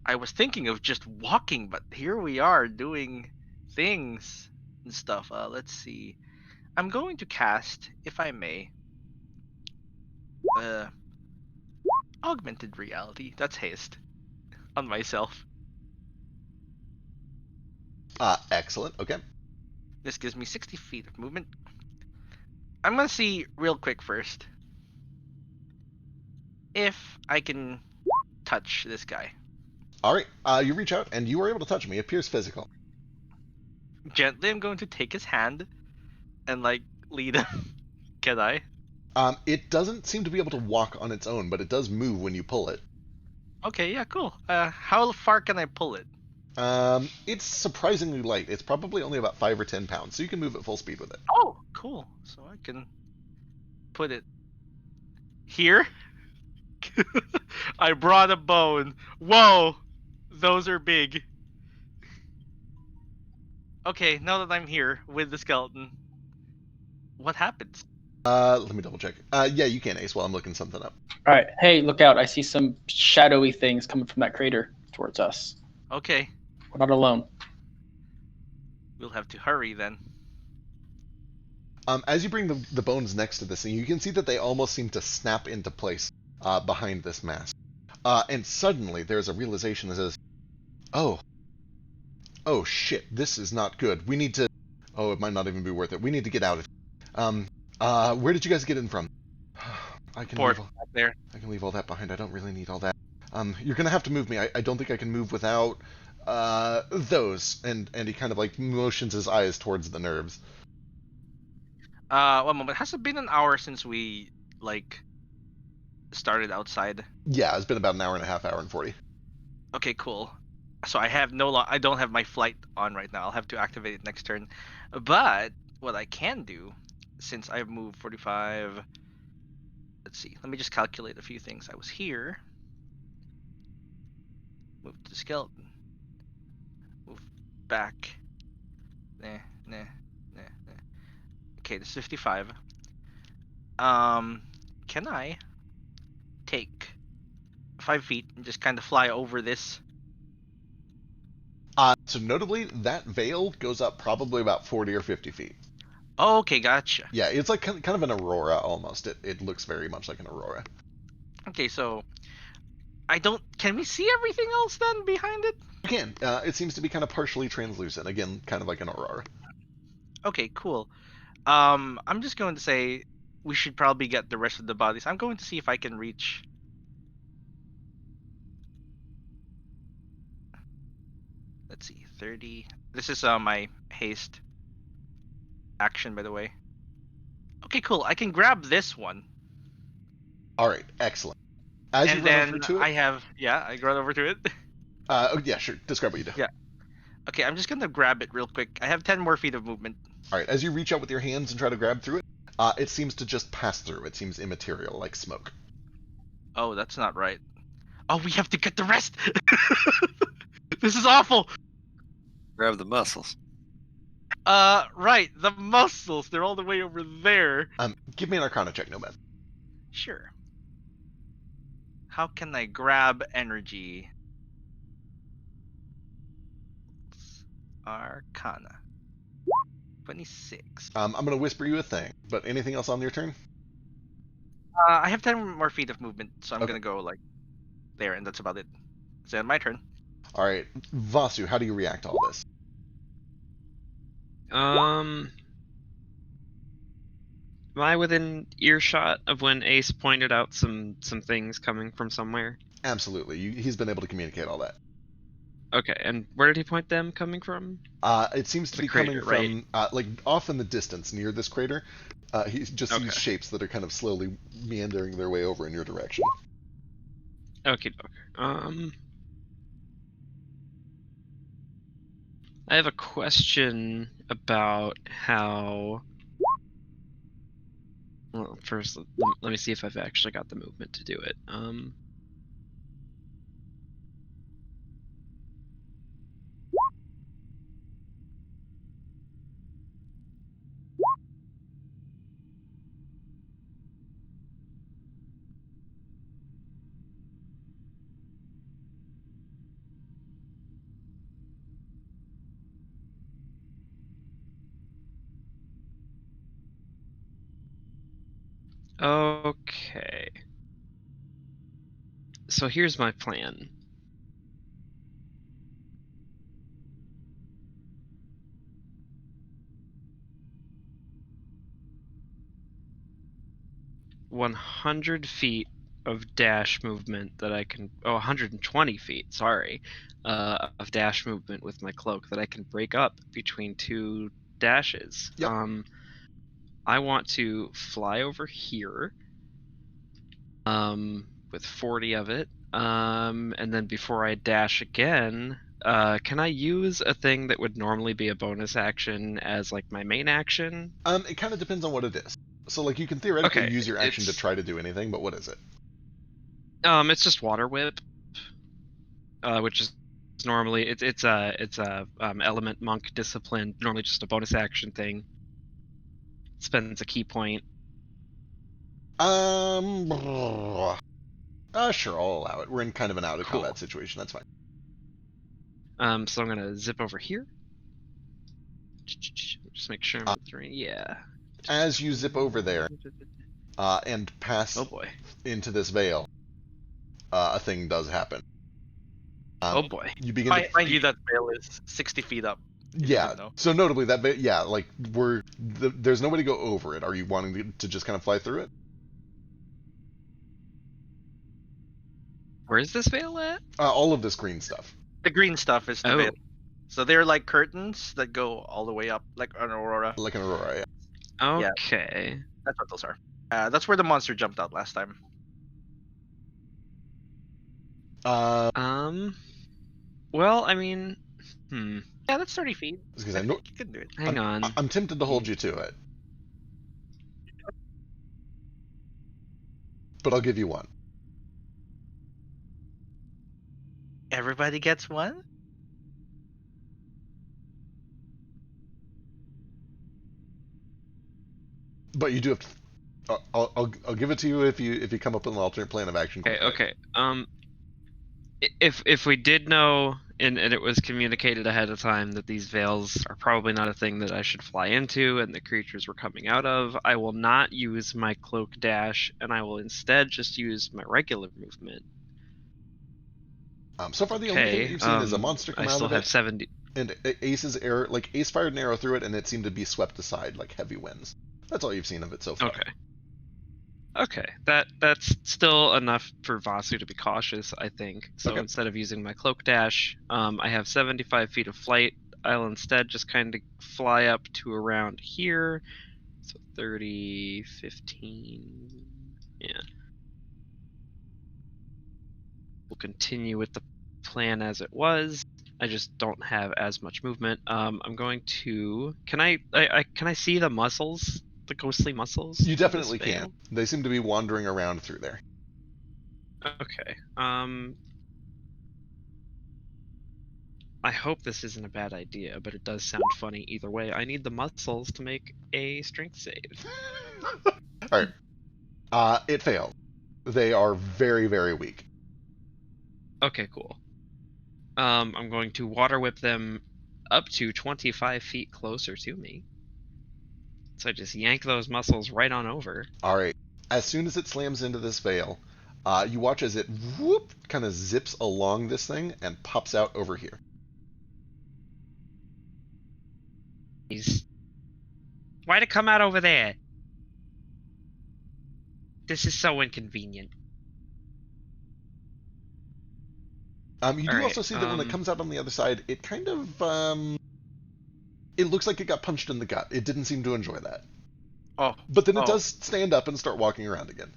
I was thinking of just walking, but here we are doing things and stuff. Let's see. I'm going to cast, if I may, augmented reality. That's haste on myself. Excellent. Okay. This gives me 60 feet of movement. I'm gonna see real quick first if I can touch this guy. Alright, you reach out, and you are able to touch him. He appears physical. Gently, I'm going to take his hand and, like, lead him. Can I? It doesn't seem to be able to walk on its own, but it does move when you pull it. Okay, yeah, cool. How far can I pull it? It's surprisingly light. It's probably only about 5 or 10 pounds, so you can move at full speed with it. Oh, cool. So I can put it Here? I brought a bone. Whoa! Those are big. Okay, now that I'm here with the skeleton, what happens? Let me double check. Yeah, you can, Ace, while I'm looking something up. All right. Hey, look out! I see some shadowy things coming from that crater towards us. Okay, We're not alone. we'll have to hurry then. As you bring the bones next to this thing, you can see that they almost seem to snap into place behind this mass. And suddenly, there's a realization that says, oh shit, this is not good. We need to... Oh, it might not even be worth it. We need to get out of here. Where did you guys get in from? I can Port leave, back there. I can leave all that behind. I don't really need all that. You're gonna have to move me. I don't think I can move without those. And he kind of like motions his eyes towards the nerves. 1 moment. Has it been an hour since we like started outside? Yeah, it's been about an hour and a half, hour and 40. Okay, cool. So I have I don't have my flight on right now. I'll have to activate it next turn. But what I can do, since I've moved 45, let's see. Let me just calculate a few things. I was here. Move to the skeleton. Move back. Nah. Okay, this is 55. Can I take 5 feet and just kind of fly over this? So notably, that veil goes up probably about 40 or 50 feet. Oh, okay, gotcha. Yeah, it's like kind of an aurora almost. It looks very much like an aurora. Okay, so can we see everything else then behind it? You can. It seems to be kind of partially translucent. Again, kind of like an aurora. Okay, cool. I'm just going to say we should probably get the rest of the bodies. I'm going to see if I can reach. Let's see, 30. This is my haste action, by the way. Okay, cool. I can grab this one. All right, excellent. As and you run then over to it, I run over to it. oh yeah, sure. Describe what you do. Yeah. Okay, I'm just gonna grab it real quick. I have 10 more feet of movement. All right, as you reach out with your hands and try to grab through it, it seems to just pass through. It seems immaterial, like smoke. Oh, that's not right. Oh, we have to get the rest. This is awful. Grab the muscles. Right, the muscles. They're all the way over there. Give me an Arcana check, Nomad. Sure. How can I grab energy? Arcana. 26. I'm gonna whisper you a thing, but anything else on your turn? I have 10 more feet of movement, so I'm Okay. gonna go like there, and that's about it. It's then my turn. All right, Vasu, how do you react to all this? Am I within earshot of when Ace pointed out some things coming from somewhere? Absolutely, he's been able to communicate all that. Okay, and where did he point them coming from? It seems to The be crater, coming from like off in the distance near this crater. He just Okay. sees shapes that are kind of slowly meandering their way over in your direction. Okay. I have a question about how. Well, first, let me see if I've actually got the movement to do it. Okay. So here's my plan. $100 feet of dash movement that I can. Oh, 120 feet. Sorry, of dash movement with my cloak that I can break up between 2 dashes. Yep. I want to fly over here. With 40 of it. And then before I dash again, can I use a thing that would normally be a bonus action as like my main action? It kind of depends on what it is. So, like, you can theoretically Okay, use your action to it's- try to do anything, but what is it? It's just water whip, which is normally it's a element monk discipline. Normally just a bonus action thing. Spends a key point. Sure, I'll allow it. We're in kind of an out of Cool. combat situation. That's fine. So I'm gonna zip over here. Just make sure I'm in 3. Yeah. As you zip over there and pass Oh boy. into this veil, a thing does happen. Oh boy. You begin to Mind you, that veil is 60 feet up. You yeah. didn't know. So notably, that yeah, like there's no way to go over it. Are you wanting to just kind of fly through it? Where's this veil at? All of this green stuff. The green stuff is the Oh. veil. So they're like curtains that go all the way up, like an aurora. Like an aurora. Yeah. Okay. That's what those are. That's where the monster jumped out last time. Well, I mean, Yeah, that's 30 feet. Because I I know think you can do it. hang on. I'm tempted to hold you to it, but I'll give you one. Everybody gets one? But you do have to. I'll give it to you if you come up with an alternate plan of action. Okay, quickly. okay. If we did know and it was communicated ahead of time that these veils are probably not a thing that I should fly into and the creatures were coming out of, I will not use my cloak dash and I will instead just use my regular movement. So far, the only thing that you've seen is a monster come I out still of have it, 70. and Ace's arrow, like Ace fired an arrow through it, and it seemed to be swept aside like heavy winds. That's all you've seen of it so far. Okay. Okay, that's still enough for Vasu to be cautious, I think. So Okay. instead of using my cloak dash, I have 75 feet of flight. I'll instead just kind of fly up to around here. So 30, 15, yeah. We'll continue with the plan as it was. I just don't have as much movement. I'm going to. Can I see the muscles? The ghostly muscles? You in this definitely veil? can. They seem to be wandering around through there. Okay. I hope this isn't a bad idea, but it does sound funny either way. I need the muscles to make a strength save. All right. It failed. They are very, very weak. Okay, cool. I'm going to water whip them up to 25 feet closer to me. So I just yank those muscles right on over. All right. As soon as it slams into this veil, you watch as it whoop kind of zips along this thing and pops out over here. Why'd it come out over there? This is so inconvenient. You do All also right, see that when it comes out on the other side, it kind of it looks like it got punched in the gut. It didn't seem to enjoy that. Oh. But then it Oh. does stand up and start walking around again.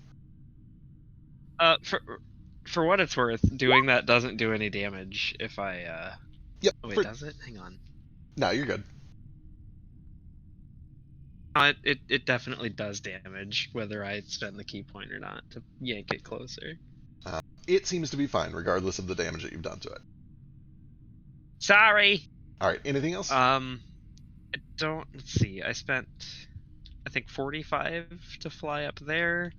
For what it's worth, doing that doesn't do any damage if I Yep. Oh wait, does it? Hang on. No, you're good. It definitely does damage, whether I spend the key point or not to yank it closer. It seems to be fine, regardless of the damage that you've done to it. Sorry. All right. Anything else? I don't. Let's see. I spent, I think, 45 to fly up there.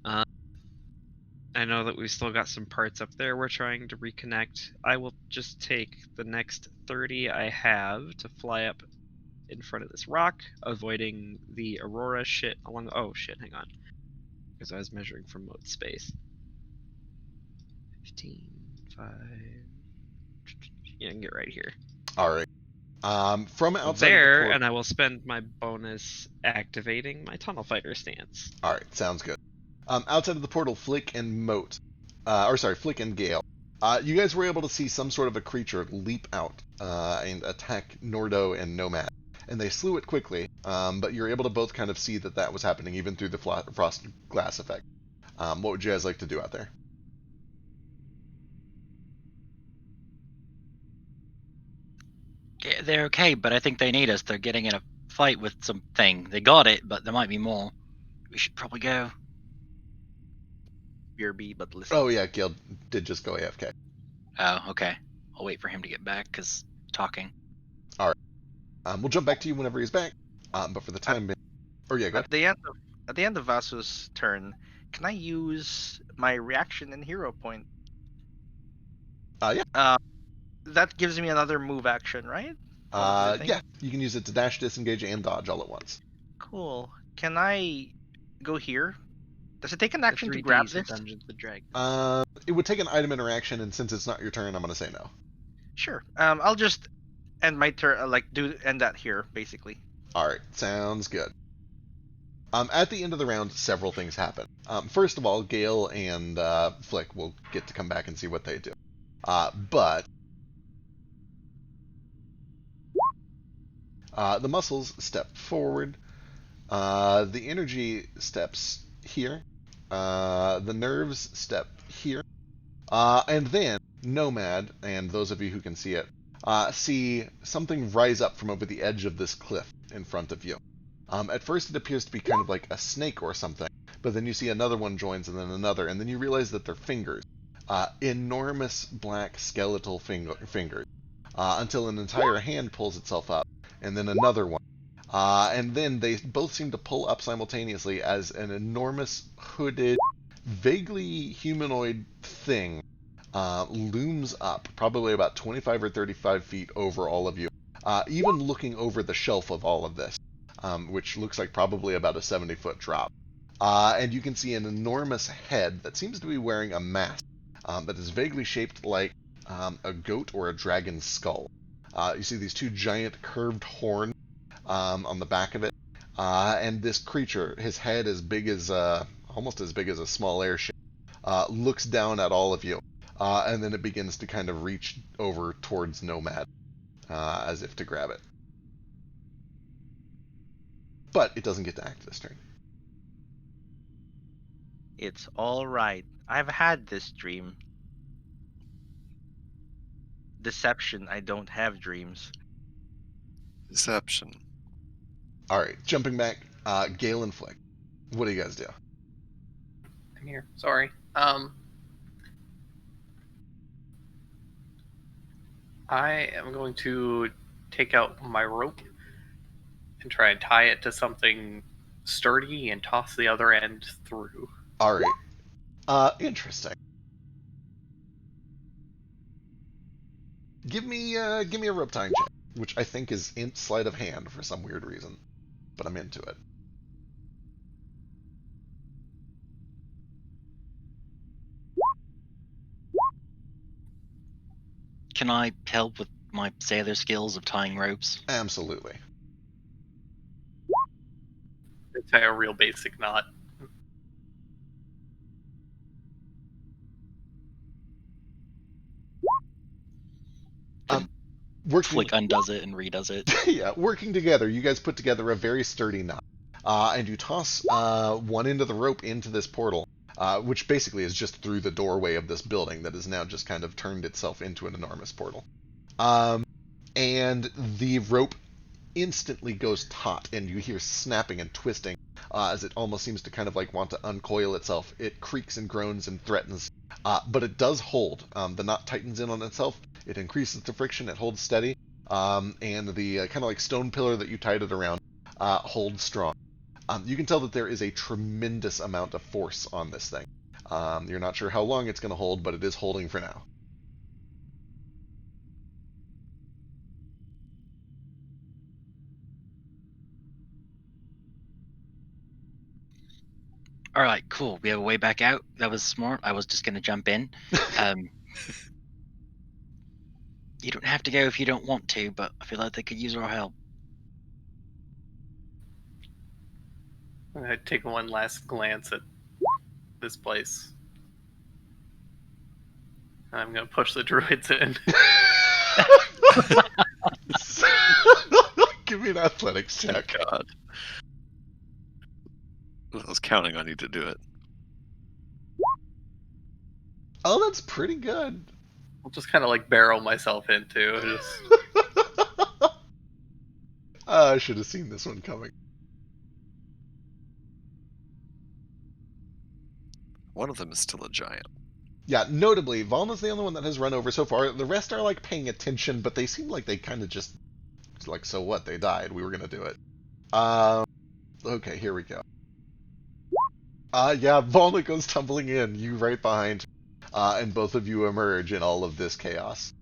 I know that we've still got some parts up there we're trying to reconnect. I will just take the next 30 I have to fly up in front of this rock, avoiding the aurora shit along. Oh shit! Hang on, because I was measuring from mode space. 15, 5. Yeah, I can get right here. All right. From outside There, of the and I will spend my bonus activating my tunnel fighter stance. All right, sounds good. Outside of the portal, Flick and Flick and Gale, you guys were able to see some sort of a creature leap out and attack Nordo and Nomad, and they slew it quickly. But you're able to both kind of see that was happening even through the frost glass effect. What would you guys like to do out there? Yeah, they're okay, but I think they need us. They're getting in a fight with something. They got it, but there might be more. We should probably go. BRB, but listen. Oh yeah, Gale did just go AFK. Oh, okay. I'll wait for him to get back, because talking. We'll jump back to you whenever he's back. But for the time being, go ahead. At the end of Vasu's turn, can I use my reaction and hero point? Yeah. That gives me another move action, right? I think. Yeah, you can use it to dash, disengage, and dodge all at once. Cool. Can I go here? Does it take an The action to 3Ds grab of this? Dungeons and Dragons. It would take an item interaction, and since it's not your turn, I'm gonna say no. Sure. I'll just end my turn, end that here, basically. Alright, sounds good. At the end of the round, several things happen. First of all, Gale and Flick will get to come back and see what they do. But the muscles step forward. The energy steps here. The nerves step here. And then Nomad, and those of you who can see it, see something rise up from over the edge of this cliff in front of you. At first it appears to be kind of like a snake or something, but then you see another one joins and then another, and then you realize that they're fingers. Enormous black skeletal fingers. Until an entire hand pulls itself up, and then another one. And then they both seem to pull up simultaneously as an enormous, hooded, vaguely humanoid thing looms up, probably about 25 or 35 feet over all of you, even looking over the shelf of all of this, which looks like probably about a 70-foot drop. And you can see an enormous head that seems to be wearing a mask that is vaguely shaped like a goat or a dragon's skull. You see these two giant curved horns on the back of it, and this creature, his head as big as almost as big as a small airship, looks down at all of you, and then it begins to kind of reach over towards Nomad, as if to grab it. But it doesn't get to act this turn. It's all right. I've had this dream. Deception, I don't have dreams. Deception. Alright, jumping back, Gale and Flick. What do you guys do? I'm here. Sorry. I am going to take out my rope and try and tie it to something sturdy and toss the other end through. Alright. Interesting. Give me a rope tying check, which I think is in sleight of hand for some weird reason, but I'm into it. Can I help with my sailor skills of tying ropes? Absolutely. Tie a real basic knot. Flick undoes it and redoes it. Yeah, working together, you guys put together a very sturdy knot. And you toss one end of the rope into this portal, which basically is just through the doorway of this building that has now just kind of turned itself into an enormous portal. And the rope instantly goes taut, and you hear snapping and twisting as it almost seems to kind of like want to uncoil itself. It creaks and groans and threatens, but it does hold. The knot tightens in on itself. It increases the friction. It holds steady, and the kind of like stone pillar that you tied it around holds strong. You can tell that there is a tremendous amount of force on this thing. You're not sure how long it's going to hold, but it is holding for now. All right, cool. We have a way back out. That was smart. I was just going to jump in. You don't have to go if you don't want to, but I feel like they could use our help. I'm going to take one last glance at this place. And I'm going to push the druids in. Give me an athletics check. God. I was counting on you to do it. Oh, that's pretty good. I'll just kind of like barrel myself into. I should have seen this one coming. One of them is still a giant. Yeah, notably, Valna's the only one that has run over so far. The rest are like paying attention, but they seem like they kind of just like, so what? They died. We were gonna do it. Okay, here we go. Yeah, Valna goes tumbling in. You right behind, and both of you emerge in all of this chaos.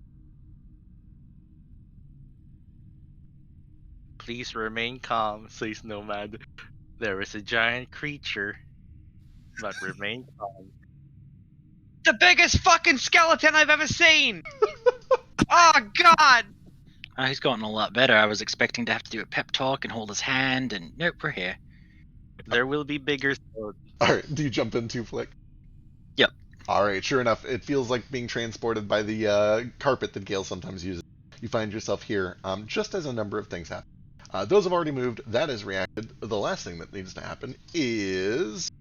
Please remain calm, says Nomad. There is a giant creature, but remain calm. The biggest fucking skeleton I've ever seen! Oh, God! He's gotten a lot better. I was expecting to have to do a pep talk and hold his hand, and nope, we're here. There will be bigger skeletons. Alright, do you jump in too, Flick? Yep. Alright, sure enough, it feels like being transported by the carpet that Gale sometimes uses. You find yourself here, just as a number of things happen. Those have already moved, that has reacted. The last thing that needs to happen is...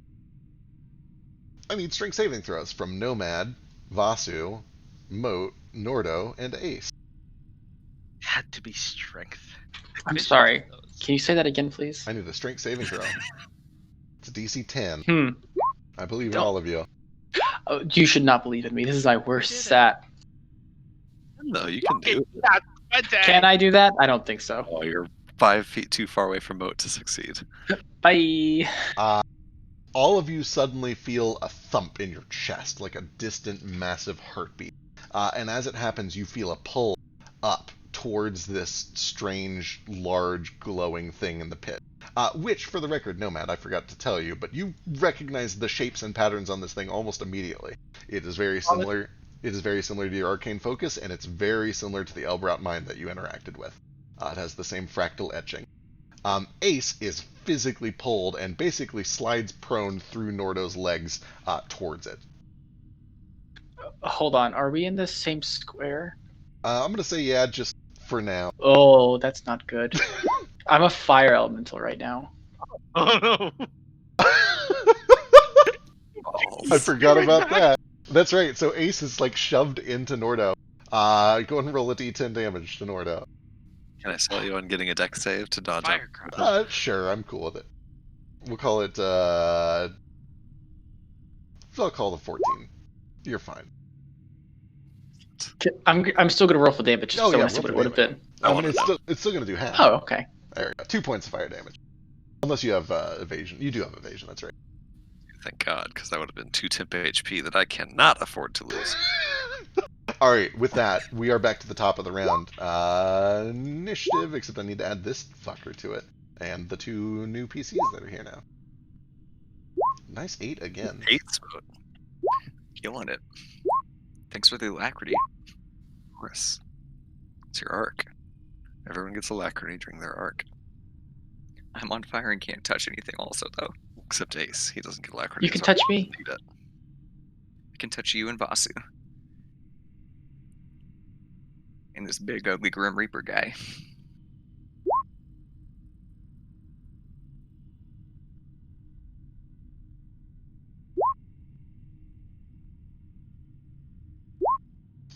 I need strength saving throws from Nomad, Vasu, Moat, Nordo, and Ace. Had to be strength. I'm sorry. Can you say that again, please? I need a strength saving throw. It's a DC 10. I believe in Don't- all of you. Oh, you should not believe in me. This is my worst stat. No, you can do it. That's my day. Can I do that? I don't think so. Oh, you're 5 feet too far away from Moat to succeed. Bye. All of you suddenly feel a thump in your chest, like a distant, massive heartbeat. And as it happens, you feel a pull up towards this strange, large, glowing thing in the pit. Which, for the record, Nomad, I forgot to tell you, but you recognize the shapes and patterns on this thing almost immediately. It is very similar. It is very similar to your arcane focus, and it's very similar to the Elbrat mine that you interacted with. It has the same fractal etching. Ace is physically pulled and basically slides prone through Nordo's legs towards it. Hold on. Are we in the same square? I'm going to say yeah, just for now. Oh, that's not good. I'm a fire elemental right now. Oh no! I forgot about that. That's right, so Ace is like shoved into Nordo. Go and roll a d10 damage to Nordo. Can I sell you on getting a deck save to dodge out? Firecracker. Sure, I'm cool with it. We'll call it, I'll call it 14. You're fine. I'm still gonna roll for damage. Just Oh, so I yeah, want to see roll what it for would have been. I mean, it's still going to do half. Oh, okay. There we go. 2 points of fire damage. Unless you have evasion. You do have evasion, that's right. Thank God, because that would have been 2 temp HP that I cannot afford to lose. Alright, with that, we are back to the top of the round. Initiative, except I need to add this fucker to it. And the 2 new PCs that are here now. Nice 8 again. 8 mode. Killing it. Thanks for the alacrity. Of course. It's your arc. Everyone gets alacrity during their arc. I'm on fire and can't touch anything also, though. Except Ace. He doesn't get alacrity. You can so touch me. I can touch you and Vasu. And this big, ugly Grim Reaper guy.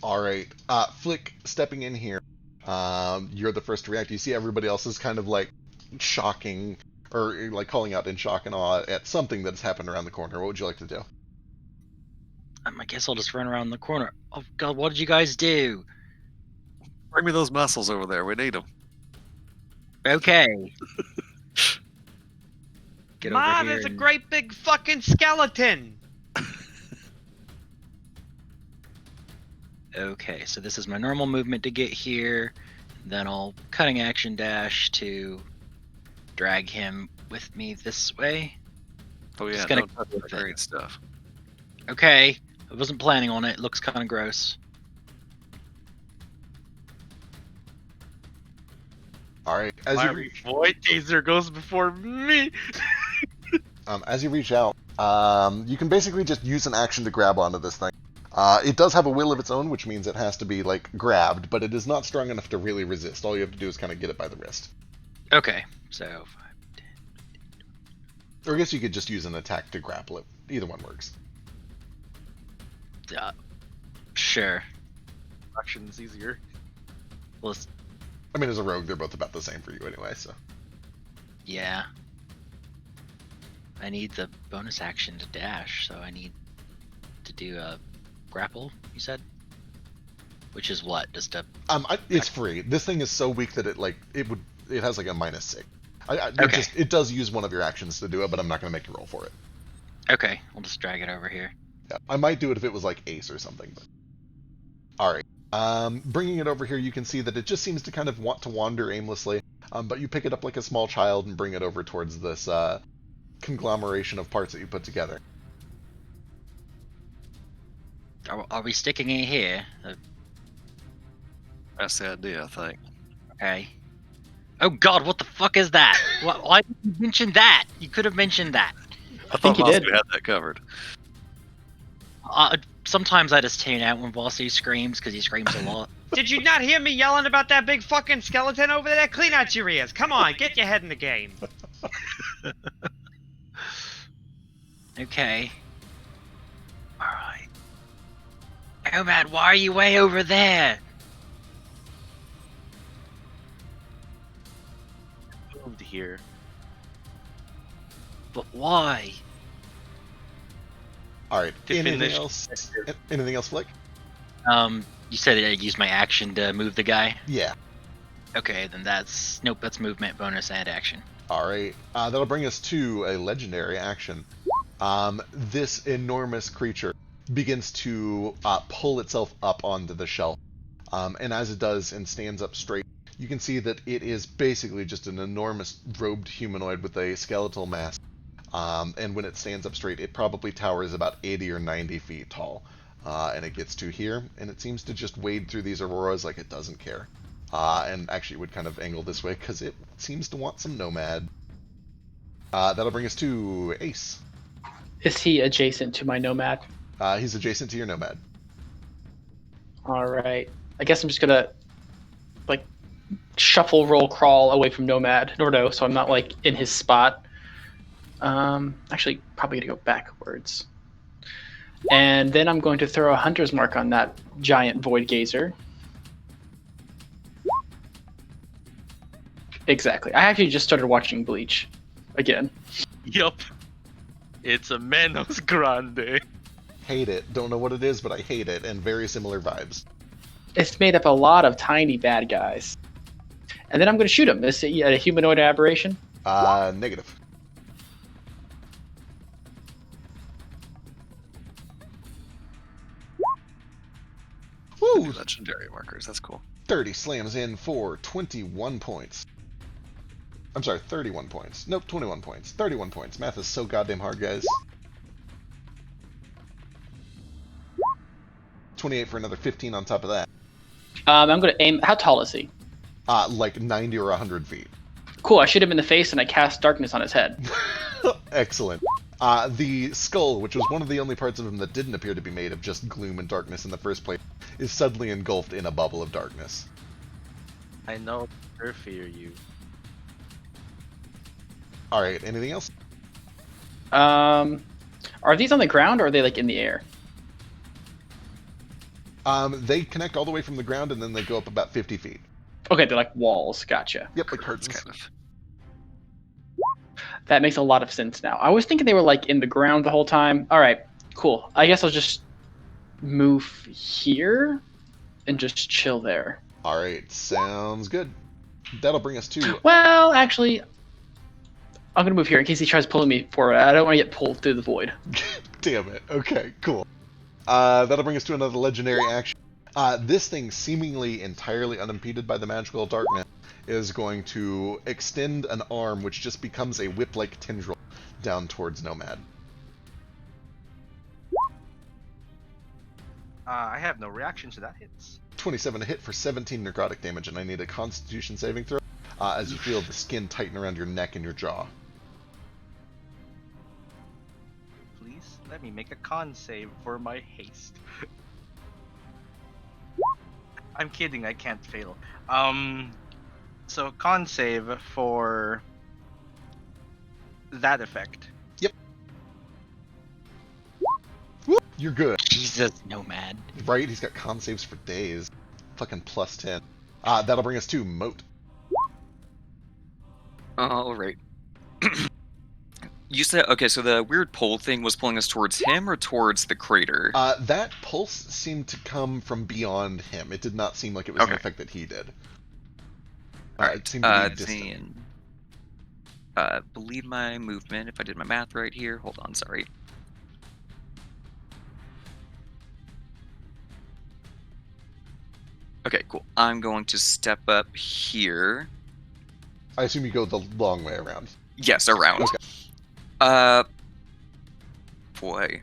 Alright, Flick, stepping in here. You're the first to react. You see everybody else is kind of like shocking, or like calling out in shock and awe at something that's happened around the corner. What would you like to do? I guess I'll just run around the corner. Oh God, what did you guys do? Bring me those muscles over there. We need them. Okay. Get over Mom here. is a and- great big fucking skeleton. Okay, so this is my normal movement to get here. Then I'll cutting action dash to drag him with me this way. Oh yeah, Just gonna don't touch cover the it. great stuff. Okay, I wasn't planning on it. It looks kind of gross. Alright, as My you reach, boy taser goes before me. as you reach out, you can basically just use an action to grab onto this thing. It does have a will of its own, which means it has to be, like, grabbed, but it is not strong enough to really resist. All you have to do is kind of get it by the wrist. Okay, so 5, 10. Or I guess you could just use an attack to grapple it. Either one works. Sure. Action's easier. Let's I mean, as a rogue, they're both about the same for you anyway, so. Yeah. I need the bonus action to dash, so I need to do a grapple, you said? Which is what? Just a... It's free. This thing is so weak that it has like a -6. Okay. It does use one of your actions to do it, but I'm not going to make you roll for it. Okay, I'll just drag it over here. Yeah, I might do it if it was like Ace or something, but... Alright. Bringing it over here, you can see that it just seems to kind of want to wander aimlessly, but you pick it up like a small child and bring it over towards this conglomeration of parts that you put together. Are we sticking it here? That's the idea, I think. Okay. Oh god, what the fuck is that? Why did you mention that? You could have mentioned that. I think thought you did. Vasu had that covered. Sometimes I just tune out when Vasu screams, because he screams a lot. Did you not hear me yelling about that big fucking skeleton over there? Clean out your ears. Come on, get your head in the game. Okay. Alright. Nomad, why are you way over there? Moved here. But why? Alright, To anything finish- else? Anything else, Flick? You said I used my action to move the guy? Yeah. Okay, then that's... Nope, that's movement, bonus, and action. Alright, that'll bring us to a legendary action. This enormous creature begins to pull itself up onto the shelf. And as it does and stands up straight, you can see that it is basically just an enormous robed humanoid with a skeletal mask. And when it stands up straight, it probably towers about 80 or 90 feet tall. And it gets to here, and it seems to just wade through these auroras like it doesn't care. And actually would kind of angle this way because it seems to want some Nomad. That'll bring us to Ace. Is he adjacent to my Nomad? He's adjacent to your Nomad. Alright. I guess I'm just gonna, like, shuffle, roll, crawl away from Nomad, Nordo, so I'm not, like, in his spot. Actually, probably gonna go backwards. And then I'm going to throw a Hunter's Mark on that giant Void Gazer. Exactly. I actually just started watching Bleach again. Yup. It's a Menos Grande. Hate it. Don't know what it is, but I hate it, and very similar vibes. It's made up a lot of tiny bad guys. And then I'm going to shoot him. Is it a humanoid aberration? Negative. Woo! Legendary markers, that's cool. 30 slams in for 21 points. I'm sorry, 31 points. Nope, 21 points. 31 points. Math is so goddamn hard, guys. 28 for another 15 on top of that. I'm going to aim. How tall is he? Like 90 or 100 feet. Cool. I shoot him in the face and I cast darkness on his head. Excellent. The skull, which was one of the only parts of him that didn't appear to be made of just gloom and darkness in the first place, is suddenly engulfed in a bubble of darkness. I know I fear you. Alright, anything else? Are these on the ground or are they like in the air? They connect all the way from the ground and then they go up about 50 feet. Okay, they're like walls. Gotcha. Yep, like It's curtains. kind of. That makes a lot of sense now. I was thinking they were like in the ground the whole time. All right, cool. I guess I'll just move here and just chill there. Alright, sounds good. That'll bring us to... Well, actually, I'm gonna move here in case he tries pulling me forward. I don't want to get pulled through the void. Damn it. Okay, cool. That'll bring us to another legendary action. This thing, seemingly entirely unimpeded by the magical darkness, is going to extend an arm which just becomes a whip-like tendril down towards Nomad. I have no reaction to that hits. 27 to hit for 17 necrotic damage, and I need a Constitution saving throw as you feel the skin tighten around your neck and your jaw. Please let me make a con save for my haste. I'm kidding, I can't fail. So con save for that effect. Whoop, you're good. Jesus, Nomad. Right? He's got con saves for days. Fucking plus 10. That'll bring us to Moat. All right. You said, okay, so the weird pole thing was pulling us towards him or towards the crater? That pulse seemed to come from beyond him. It did not seem like it was an effect that he did. It seemed to be distant. Believe my movement, if I did my math right here. Hold on, sorry. Okay, cool. I'm going to step up here. I assume you go the long way around. Yes, around. Okay. Boy,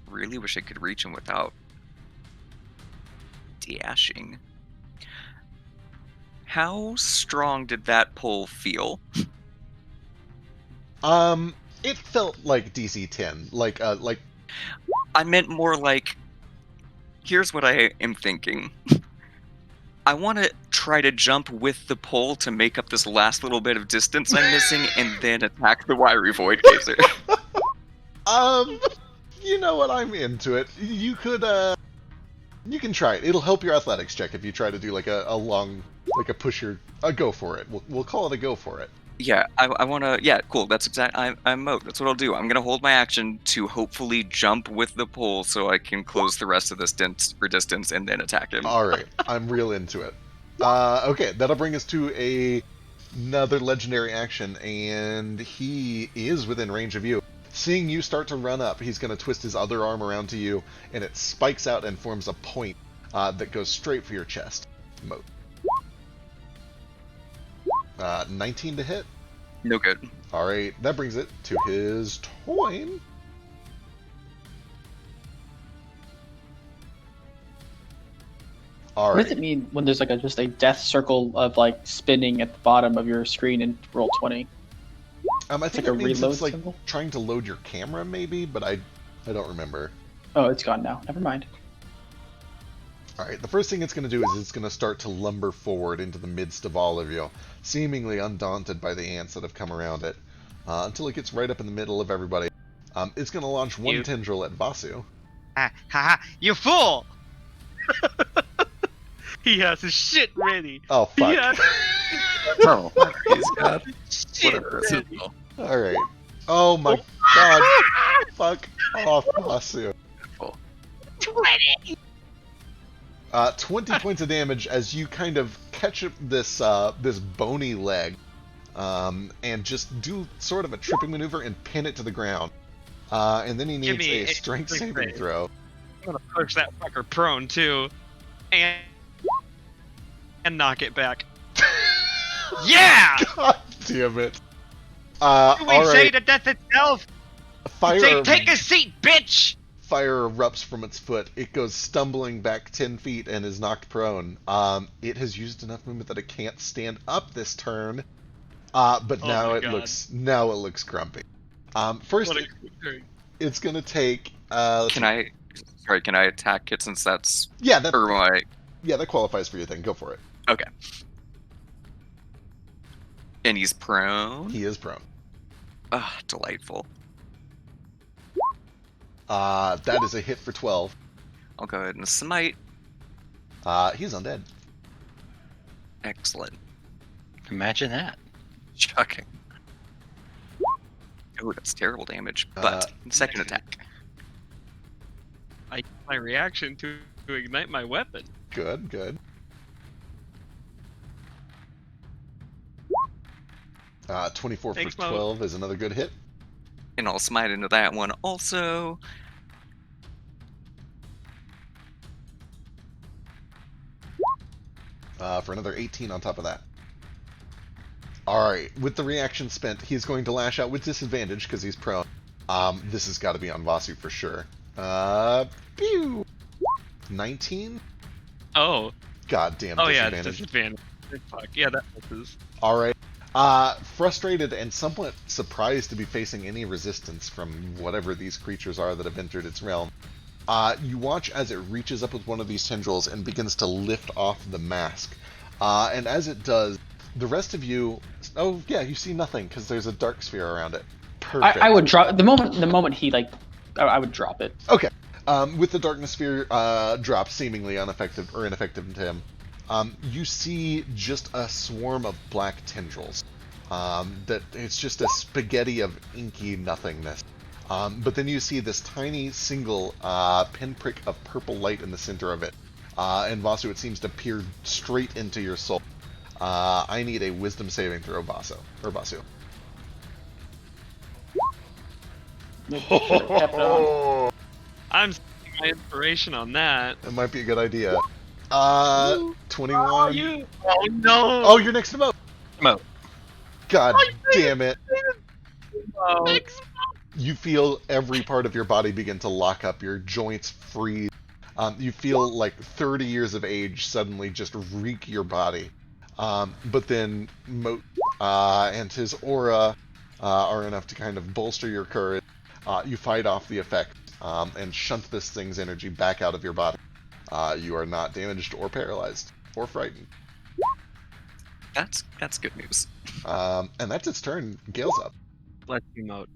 really wish I could reach him without dashing. How strong did that pull feel? It felt like DC 10, like. I meant more like. Here's what I am thinking. I want to try to jump with the pole to make up this last little bit of distance I'm missing, and then attack the wiry void gazer. You know what? I'm into it. You could, you can try it. It'll help your athletics check if you try to do like a long, like a pusher, a go for it. We'll call it a go for it. Yeah, I want to. Yeah, cool. That's exact. I'm Moat. That's what I'll do. I'm gonna hold my action to hopefully jump with the pole so I can close the rest of this distance and then attack him. All right, I'm real into it. Okay, that'll bring us to another legendary action, and he is within range of you. Seeing you start to run up, he's going to twist his other arm around to you, and it spikes out and forms a point that goes straight for your chest. Moat. 19 to hit. No good. All right, that brings it to his Toin. All What right. does it mean when there's like just a death circle of like spinning at the bottom of your screen in roll 20? I think like it a means reload it's like symbol? trying to load your camera, maybe, but I don't remember. Oh, it's gone now. Never mind. All right, the first thing it's going to do is it's going to start to lumber forward into the midst of all of you, seemingly undaunted by the ants that have come around it, until it gets right up in the middle of everybody. It's going to launch one tendril at Vasu. Ha ha! You fool! He has his shit ready. Oh, fuck. Yeah. Oh, he's got Shit whatever. ready. All right. Oh, my God. Fuck off, Vasu. 20! 20 points of damage as you kind of catch this this bony leg, and just do sort of a tripping maneuver and pin it to the ground. And then he Give needs me a a strength saving strength throw. I'm gonna push that fucker prone too, and knock it back. Yeah! God damn it! We All say right. to death itself. Fire, Say, take a seat, bitch. fire erupts from its foot. It goes stumbling back 10 feet and is knocked prone. It has used enough movement that it can't stand up this turn. But Oh now my it God. looks grumpy. First, What a creature. it's gonna take. Let's Can see. can I attack it since that's Yeah, that or my qualifies for your thing. Go for it. okay. And he's prone. He is prone. Ah, delightful. That is a hit for 12. I'll go ahead and smite. He's undead. Excellent. Imagine that. Shocking. Oh, that's terrible damage. But second attack. I use my reaction to ignite my weapon. Good, good. 24 Thanks, for Mo. 12 is another good hit. And I'll smite into that one also. For another 18 on top of that. Alright, with the reaction spent, he's going to lash out with disadvantage because he's prone. This has got to be on Vasu for sure. Pew! 19? Oh. God damn Oh yeah, disadvantage. disadvantage. Fuck yeah, that misses. Alright. Frustrated and somewhat surprised to be facing any resistance from whatever these creatures are that have entered its realm. You watch as it reaches up with one of these tendrils and begins to lift off the mask. And as it does, the rest of you... Oh, yeah, you see nothing because there's a dark sphere around it. Perfect. I would drop the moment he like, I would drop it. Okay. With the darkness sphere dropped seemingly ineffective to him, you see just a swarm of black tendrils. That it's just a spaghetti of inky nothingness. But then you see this tiny single pinprick of purple light in the center of it. And Vasu, it seems to peer straight into your soul. I need a wisdom saving throw, Vasu. Should've kept on. I'm seeing my inspiration on that. That might be a good idea. 21. Oh, you! Oh no! Oh, you're next to Mo. Mo. God damn it. Oh. You feel every part of your body begin to lock up. Your joints freeze. You feel like 30 years of age suddenly just wreak your body. But then Moat and his aura are enough to kind of bolster your courage. You fight off the effect and shunt this thing's energy back out of your body. You are not damaged or paralyzed or frightened. That's good news. And that's its turn. Gale's up. Bless you, Moat.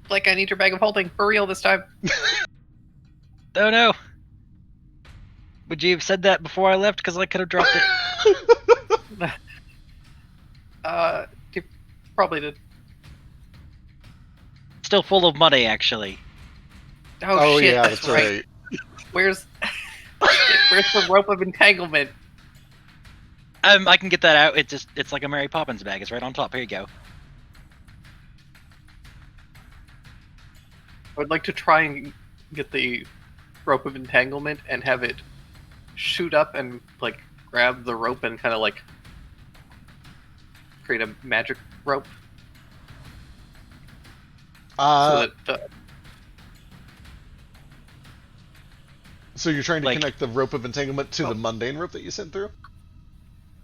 Like I need your bag of holding for real this time. Oh no. Would you have said that before I left? Because I could have dropped it. You probably did. Still full of money, actually. Oh shit, yeah, that's right. Where's the rope of entanglement? I can get that out. It's like a Mary Poppins bag. It's right on top. Here you go. I would like to try and get the rope of entanglement and have it shoot up and like grab the rope and kind of like create a magic rope. So that So you're trying to Like- connect the rope of entanglement to the mundane rope that you sent through?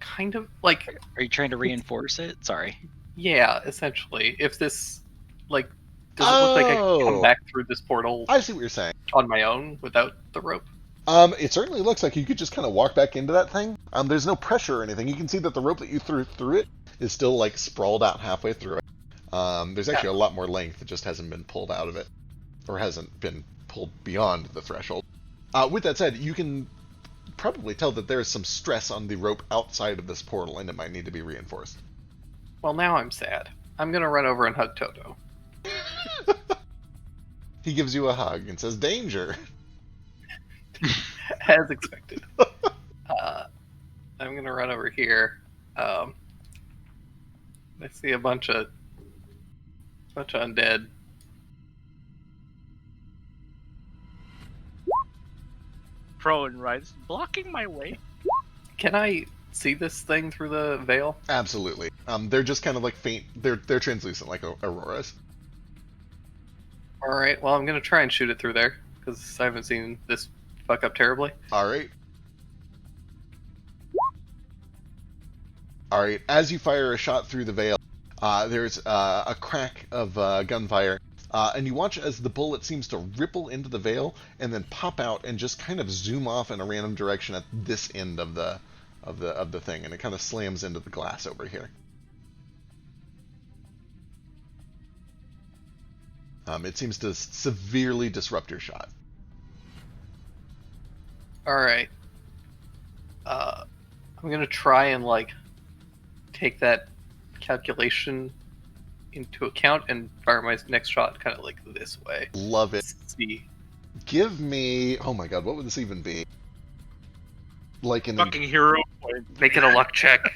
kind of like, Are you trying to reinforce it? Sorry. yeah, essentially. If this like does it look like I can come back through this portal I see what you're saying. on my own without the rope? It certainly looks like you could just kind of walk back into that thing. There's no pressure or anything. You can see that the rope that you threw through it is still like sprawled out halfway through it. There's actually a lot more length that just hasn't been pulled out of it, or hasn't been pulled beyond the threshold. With that said, you can probably tell that there is some stress on the rope outside of this portal, and it might need to be reinforced. Well, now I'm sad. I'm gonna run over and hug Toto. He gives you a hug and says, "Danger!" As expected. I'm gonna run over here. I see a bunch of undead. Prone, right? It's blocking my way. Can I see this thing through the veil? Absolutely. They're just kind of like faint. They're translucent, like auroras. All right. Well, I'm gonna try and shoot it through there because I haven't seen this fuck up terribly. All right. All right. As you fire a shot through the veil, there's a crack of gunfire, and you watch as the bullet seems to ripple into the veil and then pop out and just kind of zoom off in a random direction at this end of the thing, and it kind of slams into the glass over here. It seems to severely disrupt your shot. All right. I'm gonna try and like take that calculation into account and fire my next shot kind of like this way. Love it. See. Give me. Oh my god, what would this even be? Like an Fucking hero point. Make it a luck check.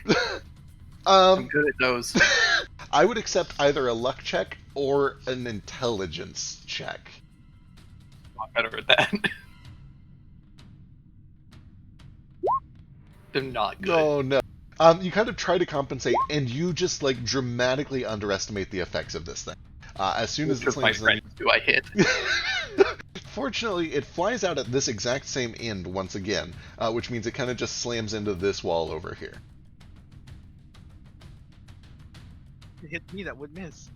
I'm good at those. I would accept either a luck check or an intelligence check. A lot better at that. They're not good. Oh no. You kind of try to compensate, and you just like dramatically underestimate the effects of this thing. As soon as it Which of my slams friends do I hit? Fortunately, it flies out at this exact same end once again, which means it kind of just slams into this wall over here. If it hit me, that would miss.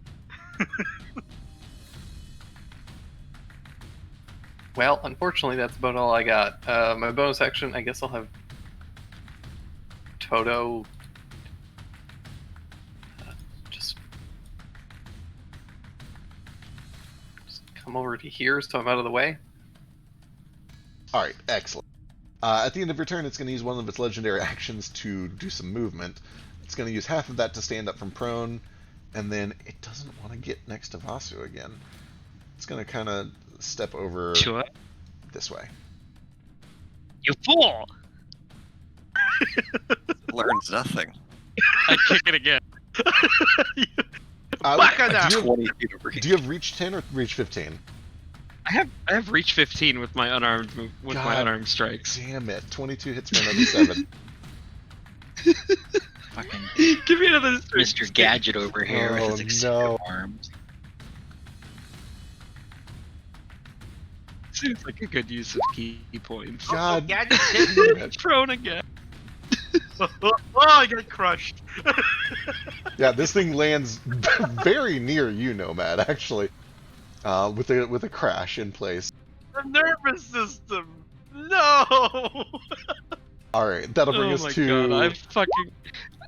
Well, unfortunately, that's about all I got. My bonus action, I guess I'll have Toto just come over to here so I'm out of the way. All right, excellent. At the end of your turn, it's going to use one of its legendary actions to do some movement. It's going to use half of that to stand up from prone, and then it doesn't want to get next to Vasu again. It's going to kind of step over Sure. this way. You fool! Learns nothing. I kick it again. Baka do, you 20 feet of have, reach. do you have reach 10 or reach 15? I have reach 15 with my unarmed my God unarmed strikes. Damn it. 22 hits for another 7. Fucking Give me another Mr. Gadget over here Oh, with his extended no. arms. Seems like a good use of key points. God Gadget damn it. Prone again. Oh, I got crushed. Yeah, this thing lands very near you, Nomad, actually. With a crash in place. The nervous system. No. Alright, that'll bring Oh us my to... god,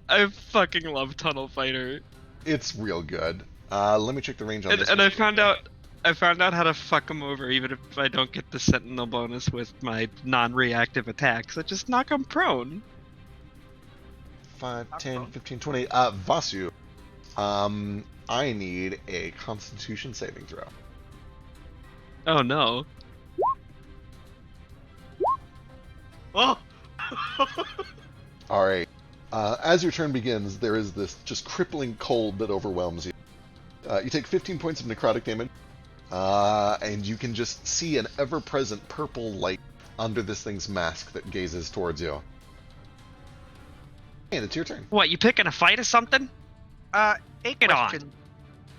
I fucking love Tunnel Fighter. It's real good. Let me check the range on this And one. I found out how to fuck them over even if I don't get the Sentinel bonus with my non-reactive attacks. I just knock them prone. 5, 10, 15, 20. Vasu. I need a Constitution saving throw. Oh no. Oh. Alright. As your turn begins, there is this just crippling cold that overwhelms you. You take 15 points of necrotic damage, and you can just see an ever-present purple light under this thing's mask that gazes towards you. And it's your turn. What, you picking a fight or something? A Take it on. question.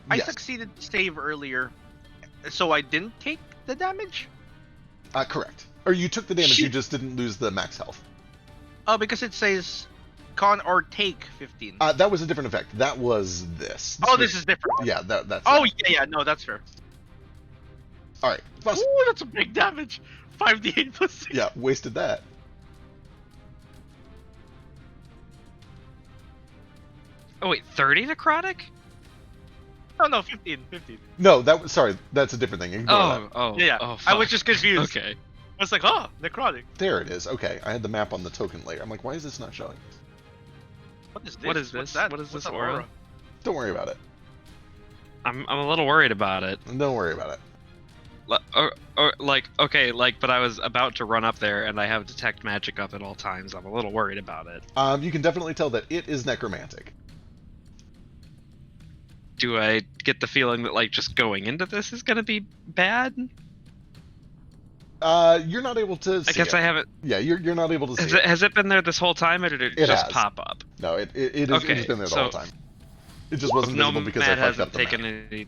I Yes. succeeded to save earlier, so I didn't take the damage? Correct. Or you took the damage, you Shit. just didn't lose the max health. Oh, because it says con or take 15. That was a different effect. That was this. Oh, this is different. Yeah, that's Oh, it. yeah, no, that's fair. Alright. Vasu. Ooh, that's a big damage. 5d8 plus 6. Yeah, wasted that. Oh wait, 30 necrotic? Oh, no, 15. No, sorry, that's a different thing. Ignore that. Oh, Yeah, oh, I was fuck. just confused. Okay. I was like, oh, necrotic. There it is. Okay, I had the map on the token layer. I'm like, why is this not showing? What is this? What is What's this? that? What is What's this that aura? Don't worry about it. I'm a little worried about it. Don't worry about it. But I was about to run up there and I have detect magic up at all times. I'm a little worried about it. You can definitely tell that it is necromantic. Do I get the feeling that like just going into this is gonna be bad? You're not able to see I guess it. I haven't. Yeah, you're not able to see Has it been there this whole time, or did it It just has. pop up? No, it has Okay, been there the so- whole time. It just wasn't No, visible because I Matt fucked up hasn't the taken map. any.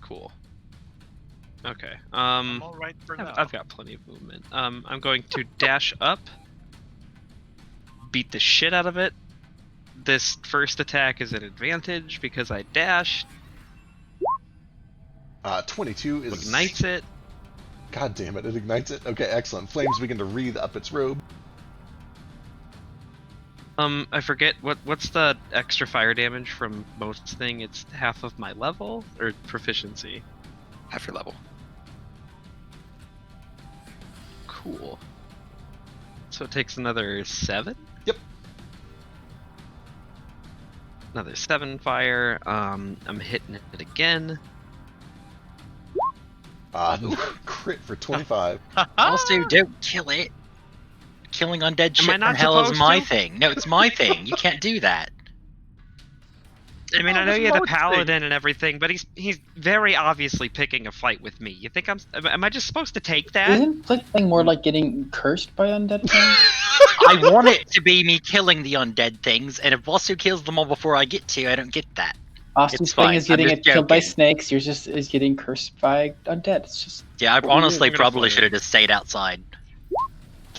Cool. Okay. I'm alright for now. I've got plenty of movement. I'm going to dash up, beat the shit out of it. This first attack is an advantage because I dashed. 22 is... Ignites it. God damn it, it ignites it. Okay, excellent. Flames begin to wreathe up its robe. I forget what's the extra fire damage from most thing. It's half of my level or proficiency. Half your level. Cool. So it takes another 7. Yep. Another 7 fire. I'm hitting it again. Crit for 25. Also, don't kill it. Killing undead Am I shit not from hell is supposed my to? thing. No, it's my thing. You can't do that. I mean, Oh, I know that's you had a Moat's thing. paladin and everything, but he's very obviously picking a fight with me. You think am I just supposed to take that? Isn't flipping more like getting cursed by undead things? I want it to be me killing the undead things, and if Vasu kills them all before I get to, I don't get that. Austin's It's thing fine, is getting I'm it just killed by joking. snakes. Yours just is getting cursed by undead. It's just Yeah, I What honestly I'm gonna probably play should have just stayed outside.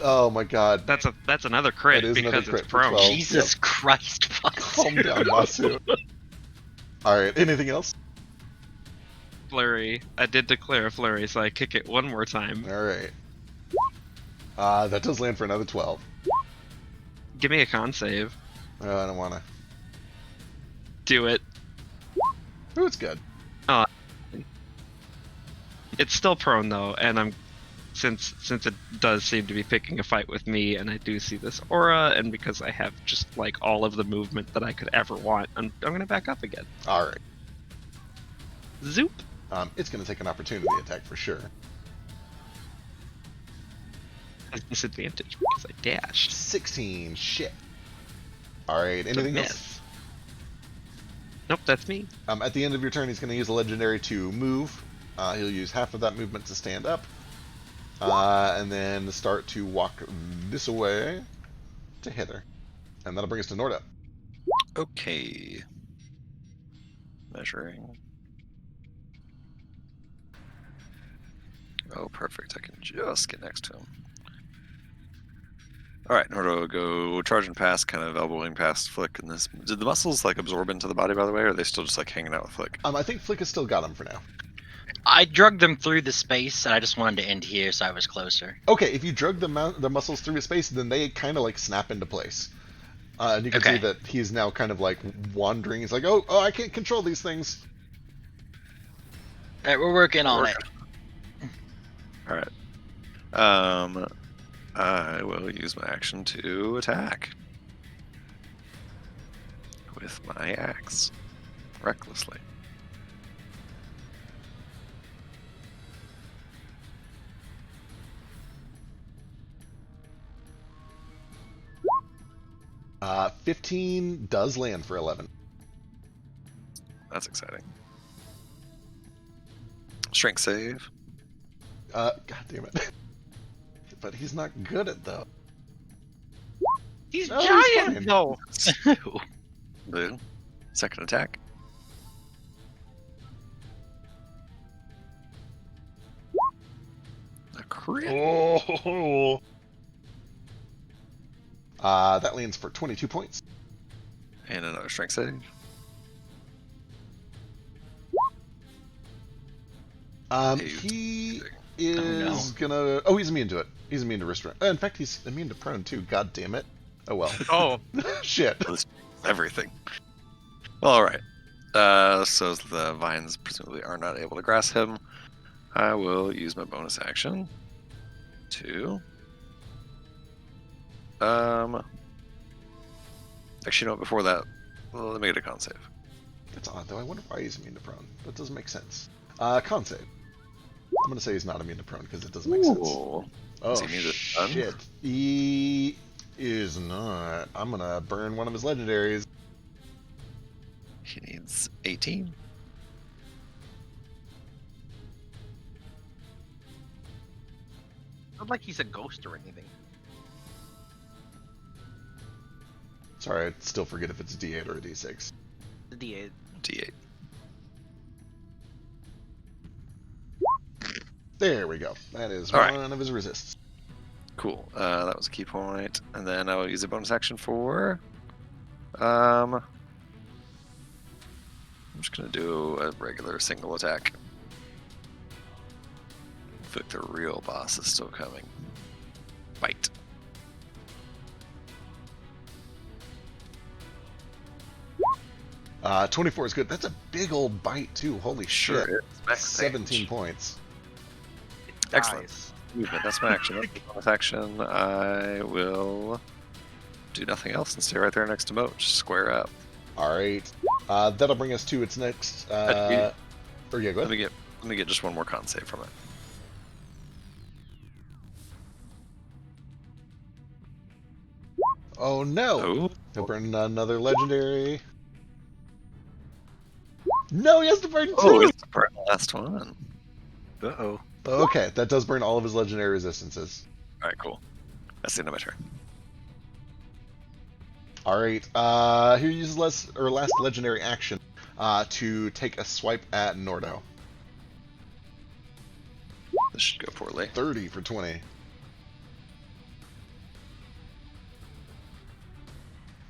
Oh my god. That's another crit That is another because crit it's for prone. 12. Jesus Christ, Calm Vasu. down, Vasu. Alright, anything else? Flurry. I did declare a flurry, so I kick it one more time. Alright. That does land for another 12. Give me a con save. I don't wanna. Do it. Ooh, it's good. It's still prone though, and I'm since it does seem to be picking a fight with me, and I do see this aura, and because I have just like all of the movement that I could ever want, I'm gonna back up again. All right. Zoop. It's going to take an opportunity attack for sure. Has disadvantage because I dashed. 16. Shit. All right. Anything else? Miss. Nope, that's me. At the end of your turn, he's going to use a legendary to move. He'll use half of that movement to stand up, and then start to walk this way to hit her, and that'll bring us to Norda. Okay. Measuring. Oh, perfect. I can just get next to him. Alright, Nordo will go charge and pass, kind of elbowing past Flick. And this. Did the muscles like absorb into the body, by the way, or are they still just like hanging out with Flick? I think Flick has still got him for now. I drugged them through the space, and I just wanted to end here, so I was closer. Okay, if you drug the muscles through his space, then they kind of like snap into place. And you can see that he's now kind of like wandering. He's like, oh, I can't control these things. Alright, we're working on it. Alright. I will use my action to attack. With my axe. Recklessly. Uh, 15 does land for 11. That's exciting. Strength save. God damn it. But he's not good at though. He's No, he's giant fine. though. Blue. Second attack. A crit. Oh. That lands for 22 points. And another strength save. He is gonna. Oh, he's immune to it. He's immune to restraint. In fact, he's immune to prone too. God damn it. Oh well. Oh, Shit. Everything. All right. So the vines presumably are not able to grasp him. I will use my bonus action to. Actually, no. Before that, let me get a con save. That's odd though. I wonder why he's immune to prone. That doesn't make sense. Con save. I'm gonna say he's not immune to prone because it doesn't make sense. Ooh. Oh Is he immune to stun? shit. He is not. I'm gonna burn one of his legendaries. He needs 18. not like he's a ghost or anything. Sorry, I still forget if it's a D8 or a D6. The D8. D8. There we go. That is All one right. of his resists. Cool. That was a key point. And then I will use a bonus action for. I'm just gonna do a regular single attack. I feel like the real boss is still coming. Bite. Uh, 24 is good. That's a big old bite too. Holy shit. Sure. 17 points. Excellent. Nice. Movement. That's my action. That's my bonus action. I will do nothing else and stay right there next to Moat. Just square up. All right. That'll bring us to its next. Or yeah, go Let ahead. me get just one more con save from it. Oh no! Oh. He'll burn another legendary. No, he has to burn two. Oh, it's the last one. Uh-oh. Okay, that does burn all of his legendary resistances. All right, cool. That's the end of my turn. All right. Here uses last legendary action to take a swipe at Nordo. This should go poorly. 30 for 20.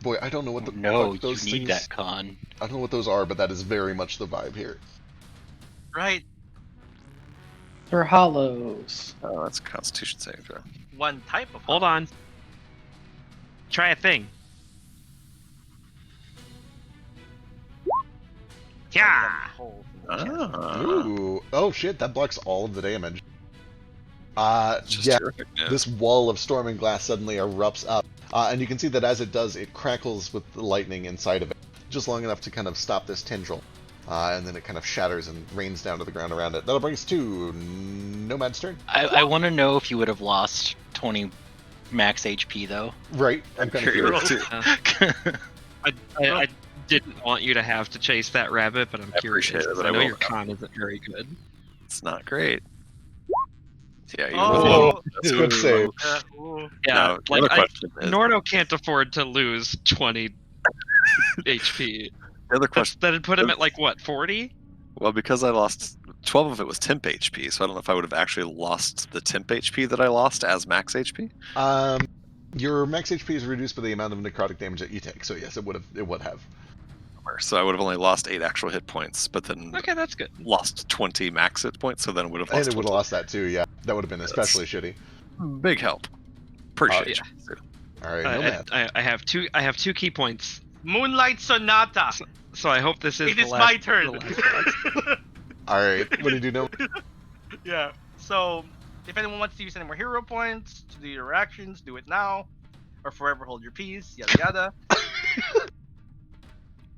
Boy, I don't know what the No, fuck those you need things. that con. I don't know what those are, but that is very much the vibe here. Right. For hollows. Oh, that's a Constitution saving throw. One type of. Hold on. Try a thing. Yeah. Ah. Ooh. Oh shit, that blocks all of the damage. It's just Yeah, terrific. Yeah. this wall of storming glass suddenly erupts up, and you can see that as it does, it crackles with the lightning inside of it, just long enough to kind of stop this tendril, and then it kind of shatters and rains down to the ground around it. That'll bring us to Nomad's turn. I want to know if you would have lost 20 max HP though. Right, I'm kind of curious. too. I didn't want you to have to chase that rabbit, but I'm I curious. appreciate it, 'cause but I I know will your now. con isn't very good. It's not great. Yeah, you Oh, Good save. Yeah, Now, the other question is, Nordo can't afford to lose 20 HP. the other question, That'd put him at like what, 40? well, because I lost 12 of it was temp HP, so I don't know if I would have actually lost the temp HP that I lost as max HP. Your max HP is reduced by the amount of necrotic damage that you take, so yes, it would have. So I would have only lost 8 actual hit points, but then Okay, that's good. lost 20 max hit points, so then it would have And lost it would 20. have lost that too, yeah. That would have been especially shitty. Big help. Appreciate Yeah. you. Alright, Nomad. I have two key points, Moonlight Sonata. so I hope this is It the is last, my turn. the last one. Alright, what do you do, Nomad? Yeah. So, if anyone wants to use any more hero points to do your actions, do it now, or forever hold your peace. Yada yada.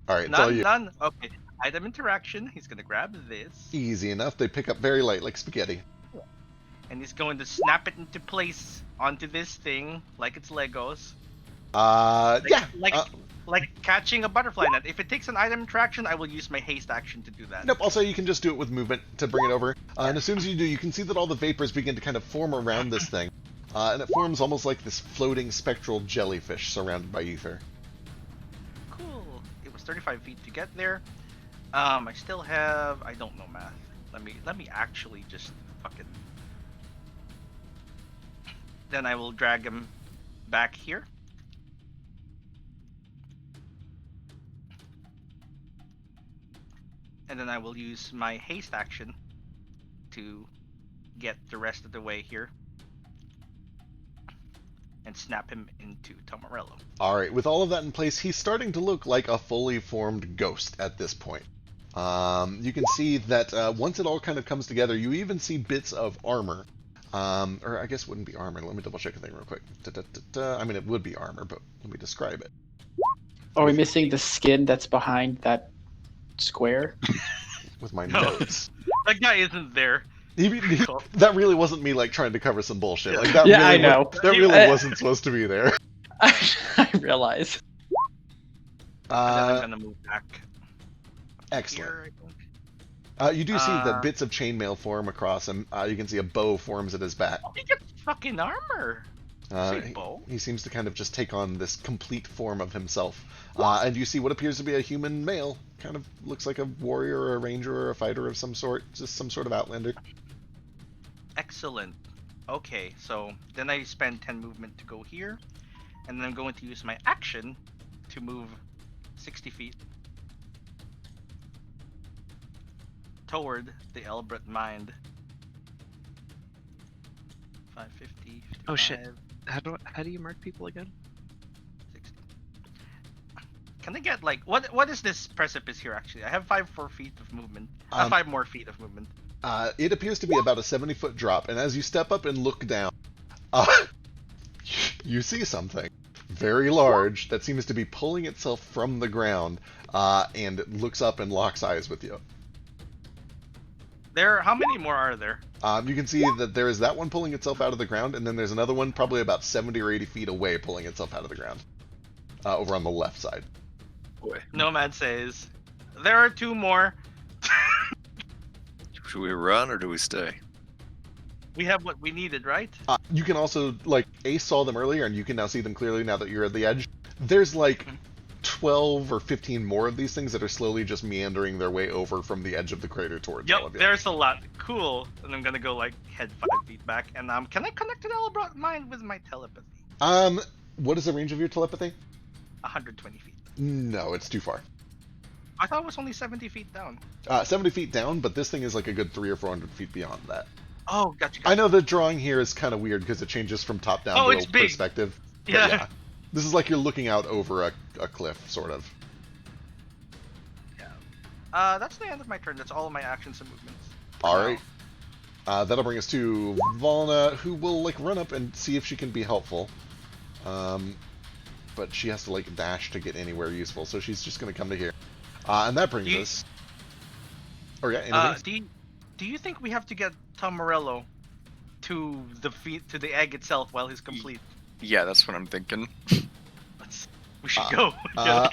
Alright, it's all None. you. None. Okay. Item interaction. He's gonna grab this, Easy enough. They pick up very light, like spaghetti. and he's going to snap it into place onto this thing like it's Legos. Yeah. Like catching a butterfly net. If it takes an item interaction, I will use my haste action to do that. Nope, also you can just do it with movement to bring it over. And as soon as you do, you can see that all the vapors begin to kind of form around this thing. And it forms almost like this floating spectral jellyfish surrounded by ether. Cool. It was 35 feet to get there. I still have... I don't know math. Let me actually just fucking... Then I will drag him back here. And then I will use my haste action to get the rest of the way here. And snap him into Tomarello. Alright, with all of that in place, he's starting to look like a fully formed ghost at this point. You can see that once it all kind of comes together, you even see bits of armor. Or I guess it wouldn't be armor. Let me double check the thing real quick. I mean, it would be armor, but let me describe it. Are we missing the skin that's behind that square? With my No. notes. That guy isn't there. That really wasn't me like trying to cover some bullshit. Like that. Yeah, really I know. That really wasn't supposed to be there. I realize. And then I'm gonna move back Excellent. here, I think. You do see that bits of chainmail form across him. You can see a bow forms at his back. He gets fucking armor. Sweet bow. He seems to kind of just take on this complete form of himself. And you see what appears to be a human male. Kind of looks like a warrior or a ranger or a fighter of some sort. Just some sort of outlander. Excellent. Okay, so then I spend 10 movement to go here. And then I'm going to use my action to move 60 feet toward the Elbert Mind. 550, 55, Oh shit! How do you mark people again? 60. Can I get like what is this precipice here actually? I have 5 more feet of movement. 5 more feet of movement. It appears to be about a 70-foot drop, and as you step up and look down, you see something very large that seems to be pulling itself from the ground, and it looks up and locks eyes with you. How many more are there? You can see that there is that one pulling itself out of the ground, and then there's another one probably about 70 or 80 feet away pulling itself out of the ground, over on the left side. Boy. Nomad says, there are 2 more. Should we run or do we stay? We have what we needed, right? You can also, like, Ace saw them earlier, and you can now see them clearly now that you're at the edge. There's, like, 12 or 15 more of these things that are slowly just meandering their way over from the edge of the crater towards all Yep, of you. there's a lot. Cool. And I'm gonna go, like, head 5 feet back. And, can I connect to the Elbert Mind with my telepathy? What is the range of your telepathy? 120 feet. No, it's too far. I thought it was only 70 feet down. 70 feet down, but this thing is like a good 300 or 400 feet beyond that. Oh, gotcha. I know the drawing here is kind of weird because it changes from top down Oh, to it's big. perspective. But Yeah. This is like you're looking out over a cliff, sort of. That's the end of my turn. That's all of my actions and movements. Alright. That'll bring us to Volna, who will like run up and see if she can be helpful. But she has to like dash to get anywhere useful, so she's just going to come to here. And that brings us. Oh yeah, anything? Do you think we have to get Tom Morello to the egg itself while he's complete? Yeah, that's what I'm thinking. We should go.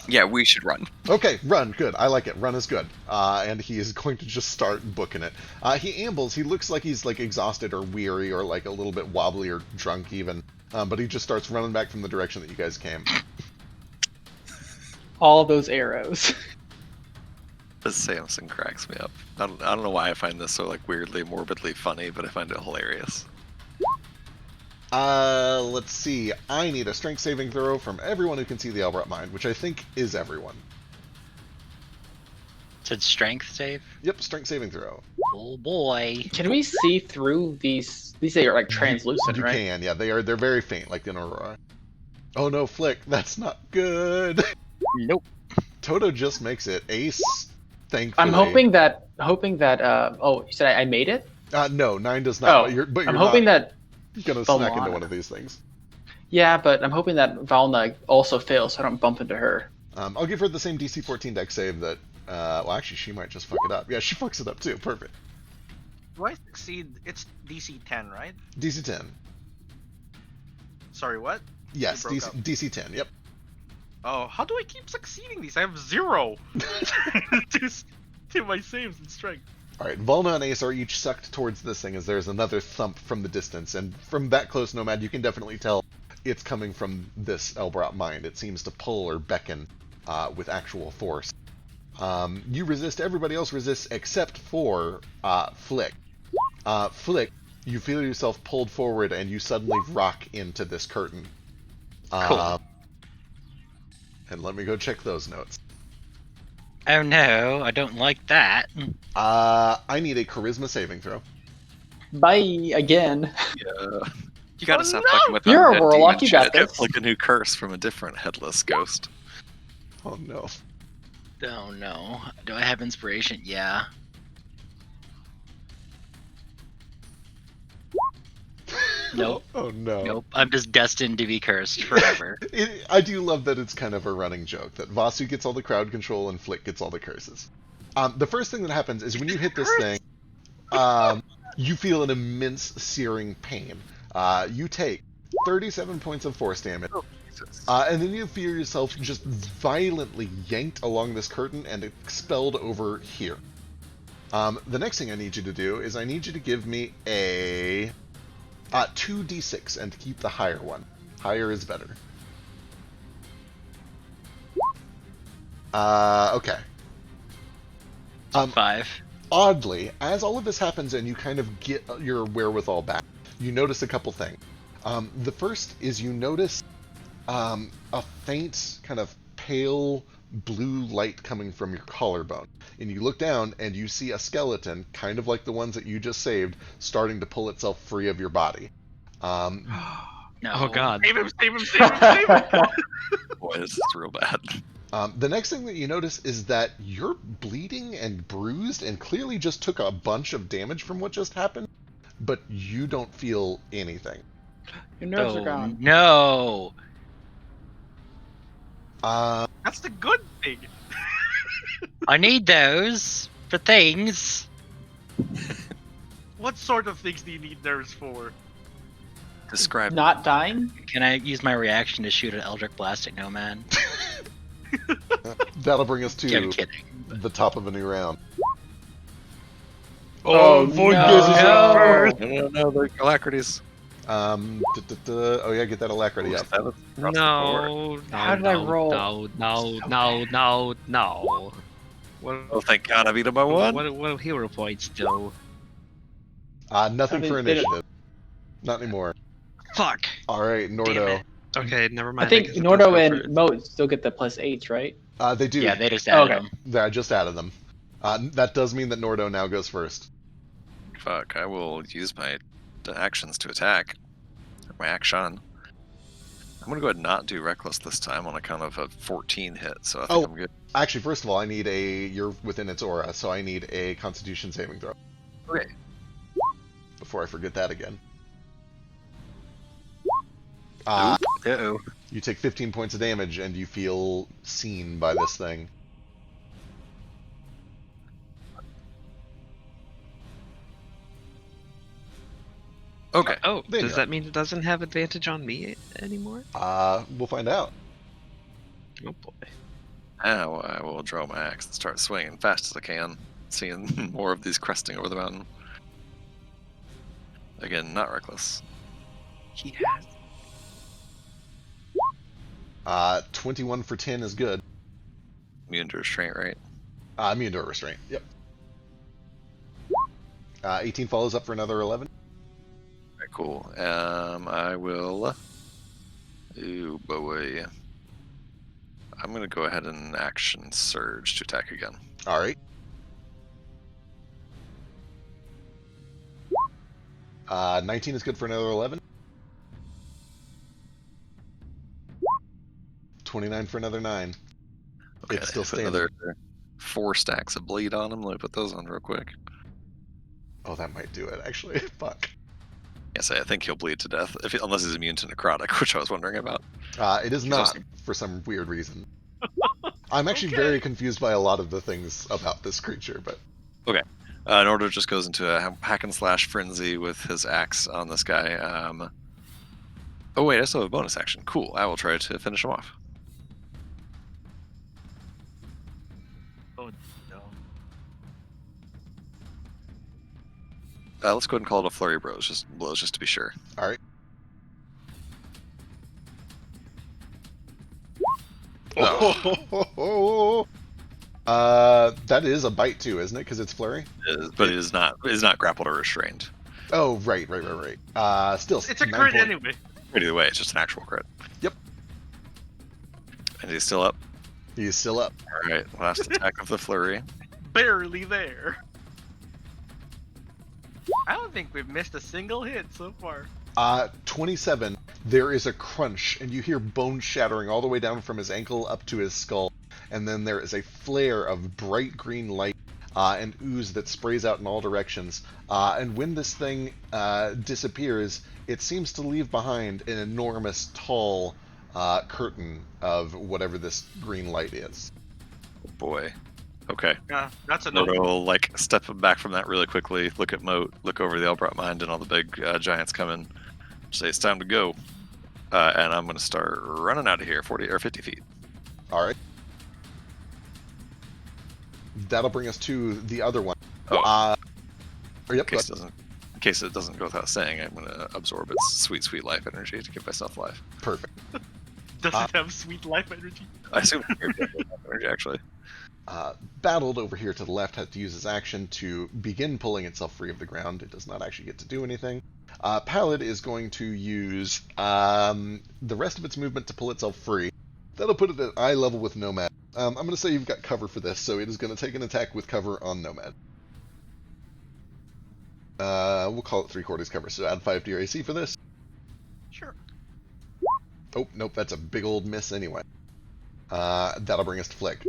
Yeah, we should run. Okay, run. Good. I like it. Run is good. And he is going to just start booking it. He ambles. He looks like he's like exhausted or weary or like a little bit wobbly or drunk even. But he just starts running back from the direction that you guys came. All those arrows. This Samson cracks me up. I don't know why I find this so like weirdly, morbidly funny, but I find it hilarious. Let's see. I need a strength saving throw from everyone who can see the Elbrat Mind, which I think is everyone. Said strength save? Yep, strength saving throw. Oh boy. Can we see through these? These are like translucent, You right? can, yeah. They're very faint, like an aurora. Oh no, Flick, that's not good. Nope. Toto just makes it. Ace, thankfully. I'm hoping that. Oh, you said I made it. No, 9 does not. Oh, but you're I'm hoping not that. gonna snack into Valana. one of these things. Yeah, but I'm hoping that Valna also fails, so I don't bump into her. I'll give her the same DC 14 deck save that. Well, actually, she might just fuck it up. Yeah, she fucks it up too. Perfect. Do I succeed? It's DC 10, right? DC 10. Sorry, what? Yes, You broke up. DC 10. Yep. Oh, how do I keep succeeding these? I have 0 to my saves and strength. All right, Volna and Ace are each sucked towards this thing as there's another thump from the distance, and from that close, Nomad, you can definitely tell it's coming from this Elbrat Mind. It seems to pull or beckon with actual force. You resist, everybody else resists except for Flick. Flick, you feel yourself pulled forward and you suddenly rock into this curtain. Cool. And let me go check those notes. Oh no, I don't like that. I need a charisma saving throw. Bye again. Yeah. You gotta Oh, stop no! fucking with You're a undead warlock, demon you got shit. this. It's like a new curse from a different headless ghost. Oh no. Oh no. Do I have inspiration? Yeah. Nope. Oh no. Nope. I'm just destined to be cursed forever. I do love that it's kind of a running joke that Vasu gets all the crowd control and Flick gets all the curses. The first thing that happens is when you hit this thing, you feel an immense searing pain. You take 37 points of force damage, and then you feel yourself just violently yanked along this curtain and expelled over here. The next thing I need you to do is I need you to give me a 2d6 and keep the higher one. Higher is better. Okay. 5. Oddly, as all of this happens and you kind of get your wherewithal back, you notice a couple things. The first is you notice a faint, kind of pale blue light coming from your collarbone. And you look down and you see a skeleton, kind of like the ones that you just saved, starting to pull itself free of your body. No. Oh god. Save him, save him, save him, save him! Boy, this is real bad. The next thing that you notice is that you're bleeding and bruised and clearly just took a bunch of damage from what just happened, but you don't feel anything. Your nerves are Oh gone. no. That's the good thing. I need those for things. What sort of things do you need nerves for? Describe. Not dying? Can I use my reaction to shoot an Eldritch Blast at Nomad? That'll bring us Yeah, I'm to kidding. the top of a new round. Oh, No, they're alacrities. Oh yeah, get that alacrity up. No. How did I roll? No. What? Oh, thank God I beat him by one. What hero points do? Nothing How for did it- initiative. Not anymore. Fuck. All right, Nordo. Damn it. Okay, never mind. I think guess it Nordo does go and first. Mo still get the +8s, right? They do. Yeah, they just added Okay. them. Yeah, I just added them. That does mean that Nordo now goes first. Fuck, I will use my actions to attack. My action. I'm gonna go ahead and not do reckless this time on account of a 14 hit, so I think I'm good. Actually, first of all, I need you're within its aura, so I need a Constitution saving throw. Okay. before I forget that again. Uh-oh. You take 15 points of damage, and you feel seen by this thing. Okay. Oh, There you does go. that mean it doesn't have advantage on me anymore? We'll find out. Oh boy. Now I will draw my axe and start swinging fast as I can, seeing more of these cresting over the mountain. Again, not reckless. He has. 21 for 10 is good. Immune to restraint, right? Immune to restraint. Yep. 18 follows up for another 11. Alright, cool. I will. Ooh, boy. I'm gonna go ahead and action surge to attack again. All right. 19 is good for another 11. 29 for another 9. Okay, It's still put standing. another 4 stacks of bleed on him. Let me put those on real quick. Oh, that might do it, actually. Fuck. Yes, I think he'll bleed to death, unless he's immune to necrotic, which I was wondering about. It is not, for some weird reason. I'm actually very confused by a lot of the things about this creature, but... Nordo just goes into a hack and slash frenzy with his axe on this guy. Oh wait, I still have a bonus action. Cool, I will try to finish him off. Oh no. Let's go ahead and call it a flurry blows, just to be sure. All right. Oh. That is a bite too, isn't it? Because it's flurry. But it is not grappled or restrained. Oh, right. Still, It's a 9 crit point. anyway. But either way, it's just an actual crit. Yep. And he's still up. He's still up. All right, last attack of the flurry. Barely there. I don't think we've missed a single hit so far. 27. There is a crunch, and you hear bone shattering all the way down from his ankle up to his skull. And then there is a flare of bright green light and ooze that sprays out in all directions. And when this thing disappears, it seems to leave behind an enormous, tall curtain of whatever this green light is. Oh boy. Okay. Yeah, that's a no. Nordo will step back from that really quickly, look at Moat, look over the Elbrat Mind and all the big giants coming, say it's time to go. And I'm going to start running out of here, 40 or 50 feet. All right. That'll bring us to the other one. Oh. Yep. In case it doesn't go without saying, I'm going to absorb its sweet, sweet life energy to give myself life. Perfect. Does it have sweet life energy? I assume energy, actually. Battled over here to the left had to use his action to begin pulling itself free of the ground. It does not actually get to do anything. Pallid is going to use the rest of its movement to pull itself free. That'll put it at eye level with Nomad. I'm going to say you've got cover for this, so it is going to take an attack with cover on Nomad. We'll call it 3/4 cover, so add 5 to your AC for this. Sure. Oh, nope, that's a big old miss anyway. That'll bring us to Flick.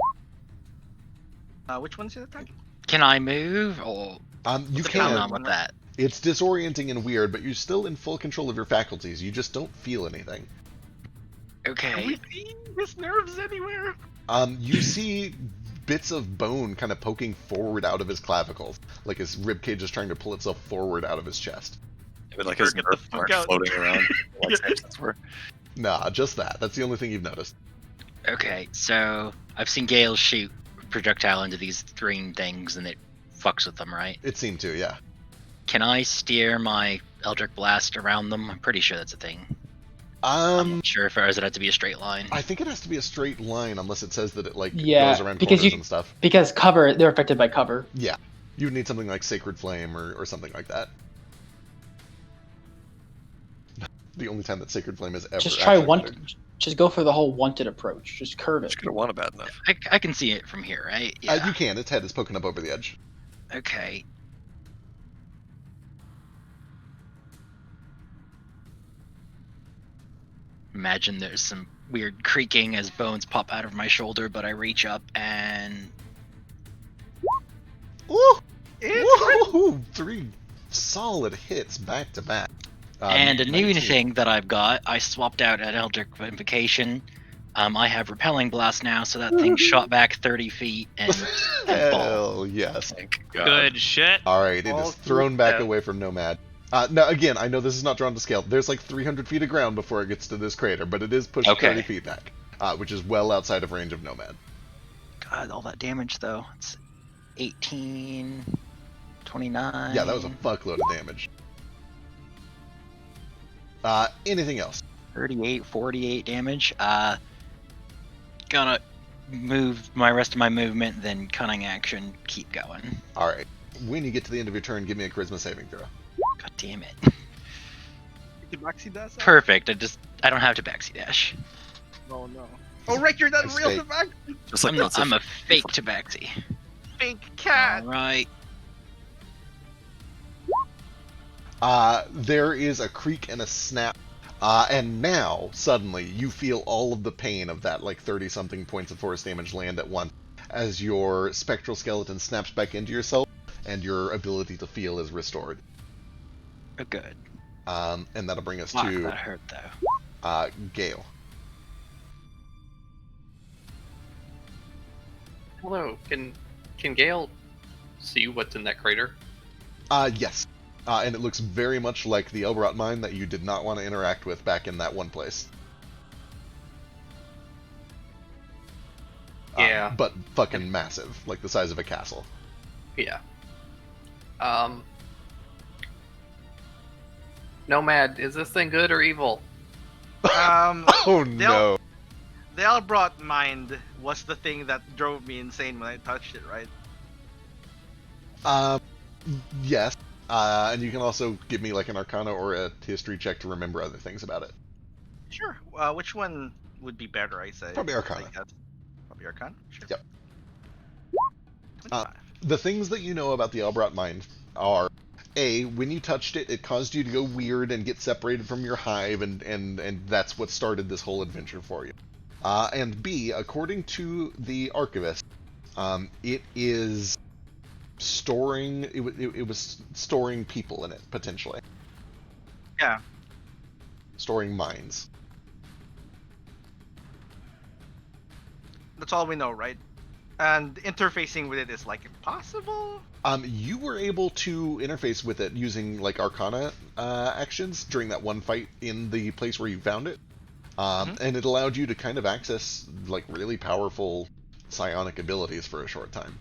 Which one's the attack? Can I move, or You what's going on can. with that? It's disorienting and weird, but you're still in full control of your faculties. You just don't feel anything. Can we Okay. see his nerves anywhere? You see bits of bone kind of poking forward out of his clavicles, like his ribcage is trying to pull itself forward out of his chest. But his Get the nerves fuck aren't out. floating around. Like Samson's were. Nah, just that. That's the only thing you've noticed. Okay, so I've seen Gale shoot projectile into these green things, and it fucks with them, right? It seemed to, yeah. Can I steer my Eldritch Blast around them? I'm pretty sure that's a thing. I'm not sure if it has to be a straight line. I think it has to be a straight line unless it says that it Yeah, goes around because corners you- and stuff. Because cover, they're affected by cover. Yeah, you would need something like Sacred Flame or something like that. The only time that Sacred Flame is ever. Just try actually one. good. Just go for the whole wanted approach. Just curve it. Just could have won it bad enough. I can see it from here, right? Yeah. You can. Its head is poking up over the edge. Okay. Imagine there's some weird creaking as bones pop out of my shoulder, but I reach up and Ooh! It's Woo! 3 solid hits back to back. And a new 19. thing that I've got, I swapped out an Eldritch Invocation. I have Repelling Blast now, so that thing shot back 30 feet and Hell yes. Thank God. Good shit. All right, it All is thrown back out. away from Nomad. Now, again, I know this is not drawn to scale. There's like 300 feet of ground before it gets to this crater, but it is pushed Okay. 30 feet back, which is well outside of range of Nomad. God, all that damage though. It's 18, 29. Yeah, that was a fuckload of damage. Anything else? 38, 48 damage. Gonna move my rest of my movement, then cunning action, keep going. All right. When you get to the end of your turn, give me a charisma saving throw. God damn it. Did Maxi dash? Perfect. I don't have to backseat dash. Oh no. Oh right, you're not It's real fake. to back. Just like I'm a fake tabaxi. Fake cat. Alright. There is a creak and a snap, and now, suddenly, you feel all of the pain of that, like, 30-something points of force damage land at once, as your spectral skeleton snaps back into yourself, and your ability to feel is restored. Oh, good. And that'll bring us Fuck, to that hurt though. Gale. Hello, can Gale see what's in that crater? Yes. And it looks very much like the Elberot mine that you did not want to interact with back in that one place. Yeah. But fucking massive, like the size of a castle. Yeah. Nomad, is this thing good or evil? Oh no. The Elbrot mind was the thing that drove me insane when I touched it, right? Yes. And you can also give me like an Arcana or a History check to remember other things about it. Sure. Which one would be better? I say. Probably Arcana. I guess. Probably Arcana. Sure. Yep. 25. The things that you know about the Elbrot mind are: A, when you touched it, it caused you to go weird and get separated from your hive, and that's what started this whole adventure for you. And B, according to the Archivist, it is storing. It was storing people in it potentially. Yeah. Storing minds. That's all we know, right? And interfacing with it is like impossible. You were able to interface with it using like Arcana actions during that one fight in the place where you found it, and it allowed you to kind of access like really powerful psionic abilities for a short time.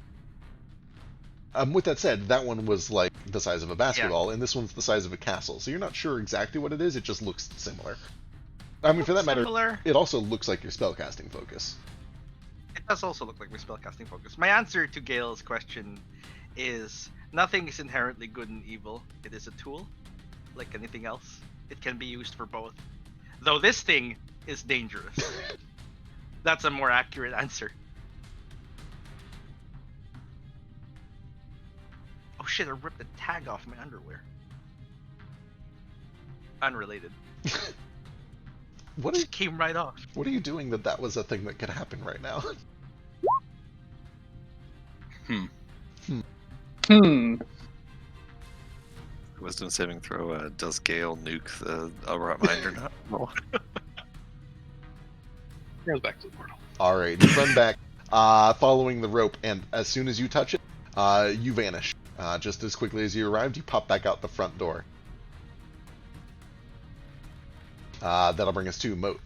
With that said, that one was like the size of a basketball, and this one's the size of a castle, so you're not sure exactly what it is. It just looks similar. I mean, for that matter, Similar. it also looks like your spellcasting focus. It does also look like my spellcasting focus. My answer to Gale's question is nothing is inherently good and evil. It is a tool, like anything else. It can be used for both. Though this thing is dangerous. That's a more accurate answer. Oh shit, I ripped the tag off my underwear. Unrelated. What are, It came right off. what are you doing that was a thing that could happen right now? Wisdom saving throw. Does Gale nuke the Elrot mind or not? Roll. Goes back to the portal. Alright, you run back, following the rope, and as soon as you touch it, you vanish. Just as quickly as you arrived, you pop back out the front door. That'll bring us to Moat.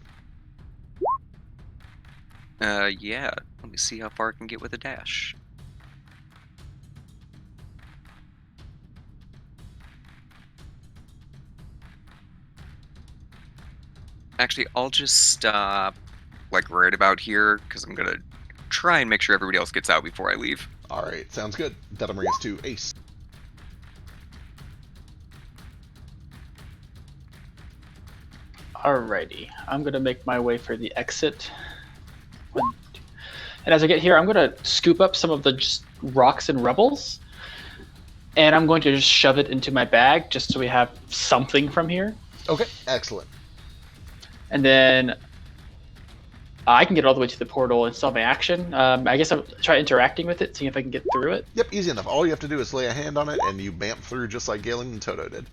Yeah. Let me see how far I can get with a dash. Actually, I'll just stop, like, right about here, because I'm gonna try and make sure everybody else gets out before I leave. Alright, sounds good. That'll bring us to Ace. Alrighty, I'm gonna make my way for the exit. And as I get here, I'm gonna scoop up some of the just rocks and rubbles, and I'm going to just shove it into my bag just so we have something from here. Okay, excellent. And then I can get all the way to the portal and still have my action. I guess I'll try interacting with it, seeing if I can get through it. Yep, easy enough. All you have to do is lay a hand on it, and you bamf through just like Galen and Toto did.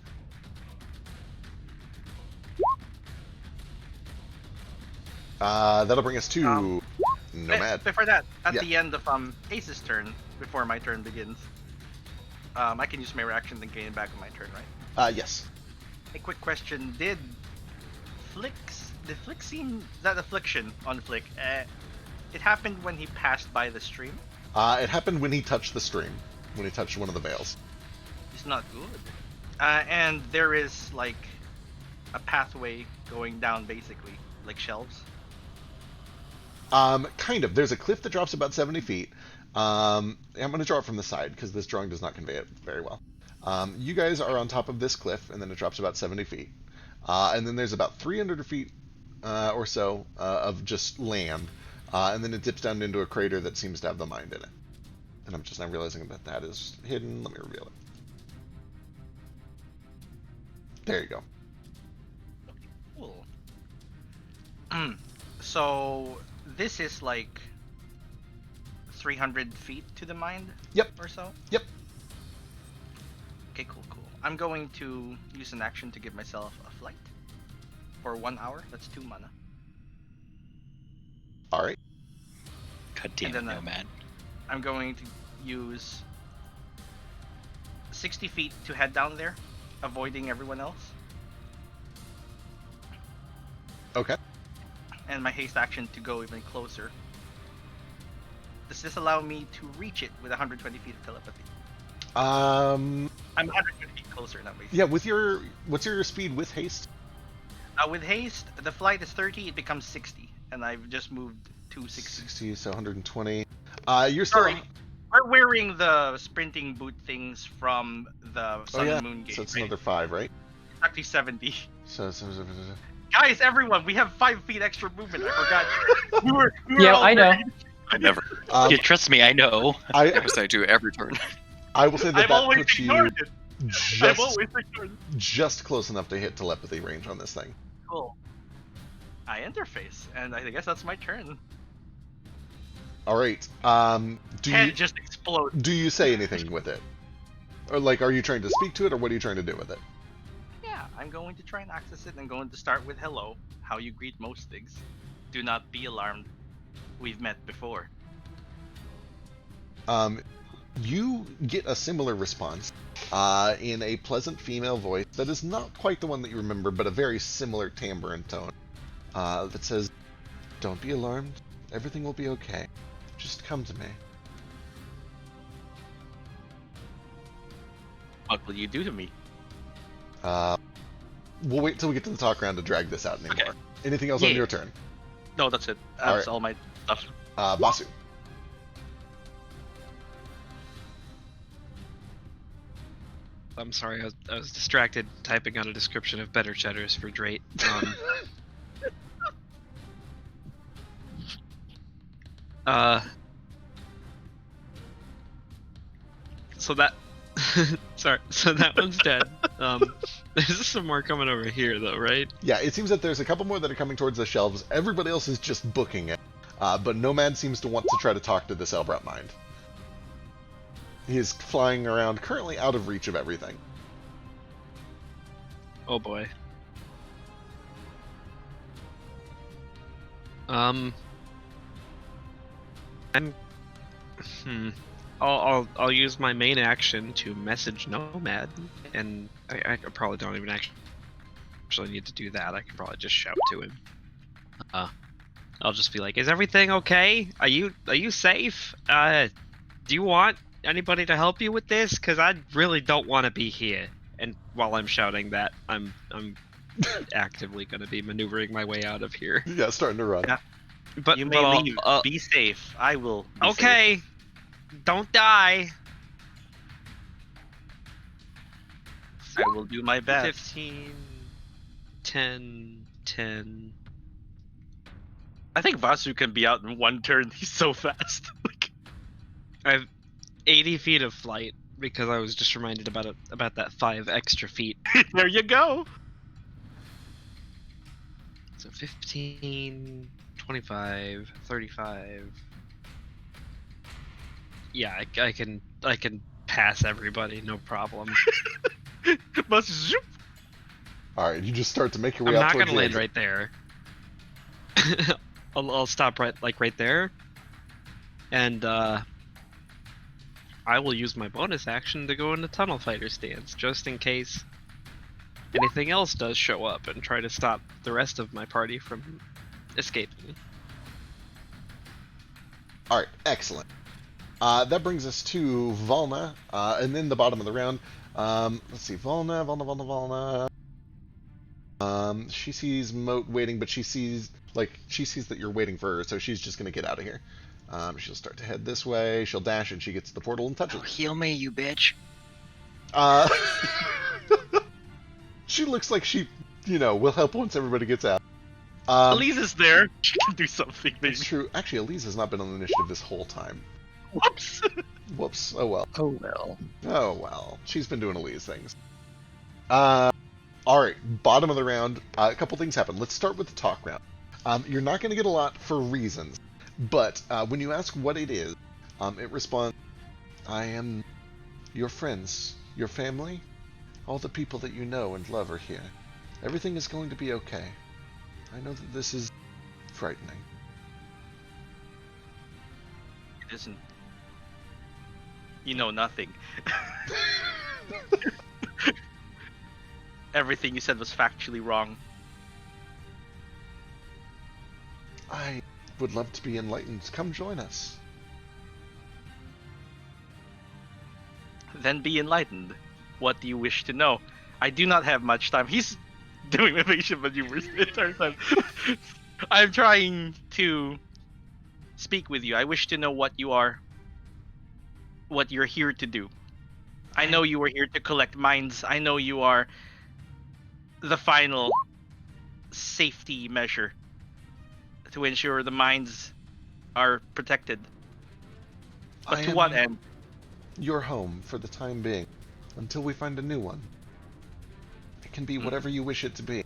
That'll bring us to Nomad. Before that, at Yeah. the end of Ace's turn, before my turn begins, I can use my reaction and gain it back on my turn, right? Yes. A quick question: Did Flick seem that affliction on Flick? It happened when he passed by the stream. It happened when he touched the stream, when he touched one of the veils. It's not good. And there is like a pathway going down, basically, like shelves. Kind of. There's a cliff that drops about 70 feet. I'm going to draw it from the side because this drawing does not convey it very well. You guys are on top of this cliff, and then it drops about 70 feet. And then there's about 300 feet or so of just land. And then it dips down into a crater that seems to have the mind in it. And I'm just now realizing that that is hidden. Let me reveal it. There you go. Cool. So this is like 300 feet to the mind? Yep. Or so? Yep. Okay, cool. I'm going to use an action to give myself a flight for 1 hour. That's 2 mana. All right. God damn it, Nomad. I'm going to use 60 feet to head down there, avoiding everyone else. Okay. And my haste action to go even closer. Does this allow me to reach it with 120 feet of telepathy? I'm 120 feet closer now, basically. Yeah, what's your speed with haste? With haste, the flight is 30, it becomes 60. And I've just moved to 60. 60, so 120. You're still... Sorry, we're wearing the sprinting boot things from the Sun and Moon game. So it's right? another 5, right? It's actually 70. So Guys, everyone, we have 5 feet extra movement. I forgot. we were Yeah, all I know. very- I never. Yeah, trust me, I know. Yes, I do every turn. I will say that I've that always puts you ignored it. I've always ignored it. just close enough to hit telepathy range on this thing. Cool. I interface, and I guess that's my turn. All right. Head just explodes. Do you say anything with it, or like, are you trying to speak to it, or what are you trying to do with it? Yeah, I'm going to try and access it. I'm going to start with hello, how you greet most things. Do not be alarmed. We've met before. You get a similar response in a pleasant female voice that is not quite the one that you remember, but a very similar timbre and tone that says, "Don't be alarmed. Everything will be okay. Just come to me." What will you do to me? We'll wait till we get to the talk round to drag this out anymore. Okay. Anything else on Yeah. your turn? No, that's it. All That's right. all my stuff. Basu. I'm sorry, I was distracted typing out a description of better cheddars for Drake. So that sorry, so that one's dead. There's some more coming over here though, right? Yeah, it seems that there's a couple more that are coming towards the shelves. Everybody else is just booking it. But Nomad seems to want to try to talk to this Elbrat Mind. He is flying around, currently out of reach of everything. Oh boy. I'll use my main action to message Nomad, and I probably don't even actually need to do that. I can probably just shout to him. I'll just be like, "Is everything okay? Are you safe? Do you want anybody to help you with this? Because I really don't want to be here." And while I'm shouting that, I'm actively going to be maneuvering my way out of here. Yeah, starting to run. Yeah. But You may leave. Be safe. I will. Be safe. okay. Don't die. I will do my best. 15, 10, 10. I think Vasu can be out in one turn. He's so fast. I have 80 feet of flight because I was just reminded about that 5 extra feet. There you go. So 15, 25, 35. Yeah, I can pass everybody, no problem. Must zoop. All right, you just start to make your way I'm out not towards gonna the land exit. right there. I'll stop right there, and I will use my bonus action to go into tunnel fighter stance just in case anything else does show up and try to stop the rest of my party from escaping. All right, excellent. That brings us to Volna, and then the bottom of the round. Let's see, Volna. She sees Moat waiting, but she sees that you're waiting for her, so she's just gonna get out of here. She'll start to head this way. She'll dash, and she gets to the portal and touches. Oh, heal me, you bitch. Uh, she looks like she, will help once everybody gets out. Elise is there. She can do something, maybe. It's true. Actually, Elise has not been on the initiative this whole time. Whoops. Whoops. Oh well. Oh well. Oh well. She's been doing Elise things. All right. Bottom of the round. A couple things happen. Let's start with the talk round. You're not going to get a lot for reasons, but when you ask what it is, it responds, "I am your friends, your family, all the people that you know and love are here. Everything is going to be okay. I know that this is frightening." It isn't. You know nothing. Everything you said was factually wrong. I would love to be enlightened. Come join us. Then be enlightened. What do you wish to know? I do not have much time. He's doing evasion maneuvers the entire time. I'm trying to speak with you. I wish to know what you are. What you're here to do. I know you are here to collect mines. I know you are the final safety measure to ensure the mines are protected. But to what end? Your home for the time being, until we find a new one. It can be whatever you wish it to be.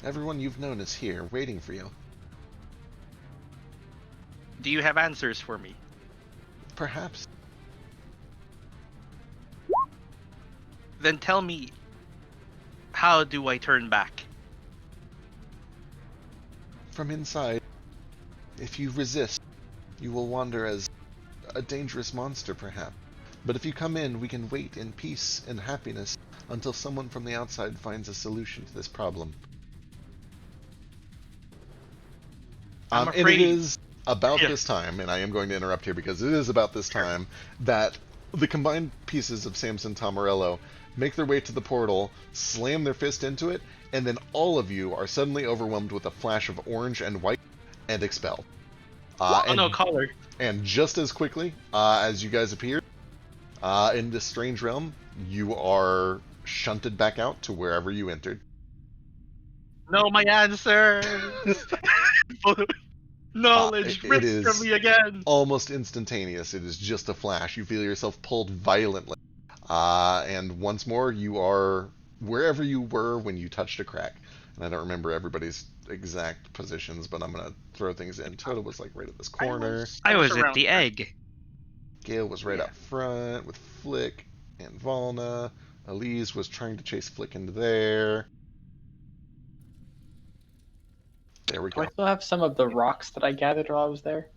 Everyone you've known is here, waiting for you. Do you have answers for me? Perhaps. Then tell me, how do I turn back? From inside, if you resist, you will wander as a dangerous monster, perhaps. But if you come in, we can wait in peace and happiness until someone from the outside finds a solution to this problem. I'm and it afraid- is about this time, and I am going to interrupt here because it is about this time, that the combined pieces of Samson Tomarello make their way to the portal, slam their fist into it, and then all of you are suddenly overwhelmed with a flash of orange and white and expelled. Color. And just as quickly as you guys appear in this strange realm, you are shunted back out to wherever you entered. No, my answers! Knowledge It ripped is from me again! almost instantaneous. It is just a flash. You feel yourself pulled violently. And once more, you are wherever you were when you touched a crack. And I don't remember everybody's exact positions, but I'm going to throw things in. Toto was like right at this corner. I was at around the here. egg. Gale was right up front with Flick and Volna. Elise was trying to chase Flick into there. There we Do I go. still have some of the rocks that I gathered while I was there?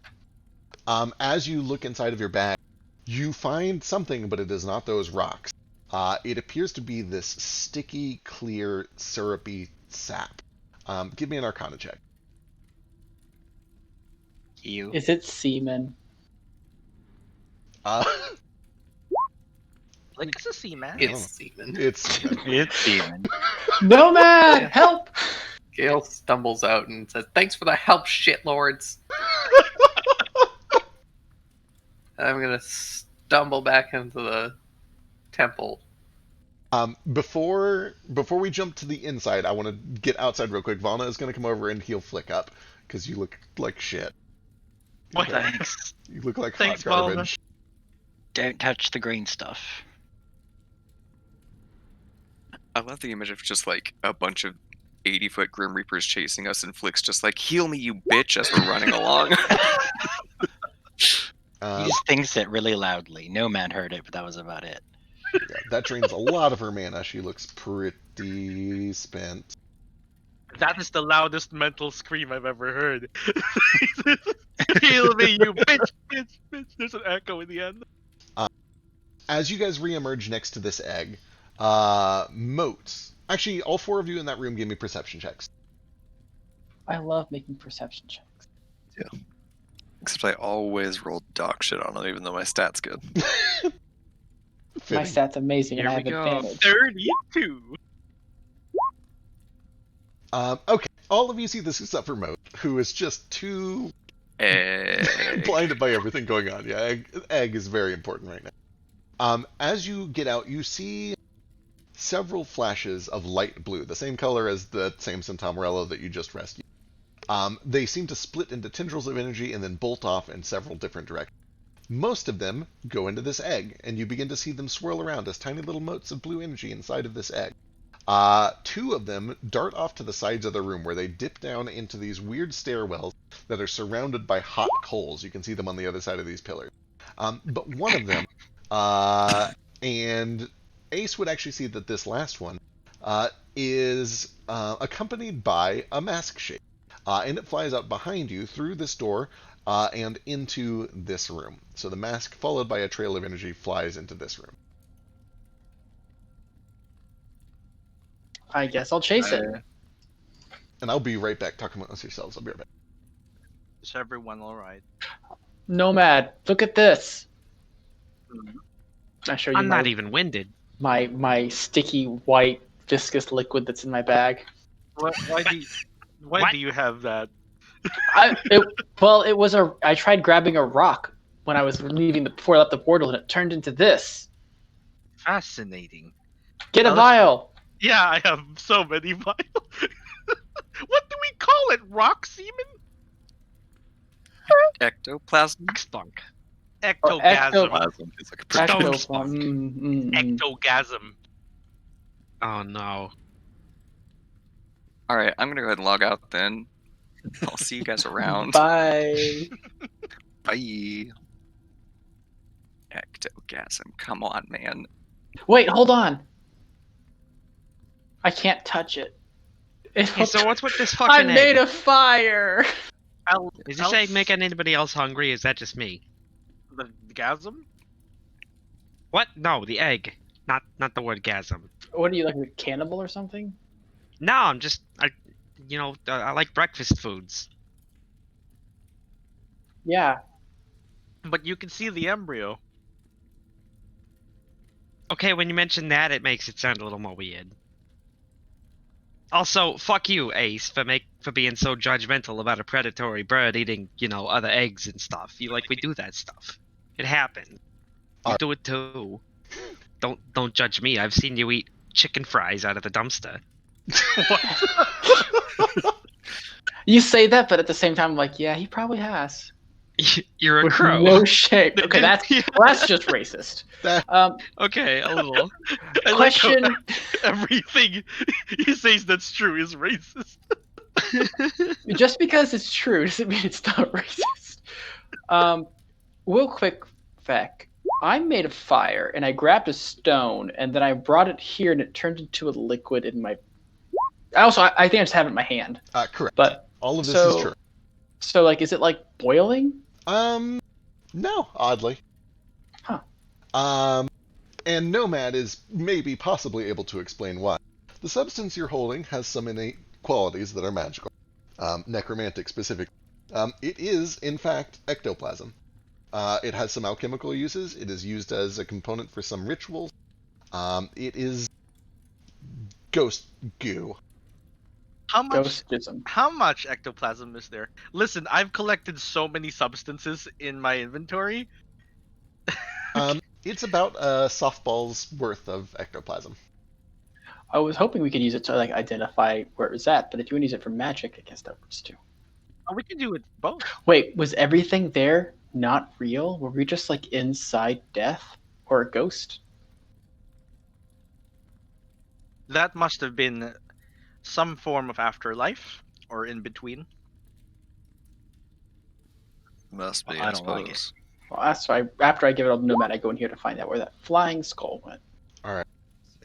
As you look inside of your bag, you find something, but it is not those rocks. It appears to be this sticky, clear, syrupy sap. Give me an Arcana check. You. Is it semen? Like, it's a sea, man. It's semen. It's It's semen. Nomad, help! Gale stumbles out and says, "Thanks for the help, shitlords." I'm gonna stumble back into the temple. Before we jump to the inside, I want to get outside real quick. Valna is going to come over and heal Flick up because you look like shit. What? Thanks. You look like Thanks, hot Valna. garbage. Don't touch the green stuff. I love the image of just like a bunch of 80-foot Grim Reaper's chasing us, and Flick's just like, heal me, you bitch, as we're running along. He just thinks it really loudly. No man heard it, but that was about it. Yeah, that drains a lot of her mana. She looks pretty spent. That is the loudest mental scream I've ever heard. Heal me, you bitch, bitch, bitch. There's an echo in the end. As you guys reemerge next to this egg, Moat. Actually, all 4 of you in that room give me perception checks. I love making perception checks. Except I always roll dog shit on them, even though my stat's good. My stat's amazing, and Here I we have go. advantage. 32. Okay, all of you see this except for Moat, who is just too blinded by everything going on. Yeah, egg is very important right now. As you get out, you see several flashes of light blue, the same color as the same Centaumerello that you just rescued. They seem to split into tendrils of energy and then bolt off in several different directions. Most of them go into this egg, and you begin to see them swirl around as tiny little motes of blue energy inside of this egg. 2 of them dart off to the sides of the room, where they dip down into these weird stairwells that are surrounded by hot coals. You can see them on the other side of these pillars. But one of them, and Ace would actually see that this last one is accompanied by a mask shape. And it flies out behind you through this door and into this room. So the mask, followed by a trail of energy, flies into this room. I guess I'll chase it. And I'll be right back. Talk amongst yourselves. I'll be right back. Is everyone alright? Nomad, look at this. I show you I'm my, not even winded. my sticky white viscous liquid that's in my bag. Why do you, why What? do you have that? It was I tried grabbing a rock when I was leaving before I left the portal, and it turned into this. Fascinating. Get a Now let's- vial. Yeah, I have so many vials. What do we call it? Rock semen? Ectoplasm? Spunk. Ectogasm. It's like a Ecto- spunk. Ectogasm. Oh no. Alright, I'm gonna go ahead and log out then. I'll see you guys around. Bye. Bye. Ectogasm. Come on, man. Wait, hold on. I can't touch it. Hey, so what's with this I fucking made egg? a fire. Is this egg making anybody else hungry? Is that just me? The gasm? What? No, the egg. Not the word gasm. What are you, like a cannibal or something? No, I'm just I like breakfast foods. Yeah. But you can see the embryo. Okay, when you mention that, it makes it sound a little more weird. Also, fuck you, Ace, for being so judgmental about a predatory bird eating, other eggs and stuff. We do that stuff. It happens. You do it too. Don't judge me. I've seen you eat chicken fries out of the dumpster. You say that, but at the same time, I'm like, yeah, he probably has. You're a With crow. no shame. Okay, that's just racist. Okay, a little. I Question. like how everything he says that's true is racist. Just because it's true doesn't mean it's not racist. Real quick fact. I made a fire and I grabbed a stone and then I brought it here and it turned into a liquid in my. I think I just have it in my hand. Correct. But all of this is true. So, is it like boiling? No, oddly. Huh. And Nomad is maybe possibly able to explain why. The substance you're holding has some innate qualities that are magical, necromantic specifically. It is, in fact, ectoplasm. It has some alchemical uses. It is used as a component for some rituals. It is ghost goo. How much Ghostism. How much ectoplasm is there? Listen, I've collected so many substances in my inventory. It's about a softball's worth of ectoplasm. I was hoping we could use it to identify where it was at, but if you want to use it for magic, I guess that works too. Oh, we can do it both. Wait, was everything there not real? Were we just inside death or a ghost? That must have been some form of afterlife or in between. Must be, I I don't like it. suppose. Well, that's why after I give it all the nomad, I go in here to find out where that flying skull went.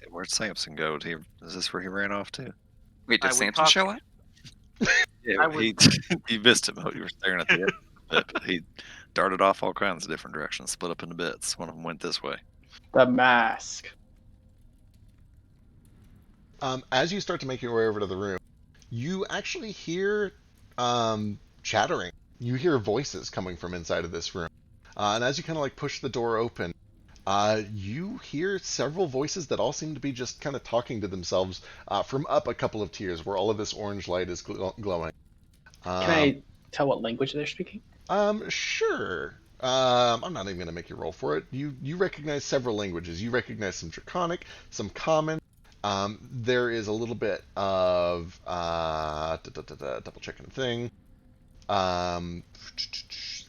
Where'd Samson go? Is this where he ran off to? Wait, I did would Samson talk- show up? Yeah, I would- he you missed him. You were staring at the edge of it, but he darted off all kinds of different directions, split up into bits. One of them went this way. The mask. As you start to make your way over to the room, you actually hear chattering. You hear voices coming from inside of this room. And as you kind of like push the door open, you hear several voices that all seem to be just kind of talking to themselves from up a couple of tiers where all of this orange light is glowing. Can I tell what language they're speaking? Sure. I'm not even going to make you roll for it. You recognize several languages. You recognize some Draconic, some Common. There is a little bit of double checking the thing.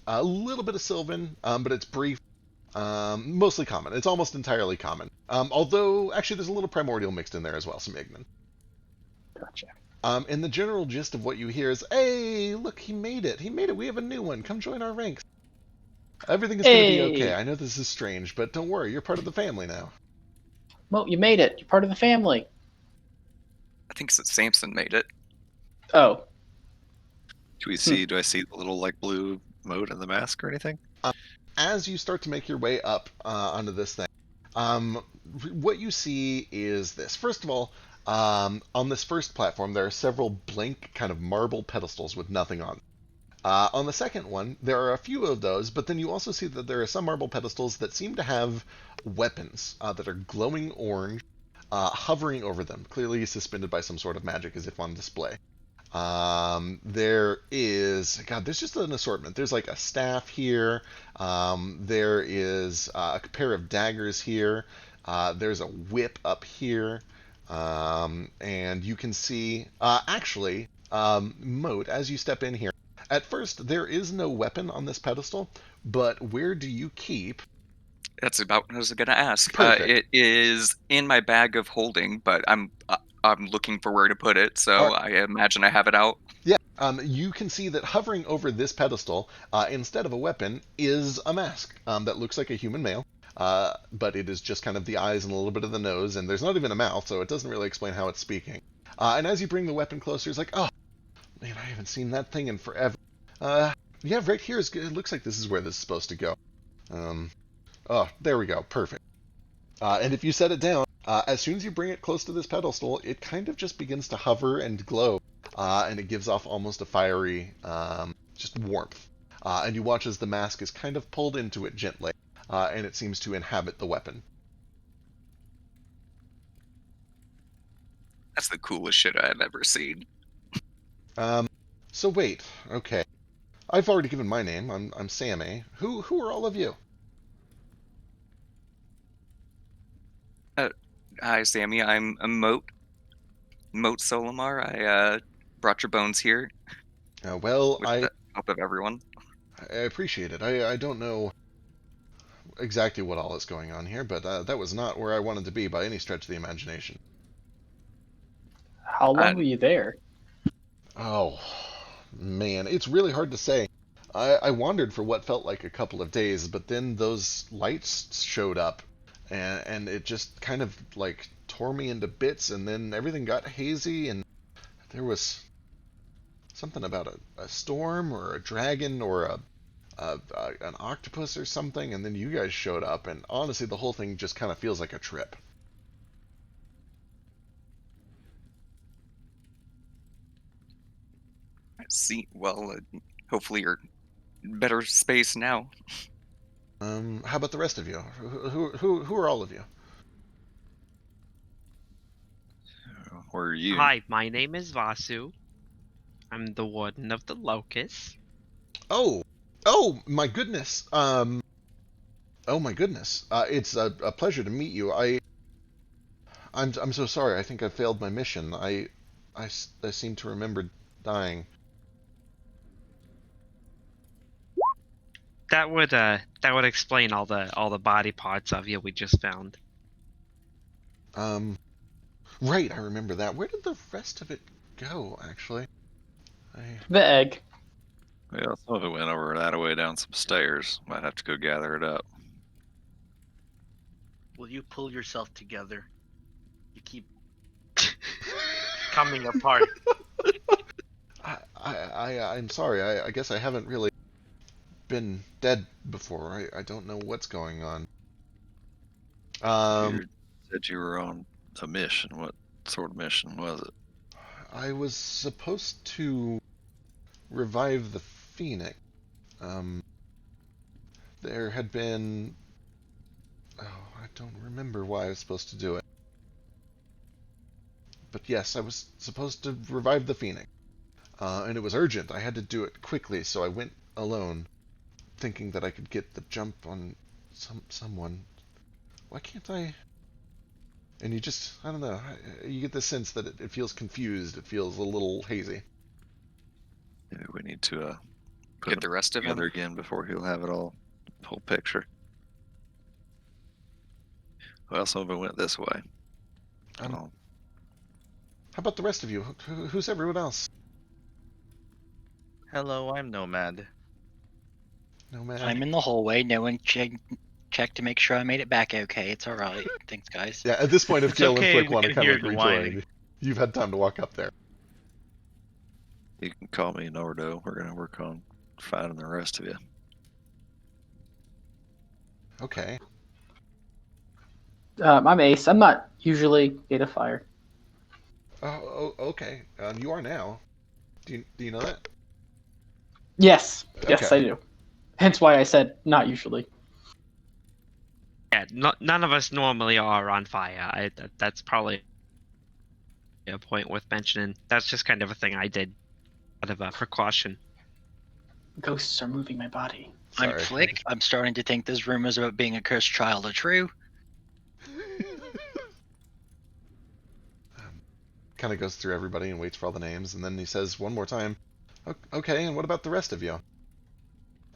A little bit of Sylvan, but it's brief. Mostly Common. It's almost entirely Common. Although actually there's a little Primordial mixed in there as well, some Ignan. Gotcha. And the general gist of what you hear is, "Hey, look, he made it! He made it! We have a new one. Come join our ranks. Everything is going to be okay. I know this is strange, but don't worry. You're part of the family now." Well, you made it. You're part of the family. I think Samson made it. Oh, Do I see the little like blue mote in the mask or anything? As you start to make your way up onto this thing, what you see is this. First of all, on this first platform, there are several blank kind of marble pedestals with nothing on them. On the second one, there are a few of those, but then you also see that there are some marble pedestals that seem to have weapons that are glowing orange, hovering over them, clearly suspended by some sort of magic as if on display. There's just an assortment. There's like a staff here. There is a pair of daggers here. There's a whip up here. And you can see, Moat, as you step in here, at first there is no weapon on this pedestal, but where do you keep? That's about what I was going to ask. Perfect. It is in my bag of holding, but I'm looking for where to put it, so I imagine I have it out. Yeah, you can see that hovering over this pedestal, instead of a weapon, is a mask that looks like a human male, but it is just kind of the eyes and a little bit of the nose, and there's not even a mouth, so it doesn't really explain how it's speaking. And as you bring the weapon closer, it's like, oh, man, I haven't seen that thing in forever. Yeah, right here is good. It looks like this is where this is supposed to go. Oh, there we go. Perfect. And if you set it down, as soon as you bring it close to this pedestal, it kind of just begins to hover and glow, and it gives off almost a fiery, just warmth. And you watch as the mask is kind of pulled into it gently, and it seems to inhabit the weapon. That's the coolest shit I've ever seen. So wait, okay. I've already given my name. I'm Sammy. Who are all of you? Hi, Sammy. I'm a Moat Solomar. I brought your bones here Well, with the help of everyone. I appreciate it. I don't know exactly what all is going on here, but that was not where I wanted to be by any stretch of the imagination. how long were you there? Oh, man, it's really hard to say. I wandered for what felt like a couple of days, but then those lights showed up, and it just kind of like tore me into bits, and then everything got hazy, and there was something about a storm or a dragon or an octopus or something, and then you guys showed up, and honestly, the whole thing just kind of feels like a trip. See, well, hopefully you're in better space now. How about the rest of you? Who are all of you? Where are you? Hi, my name is Vasu. I'm the warden of the Locust. Oh, my goodness. Oh my goodness. It's a pleasure to meet you. I'm so sorry. I think I failed my mission. I seem to remember dying. That would explain all the body parts of you we just found. Right, I remember that. Where did the rest of it go, actually? The egg. Yeah, some of it went over that way down some stairs. Might have to go gather it up. Will you pull yourself together? You keep coming apart. I'm sorry. I guess I haven't really been dead before. I don't know what's going on. You said you were on a mission. What sort of mission was it? I was supposed to revive the Phoenix. There had been... Oh, I don't remember why I was supposed to do it. But yes, I was supposed to revive the Phoenix. And it was urgent. I had to do it quickly, so I went alone, thinking that I could get the jump on someone. Why can't I... And you just, I don't know, you get the sense that it feels confused. It feels a little hazy. Maybe we need to put Get the rest of together him. again before he'll have it all, whole picture. Well, some of it went this way. How Oh, about the rest of you? Who's everyone else? Hello, I'm Nomad. No man. I'm in the hallway. No one checked to make sure I made it back okay. It's alright. Thanks, guys. Yeah, at this point, if It's Gil okay, and Flick we want to can kind hear of the rejoin, whining. you've had time to walk up there. you can call me Nordo. We're gonna work on finding the rest of you. Okay. I'm Ace. I'm not usually made of fire. Oh, okay. You are now. Do you know that? Yes. Yes, Okay. I do. Hence why I said not usually. Yeah, none of us normally are on fire. That's probably a point worth mentioning. That's just kind of a thing I did out of a precaution. Ghosts are moving my body. I'm Sorry. Flick. I'm starting to think those rumors about being a cursed child are true. Kind of goes through everybody and waits for all the names, and then he says one more time, "Okay, and what about the rest of you?"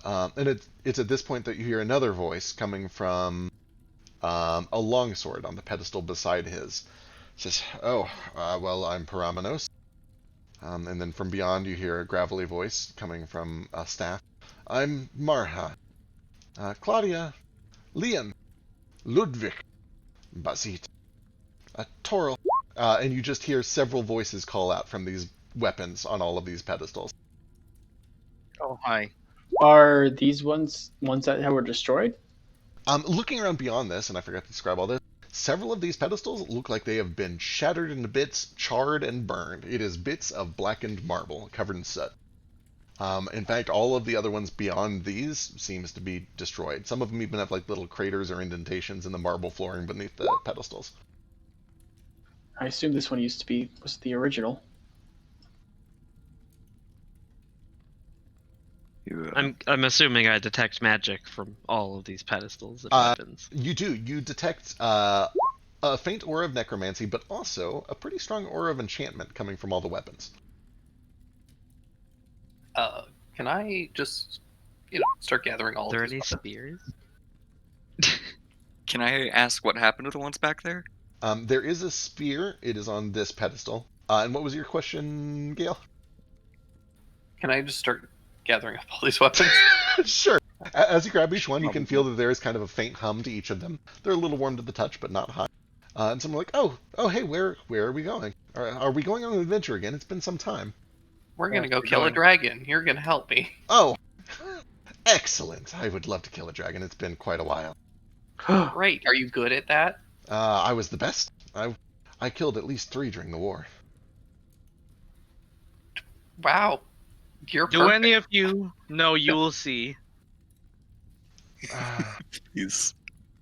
And it's at this point that you hear another voice coming from a longsword on the pedestal beside his. It says, "Oh, well, I'm Paramenos." And then from beyond, you hear a gravelly voice coming from a staff. "I'm Marha. Claudia, Liam, Ludwig, Basit, Toril." And you just hear several voices call out from these weapons on all of these pedestals. Oh, hi. Are these ones that were destroyed? Looking around beyond this, and I forgot to describe all this, several of these pedestals look like they have been shattered into bits, charred, and burned. It is bits of blackened marble covered in soot. In fact, all of the other ones beyond these seems to be destroyed. Some of them even have like little craters or indentations in the marble flooring beneath the pedestals. I assume this one was the original. You, I'm assuming I detect magic from all of these pedestals and Uh, weapons. You do. You detect a faint aura of necromancy, but also a pretty strong aura of enchantment coming from all the weapons. Can I just, start gathering all Are there of any these weapons? spears? Can I ask what happened to the ones back there? There is a spear. It is on this pedestal. And what was your question, Gale? Can I just start gathering up all these weapons? Sure. As you grab each one, you can feel that there is kind of a faint hum to each of them. They're a little warm to the touch, but not hot. And some are like, oh, hey, where are we going? Are we going on an adventure again? It's been some time. We're gonna go we're kill a going- dragon. You're gonna help me. Oh, excellent. I would love to kill a dragon. It's been quite a while. Great. Are you good at that? I was the best. I killed at least 3 during the war. Wow. You're Do perfect. any of you know you'll see? He's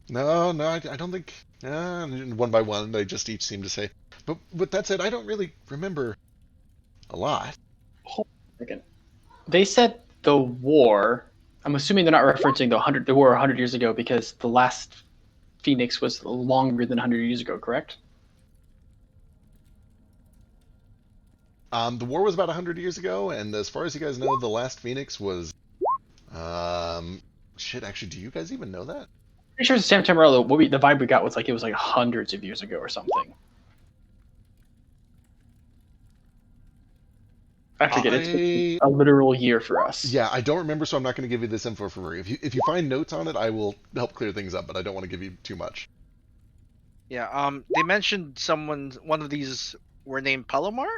No, I don't think. One by one, they just each seem to say. But with that said, I don't really remember a lot. Second. They said the war. I'm assuming they're not referencing the war 100 years ago because the last Phoenix was longer than 100 years ago, correct? The war was about 100 years ago, and as far as you guys know, the last Phoenix was. Shit, actually, do you guys even know that? Pretty sure Sam Tamarello, the vibe we got was like it was like hundreds of years ago or something. I forget. It's been a literal year for us. Yeah, I don't remember, so I'm not going to give you this info for free. If you find notes on it, I will help clear things up, but I don't want to give you too much. Yeah. They mentioned one of these were named Palomar.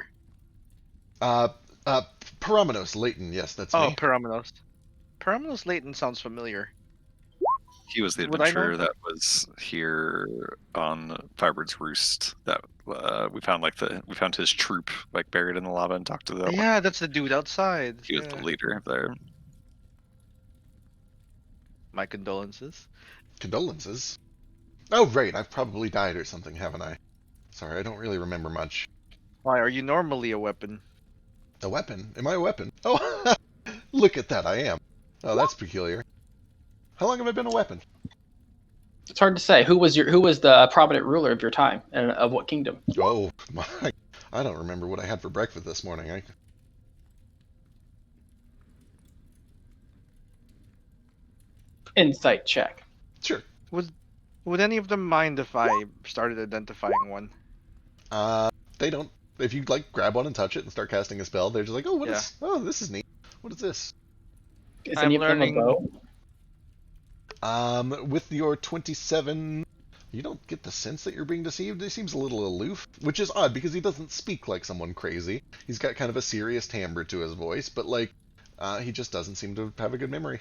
Uh, Paramenos, Leighton, yes, that's Oh, me. Paramenos. Paramenos Layton sounds familiar. He was the Would I know? adventurer that was here on Firebird's Roost. That we found his troop like buried in the lava and talked to them. Yeah, that's the dude outside. He was the leader there. My condolences. Condolences. Oh, right, I've probably died or something, haven't I? Sorry, I don't really remember much. Why are you normally a weapon? A weapon? Am I a weapon? Oh, look at that, I am. Oh, that's peculiar. How long have I been a weapon? It's hard to say. Who was the prominent ruler of your time and of what kingdom? Oh, my. I don't remember what I had for breakfast this morning. Insight check. Sure. Would any of them mind if I started identifying one? They don't. If you, like, grab one and touch it and start casting a spell, they're just like, oh, oh, this is neat. What is this? Is I'm any of them a learning- bow? With your 27, you don't get the sense that you're being deceived. He seems a little aloof, which is odd because he doesn't speak like someone crazy. He's got kind of a serious timbre to his voice, but like, he just doesn't seem to have a good memory.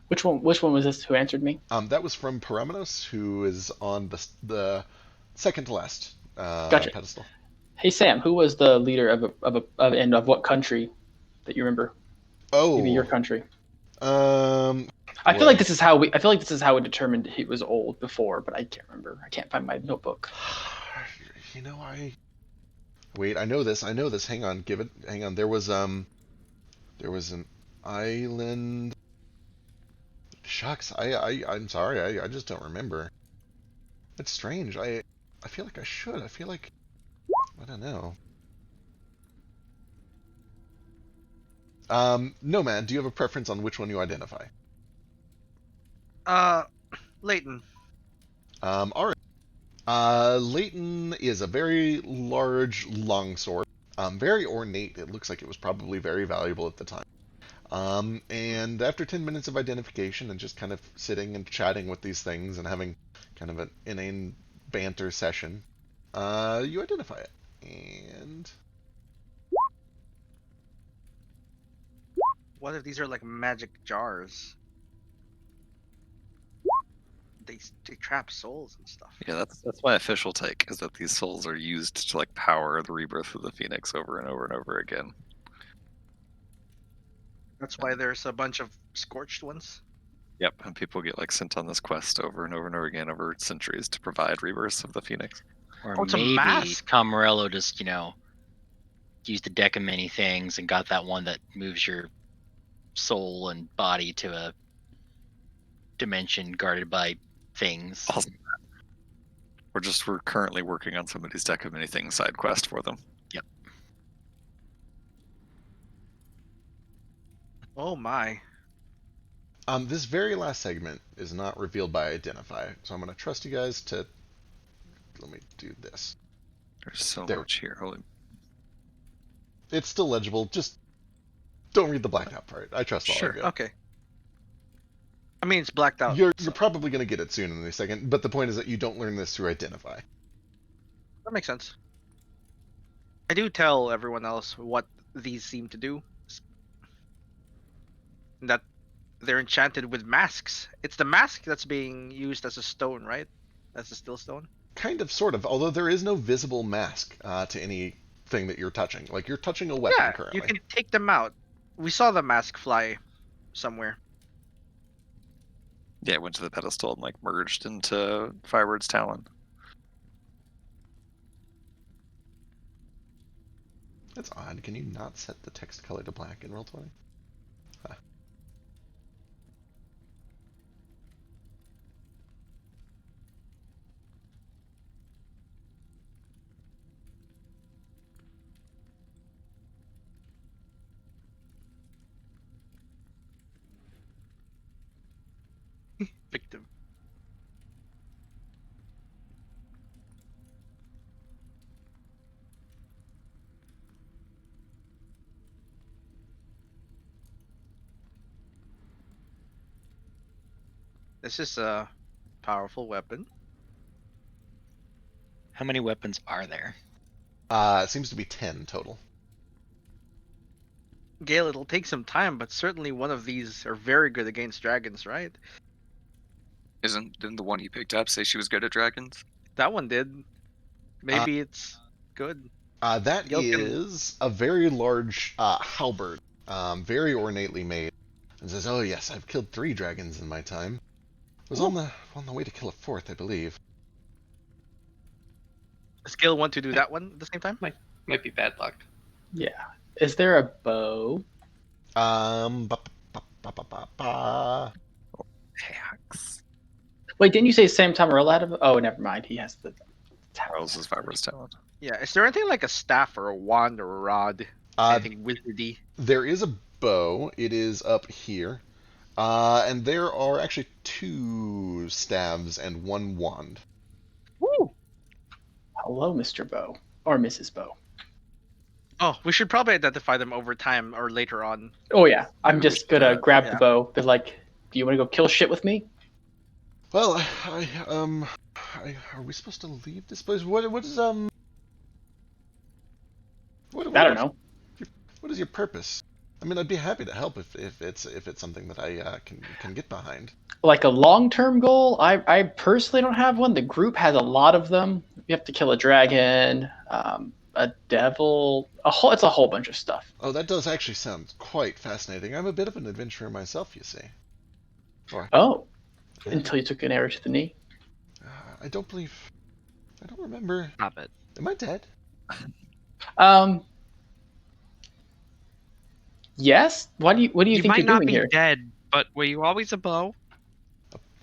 Which one was this who answered me? That was from Paramenos, who is on the second to last Gotcha. pedestal. Hey Sam, who was the leader of what country that you remember? Oh, Maybe your country. I feel like this is how we determined he was old before, but I can't remember. I can't find my notebook. You know, wait. I know this. Hang on. Hang on. There was an island. Shucks. I'm sorry. I just don't remember. It's strange. I feel like I should. I feel like I don't know. Nomad, do you have a preference on which one you identify? Leighton. All right. Leighton is a very large longsword. Very ornate. It looks like it was probably very valuable at the time. And after 10 minutes of identification and just kind of sitting and chatting with these things and having kind of an inane banter session, you identify it. And What if these are like magic jars? They trap souls and stuff. Yeah, that's my official take, is that these souls are used to like power the rebirth of the Phoenix over and over and over again. That's why there's a bunch of scorched ones. Yep, and people get like sent on this quest over and over and over again over centuries to provide rebirths of the Phoenix. Or Oh, it's a maybe mask. Camarello just, used the deck of many things and got that one that moves your soul and body to a dimension guarded by things. Awesome. We're currently working on somebody's deck of many things side quest for them. Yep. Oh my. this very last segment is not revealed by identify, so I'm going to trust you guys to. Let me do this. There's so There. much here. Holy. It's still legible. Just don't read the blacked out part. I trust all Sure. of you. Okay. I mean, it's blacked out. You're so probably going to get it soon in a second, but the point is that you don't learn this through identify. that makes sense. I do tell everyone else what these seem to do. That they're enchanted with masks. It's the mask that's being used as a stone, right? As a still stone. Kind of, sort of. Although there is no visible mask to anything that you're touching. Like you're touching a weapon Yeah, currently. you can take them out. We saw the mask fly somewhere. Yeah, it went to the pedestal and like merged into Firebird's talon. That's odd. Can you not set the text color to black in Roll20? Huh. Victim. This is a powerful weapon. How many weapons are there? It seems to be 10 total. Gale, it'll take some time, but certainly one of these are very good against dragons, right? Didn't the one you picked up say she was good at dragons? That one did. Maybe it's good. That Gale can- is a very large halberd, very ornately made, and says, "Oh yes, I've killed 3 dragons in my time. Was on the way to kill a 4th, I believe." Does Gale want to do that one at the same time? Might be bad luck. Yeah. Is there a bow? Ba, ba, ba, ba, ba, ba. Hacks. Wait, didn't you say Sam Tamarella had a bow? Oh, never mind. He has the Charles is Viper's talent. Yeah. Is there anything like a staff or a wand or a rod? Anything wizardy? There is a bow. It is up here. And there are actually 2 staves and 1 wand. Woo! Hello, Mr. Bow. Or Mrs. Bow. Oh, we should probably identify them over time or later on. Oh, yeah. I'm just gonna grab yeah. the bow. Be like, do you want to go kill shit with me? Well, are we supposed to leave this place? What is I don't know. What is your purpose? I mean, I'd be happy to help if it's something that I can get behind. Like a long-term goal, I personally don't have one. The group has a lot of them. You have to kill a dragon, a devil, it's a whole bunch of stuff. Oh, that does actually sound quite fascinating. I'm a bit of an adventurer myself, you see. Oh, until you took an arrow to the knee. I don't remember. Stop it. Am I dead? Yes. What do you You think might you're not doing be here? dead, but were you always a bow?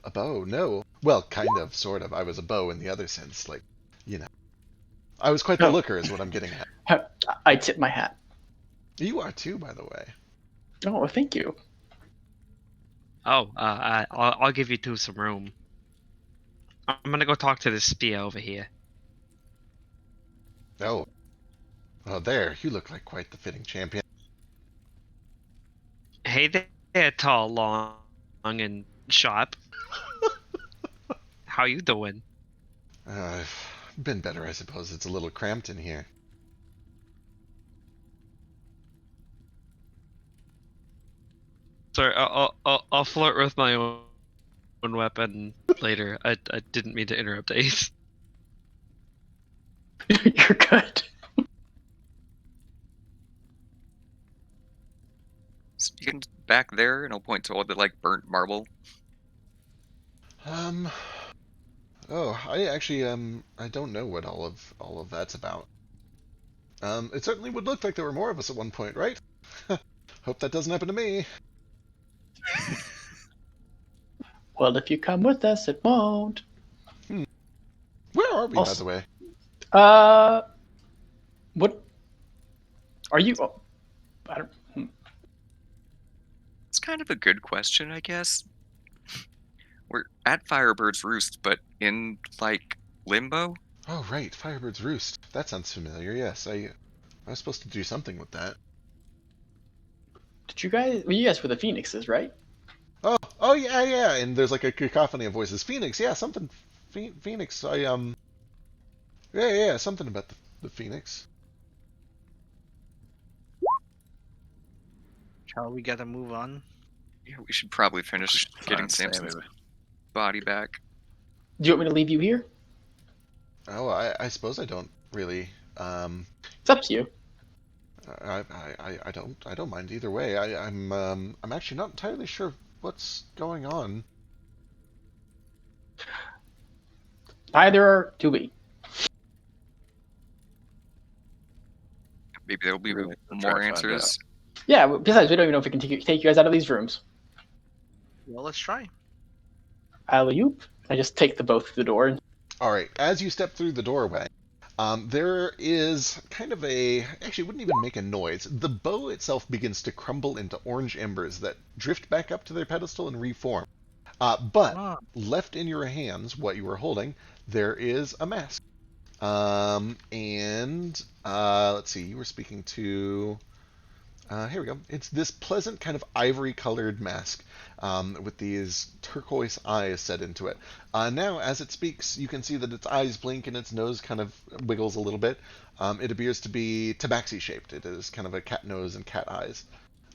A bow? No. Well, kind of, sort of. I was a bow in the other sense, like, you know. I was quite the Oh. looker, is what I'm getting at. I tip my hat. You are too, by the way. Oh, thank you. Oh, I'll give you two some room. I'm gonna go talk to this spear over here. Oh. Oh, there. You look like quite the fitting champion. Hey there, tall, long, and sharp. How you doing? I've been better, I suppose. It's a little cramped in here. Sorry, I'll flirt with my own weapon later. I didn't mean to interrupt Ace. You're good. Speaking back there, and I'll point to all the like burnt marble. Oh, I actually I don't know what all of that's about. It certainly would look like there were more of us at one point, right? Hope that doesn't happen to me. Well, if you come with us, it won't. Where are we, by the way? What? Are you? Oh, I don't. It's kind of a good question, I guess. We're at Firebird's Roost, but in, like, limbo? Oh, right, Firebird's Roost. That sounds familiar, yes. I was supposed to do something with that. Did you guys? Well, you guys were the Phoenixes, right? Oh, yeah, and there's like a cacophony of voices. Phoenix, yeah, something. Phoenix, yeah, something about the Phoenix. Shall we gotta move on? Yeah, we should probably finish getting Fine, stay Samson's anyway. body back. Do you want me to leave you here? Oh, I suppose I don't really. It's up to you. I don't mind either way. I'm actually not entirely sure what's going on. Either do we. Maybe there'll be We'll try to more find answers. Yeah. Besides, we don't even know if we can take you guys out of these rooms. Well, let's try. Alley-oop. I just take the bow through the door. All right, as you step through the doorway, there is kind of actually, it wouldn't even make a noise. The bow itself begins to crumble into orange embers that drift back up to their pedestal and reform. But left in your hands, what you were holding, there is a mask. Let's see, you were speaking to Here we go. It's this pleasant kind of ivory-colored mask with these turquoise eyes set into it. Now, as it speaks, you can see that its eyes blink and its nose kind of wiggles a little bit. It appears to be tabaxi-shaped. It is kind of a cat nose and cat eyes.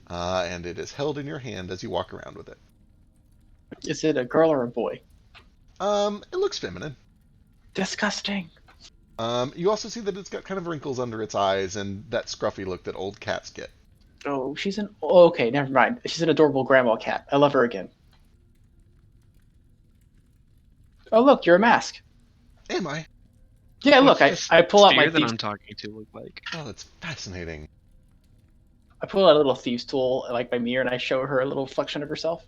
And it is held in your hand as you walk around with it. Is it a girl or a boy? It looks feminine. Disgusting. You also see that it's got kind of wrinkles under its eyes and that scruffy look that old cats get. Oh, she's an. Oh, okay, never mind. She's an adorable grandma cat. I love her again. Oh, look, you're a mask. Am I? Yeah, look, What's I this pull out my sphere that thieves. I'm talking to look like? Oh, that's fascinating. I pull out a little thieves tool, like my mirror, and I show her a little reflection of herself.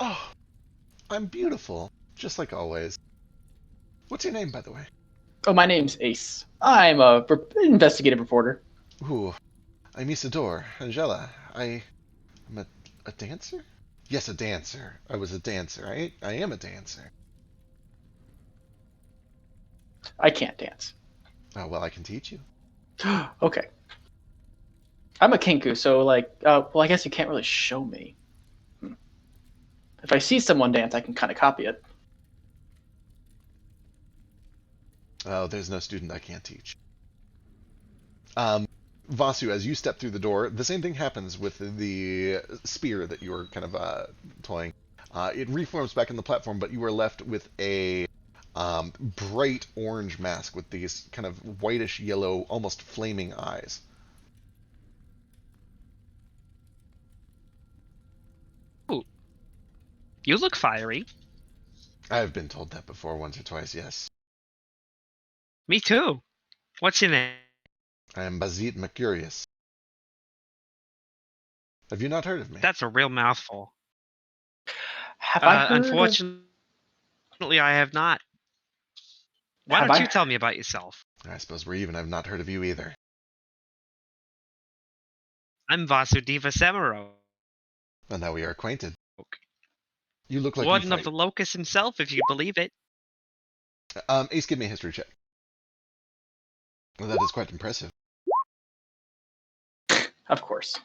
Oh, I'm beautiful, just like always. What's your name, by the way? Oh, my name's Ace. I'm a investigative reporter. Ooh, I'm Isidore. Angela, I'm a dancer? Yes, a dancer. I was a dancer. I am a dancer. I can't dance. Oh, well, I can teach you. Okay. I'm a kinku, so well, I guess you can't really show me. If I see someone dance, I can kind of copy it. Oh, there's no student I can't teach. Vasu, as you step through the door, the same thing happens with the spear that you were kind of toying. It reforms back in the platform, but you are left with a bright orange mask with these kind of whitish yellow, almost flaming eyes. Ooh. You look fiery. I've been told that before once or twice, yes. Me too. What's your name? I am Bazit Mercurius. Have you not heard of me? That's a real mouthful. Have I heard Unfortunately, I have not. Why Have don't I- you tell me about yourself? I suppose we're even. I've not heard of you either. I'm Vasudeva Semiro, And now we are acquainted. You look like warden you of the Locust himself, if you believe it. Ace, give me a history check. Well, that is quite impressive. Of course.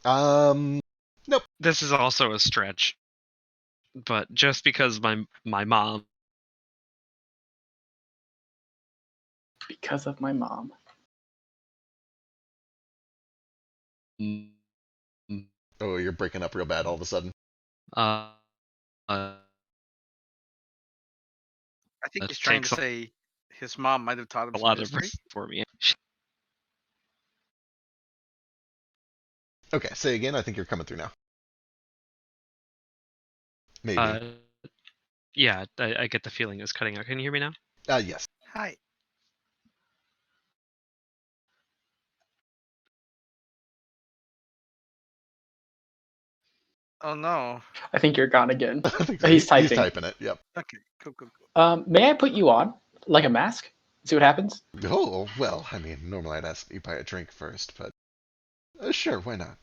Nope. This is also a stretch, but just because my mom. Because of my mom. Oh, you're breaking up real bad all of a sudden. Uh, I think That he's trying takes to say his mom might have taught him a some lot of history. risk for me. Okay, say again. I think you're coming through now. Maybe. Yeah, I get the feeling it's cutting out. Can you hear me now? Yes. Hi. Oh no. I think you're gone again. I think He's He's typing. typing it. Yep. Okay. Cool. May I put you on like a mask? See what happens. Oh, well, I mean, normally I'd ask that you buy a drink first, but sure, why not?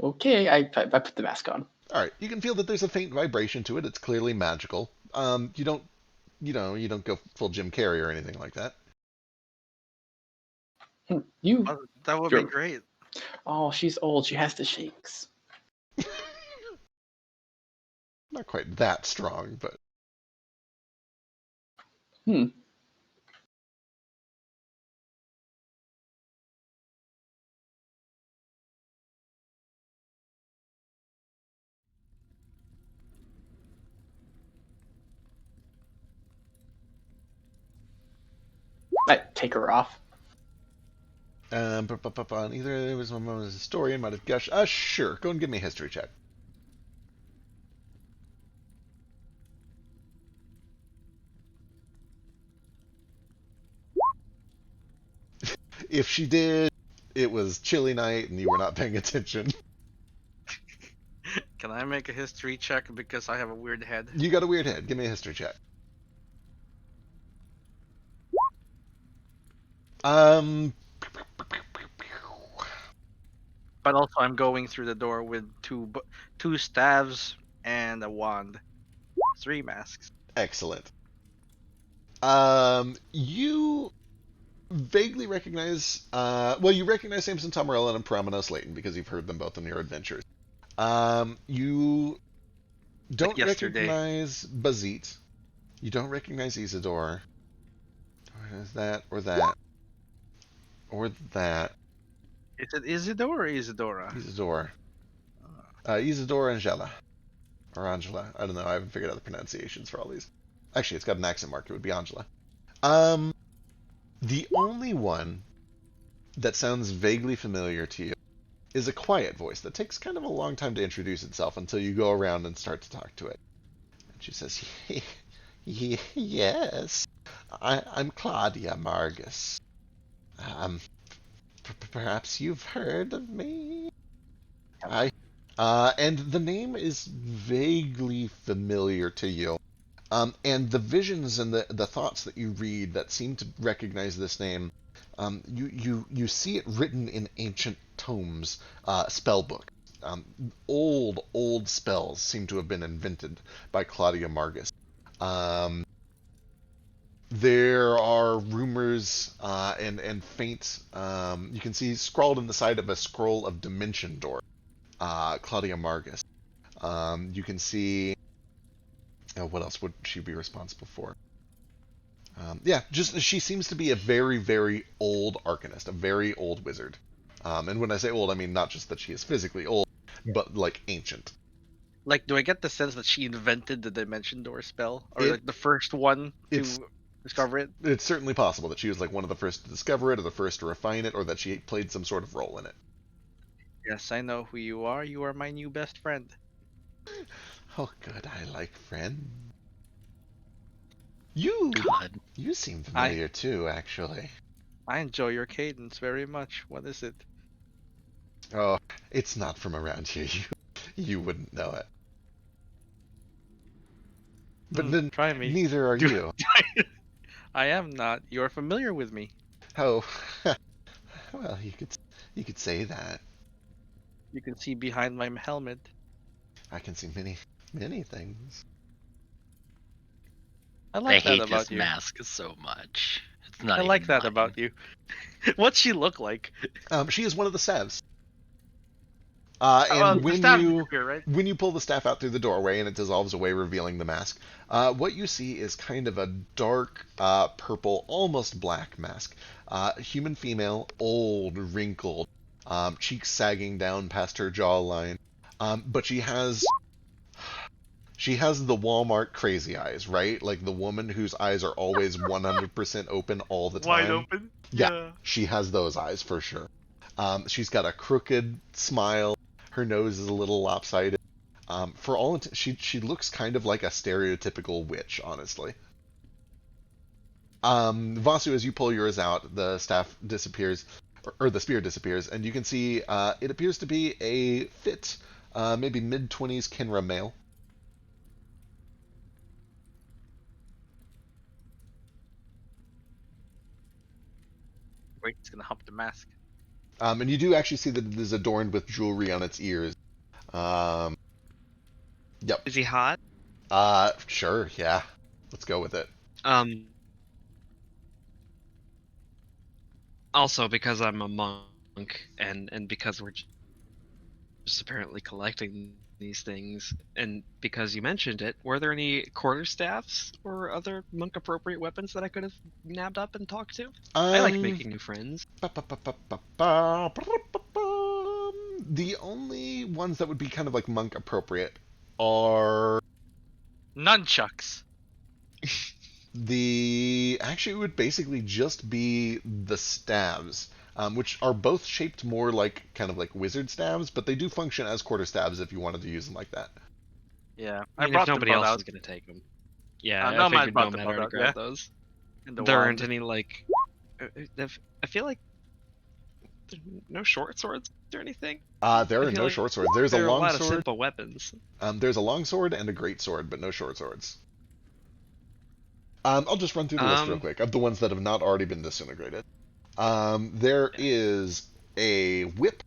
Okay, I put the mask on. All right, you can feel that there's a faint vibration to it. It's clearly magical. You don't go full Jim Carrey or anything like that. You. Oh, that would be Sure. great. Oh, she's old. She has the shakes. Not quite that strong, but I take her off. on either there was one was a historian might have gushed. Sure, go and give me a history check. If she did, it was chilly night and you were not paying attention. Can I make a history check because I have a weird head? You got a weird head. Give me a history check. But also, I'm going through the door with two staves and a wand. 3 masks. Excellent. You vaguely recognize, well, you recognize Samson Tamarella and Promenos Layton because you've heard them both in your adventures. You don't yesterday. recognize Bazit. You don't recognize Isidore. Or is that, or that, or that. Is it Isidore or Isidora? Isidore. Isidore Angela. Or Angela. I don't know. I haven't figured out the pronunciations for all these. Actually, it's got an accent mark. It would be Angela. The only one that sounds vaguely familiar to you is a quiet voice that takes kind of a long time to introduce itself until you go around and start to talk to it. And she says, yes, I'm Claudia Margus. Perhaps you've heard of me? And the name is vaguely familiar to you. And the visions and the thoughts that you read that seem to recognize this name, you see it written in ancient tomes, spell book. Old spells seem to have been invented by Claudia Margus. There are rumors and faint. You can see scrawled in the side of a scroll of Dimension Door, Claudia Margus. You can see. What else would she be responsible for? Yeah, just she seems to be a very, very old arcanist, a very old wizard. And when I say old, I mean not just that she is physically old, but like ancient. Like, do I get the sense that she invented the Dimension Door spell, or like the first one to discover it? It's certainly possible that she was like one of the first to discover it, or the first to refine it, or that she played some sort of role in it. Yes, I know who you are. You are my new best friend. Oh, good. I like friends. You seem familiar too, actually. I enjoy your cadence very much. What is it? Oh, it's not from around here. You wouldn't know it. But then, try me. Neither are you. I am not. You're familiar with me. Oh, well, you could say that. You can see behind my helmet. I can see many things. I like I hate that about this you. mask so much. It's not I like even that mine. about you. What's she look like? She is one of the Sevs. And when you pull the staff out through the doorway and it dissolves away, revealing the mask, what you see is kind of a dark purple, almost black mask. Human female, old, wrinkled, cheeks sagging down past her jawline. But she has the Walmart crazy eyes, right? Like the woman whose eyes are always 100% open all the time. Wide open? Yeah, she has those eyes for sure. She's got a crooked smile. Her nose is a little lopsided. For all she looks kind of like a stereotypical witch, honestly. Vasu, as you pull yours out, the staff disappears, or the spear disappears, and you can see it appears to be a fit, maybe mid-20s Kinra male. Wait, it's gonna hump the mask. And you do actually see that it is adorned with jewelry on its ears. Yep. Is he hot? Sure, yeah. Let's go with it. Also, because I'm a monk, and because we're just apparently collecting these things, and because you mentioned it, were there any quarterstaffs or other monk-appropriate weapons that I could have nabbed up and talked to? I like making new friends. The only ones that would be kind of like monk-appropriate are... Nunchucks. Actually, it would basically just be the staves, which are both shaped more like kind of like wizard staves, but they do function as quarterstaves if you wanted to use them like that. Yeah, I mean, if nobody else is gonna take them. Yeah, I figured Nomad already grabbed those. There aren't any like. I feel like no short swords or anything. There are no short swords. There's a long lot sword. of simple weapons. There's a long sword and a great sword, but no short swords. I'll just run through the list real quick of the ones that have not already been disintegrated. There is a whip.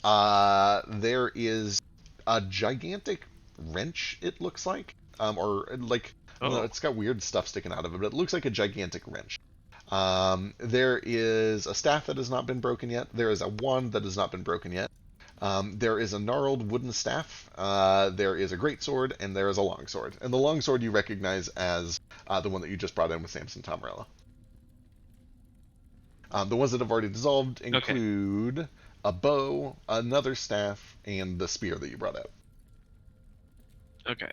There is a gigantic wrench, it looks like. Or like, no, it's got weird stuff sticking out of it, but it looks like a gigantic wrench. There is a staff that has not been broken yet. There is a wand that has not been broken yet. There is a gnarled wooden staff. There is a great sword, and there is a long sword. And the long sword you recognize as the one that you just brought in with Samson Tomarella. The ones that have already dissolved include a bow, another staff, and the spear that you brought out. Okay,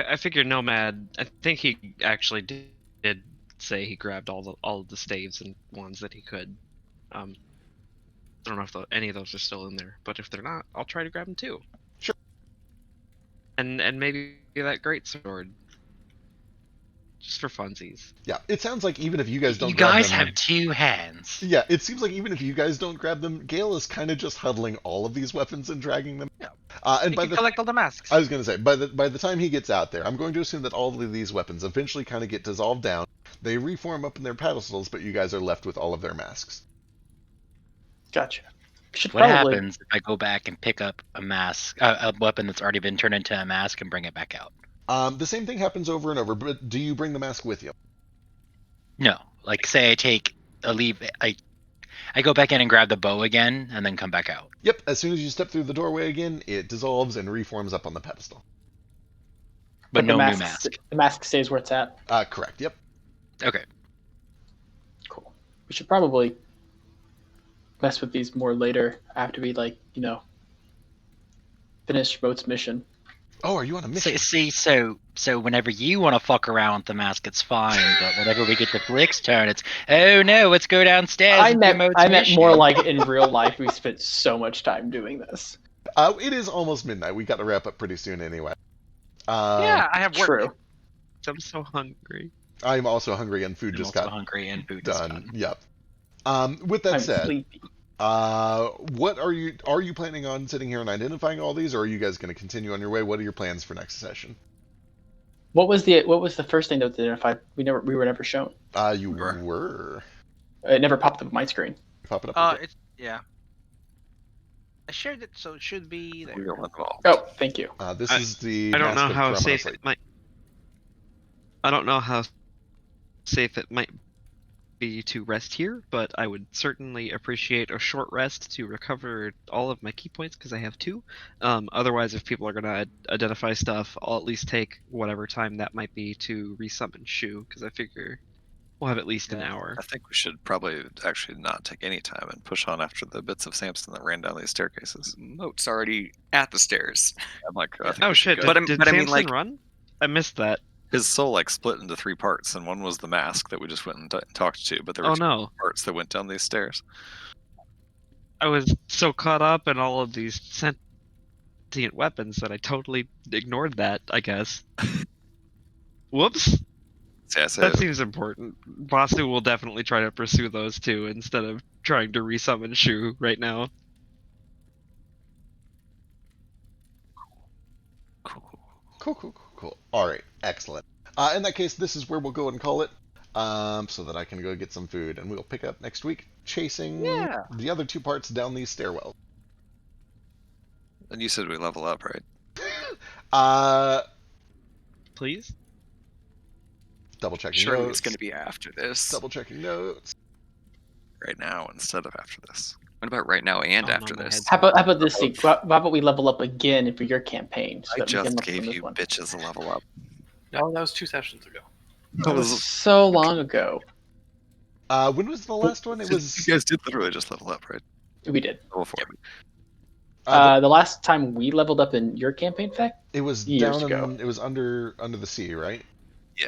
I figure Nomad. I think he actually did say he grabbed all of the staves and wands that he could. I don't know if any of those are still in there, but if they're not, I'll try to grab them too. Sure. And maybe that great sword, just for funsies. Yeah, it sounds like even if you guys don't You grab guys them... have 2 hands. Yeah, it seems like even if you guys don't grab them, Gale is kind of just huddling all of these weapons and dragging them. Yeah. And You by can the collect all the masks. I was going to say, by the time he gets out there, I'm going to assume that all of these weapons eventually kind of get dissolved down. They reform up in their pedestals, but you guys are left with all of their masks. Gotcha. Should What probably happens if I go back and pick up a mask, a weapon that's already been turned into a mask, and bring it back out? The same thing happens over and over, but do you bring the mask with you? No, like say I take a leave, I go back in and grab the bow again, and then come back out. Yep, as soon as you step through the doorway again, it dissolves and reforms up on the pedestal. But no the new mask, mask. the mask stays where it's at. Correct, yep. Okay. Cool. We should probably mess with these more later after we finish Moat's mission. Oh, are you on a mission? So whenever you want to fuck around with the mask, it's fine. But whenever we get to Flick's turn, it's oh no, let's go downstairs. I and do meant Moat's mission. more like in real life. We spent so much time doing this. It is almost midnight. We got to wrap up pretty soon anyway. Yeah, I have work. True. I'm so hungry. I'm also hungry and food I'm just also got hungry and food is done. done. Yep. With that I'm said, sleepy. what are you planning on sitting here and identifying all these, or are you guys going to continue on your way? What are your plans for next session? What was the first thing that was identified? We were never shown. You were. It never popped up on my screen. Pop it up. Yeah. I shared it, so it should be there. We're involved. Oh, thank you. This is the. I don't know Mask of how Crumb safe on a it might. I don't know how safe it might be to rest here, but I would certainly appreciate a short rest to recover all of my key points because I have 2. Otherwise, if people are gonna identify stuff, I'll at least take whatever time that might be to resummon Shu because I figure we'll have at least an hour. I think we should probably actually not take any time and push on after the bits of Samson that ran down these staircases. Moat's already at the stairs. I'm like, I think Oh we should shit! go. Did But I mean, Samson like- run? I missed that. His soul split into 3 parts, and one was the mask that we just went and talked to, but there were Oh 2 no! parts that went down these stairs. I was so caught up in all of these sentient weapons that I totally ignored that, I guess. Whoops! Yeah, That seems important. Basu will definitely try to pursue those 2 instead of trying to resummon Shu right now. Cool. All right, excellent. In that case, this is where we'll go and call it, so that I can go get some food, and we'll pick up next week chasing the other 2 parts down these stairwells. And you said we level up, right? Please? Double checking Surely notes. it's going to be after this. Double checking notes. Right now instead of after this. What about right now and Oh, no, after my this? head's- How about this? How about we level up again for your campaign? So I that we can just level gave from this you one? bitches a level up. No, that was 2 sessions ago. That was so long ago. When was the last one? It was. You guys did literally just level up, right? We did. Level 4. The last time we leveled up in your campaign, fact, it was years down. ago. It was under the sea, right?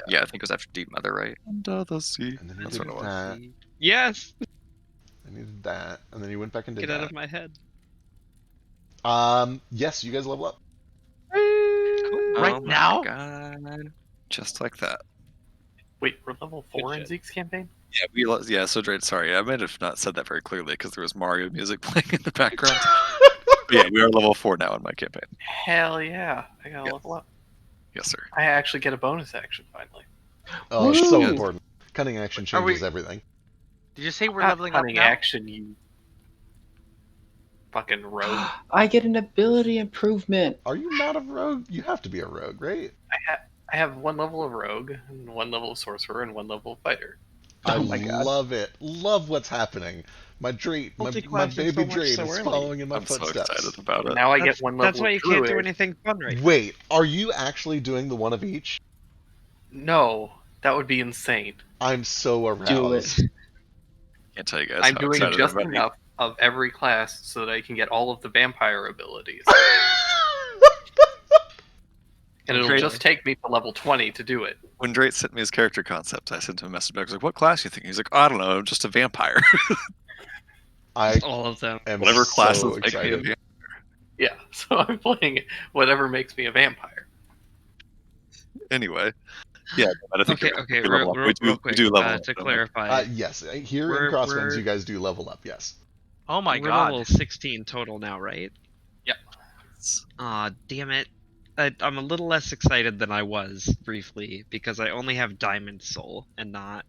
Yeah, I think it was after Deep Mother, right? Under the sea. And then That's you what it did was. that. Yes! I needed that, and then you went back and did Get that. out of my head. Yes, you guys level up. Right Oh my now? God. Just like that. Wait, we're level 4 in shit. Zeke's campaign? Yeah, so Drake, sorry, I might have not said that very clearly because there was Mario music playing in the background. But yeah, we are level 4 now in my campaign. Hell yeah. I gotta Yeah. level up. Yes, sir. I actually get a bonus action finally. Oh, it's so Woo! important. Cunning action Are we- changes everything. Did you say we're Not leveling up cunning now? action, you fucking rogue. I get an ability improvement. Are you not a rogue? You have to be a rogue, right? I have 1 level of rogue, and 1 level of sorcerer, and 1 level of fighter. I my God. love it. Love what's happening. My Multi-class is baby so much Drake so is early. following in my I'm so footsteps. excited about it. Now I get one level. That's why you can't do anything fun right now. Wait, are you actually doing the one of each? No, that would be insane. I'm so aroused. Do it. Can't tell you guys I'm how doing excited just I'm about enough of every class so that I can get all of the vampire abilities. And it'll Great. just take me to level 20 to do it. When Drake sent me his character concept, I sent him a message back. I was like, "What class you think?" He's like, "I don't know, I'm just a vampire." I All of them. am Whatever so classes make me a excited. vampire. Yeah, so I'm playing whatever makes me a vampire. Anyway, yeah. I think Okay, you're- okay, we level up. We real quick, do level up, to don't we? clarify, Yes, here in We're- Crosswinds, we're- you guys do level up. Yes. Oh my we're god. level 16 total now, right? Yep. Aw, damn it. I'm a little less excited than I was briefly because I only have Diamond Soul and not,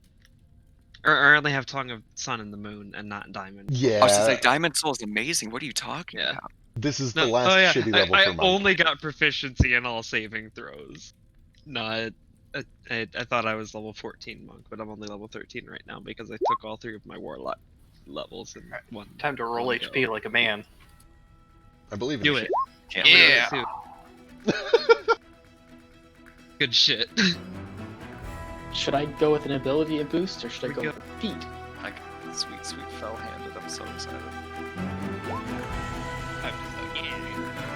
or I only have Tongue of Sun and the Moon and not Diamond. Yeah. I was just like, Diamond Soul is amazing. What are you talking Yeah. about? This is No, the last oh yeah, shitty level I for Mike. only got proficiency in all saving throws. Not. I thought I was level 14 monk, but I'm only level 13 right now because I took all 3 of my warlock levels in one. Time to roll one HP go. like a man. I believe in Do you. it. Can't I'm gonna do Yeah. it too. Good shit. Should I go with an ability boost or should I We go go- with a feat? Like, sweet fell handed. I'm so excited. I'm just like, yeah.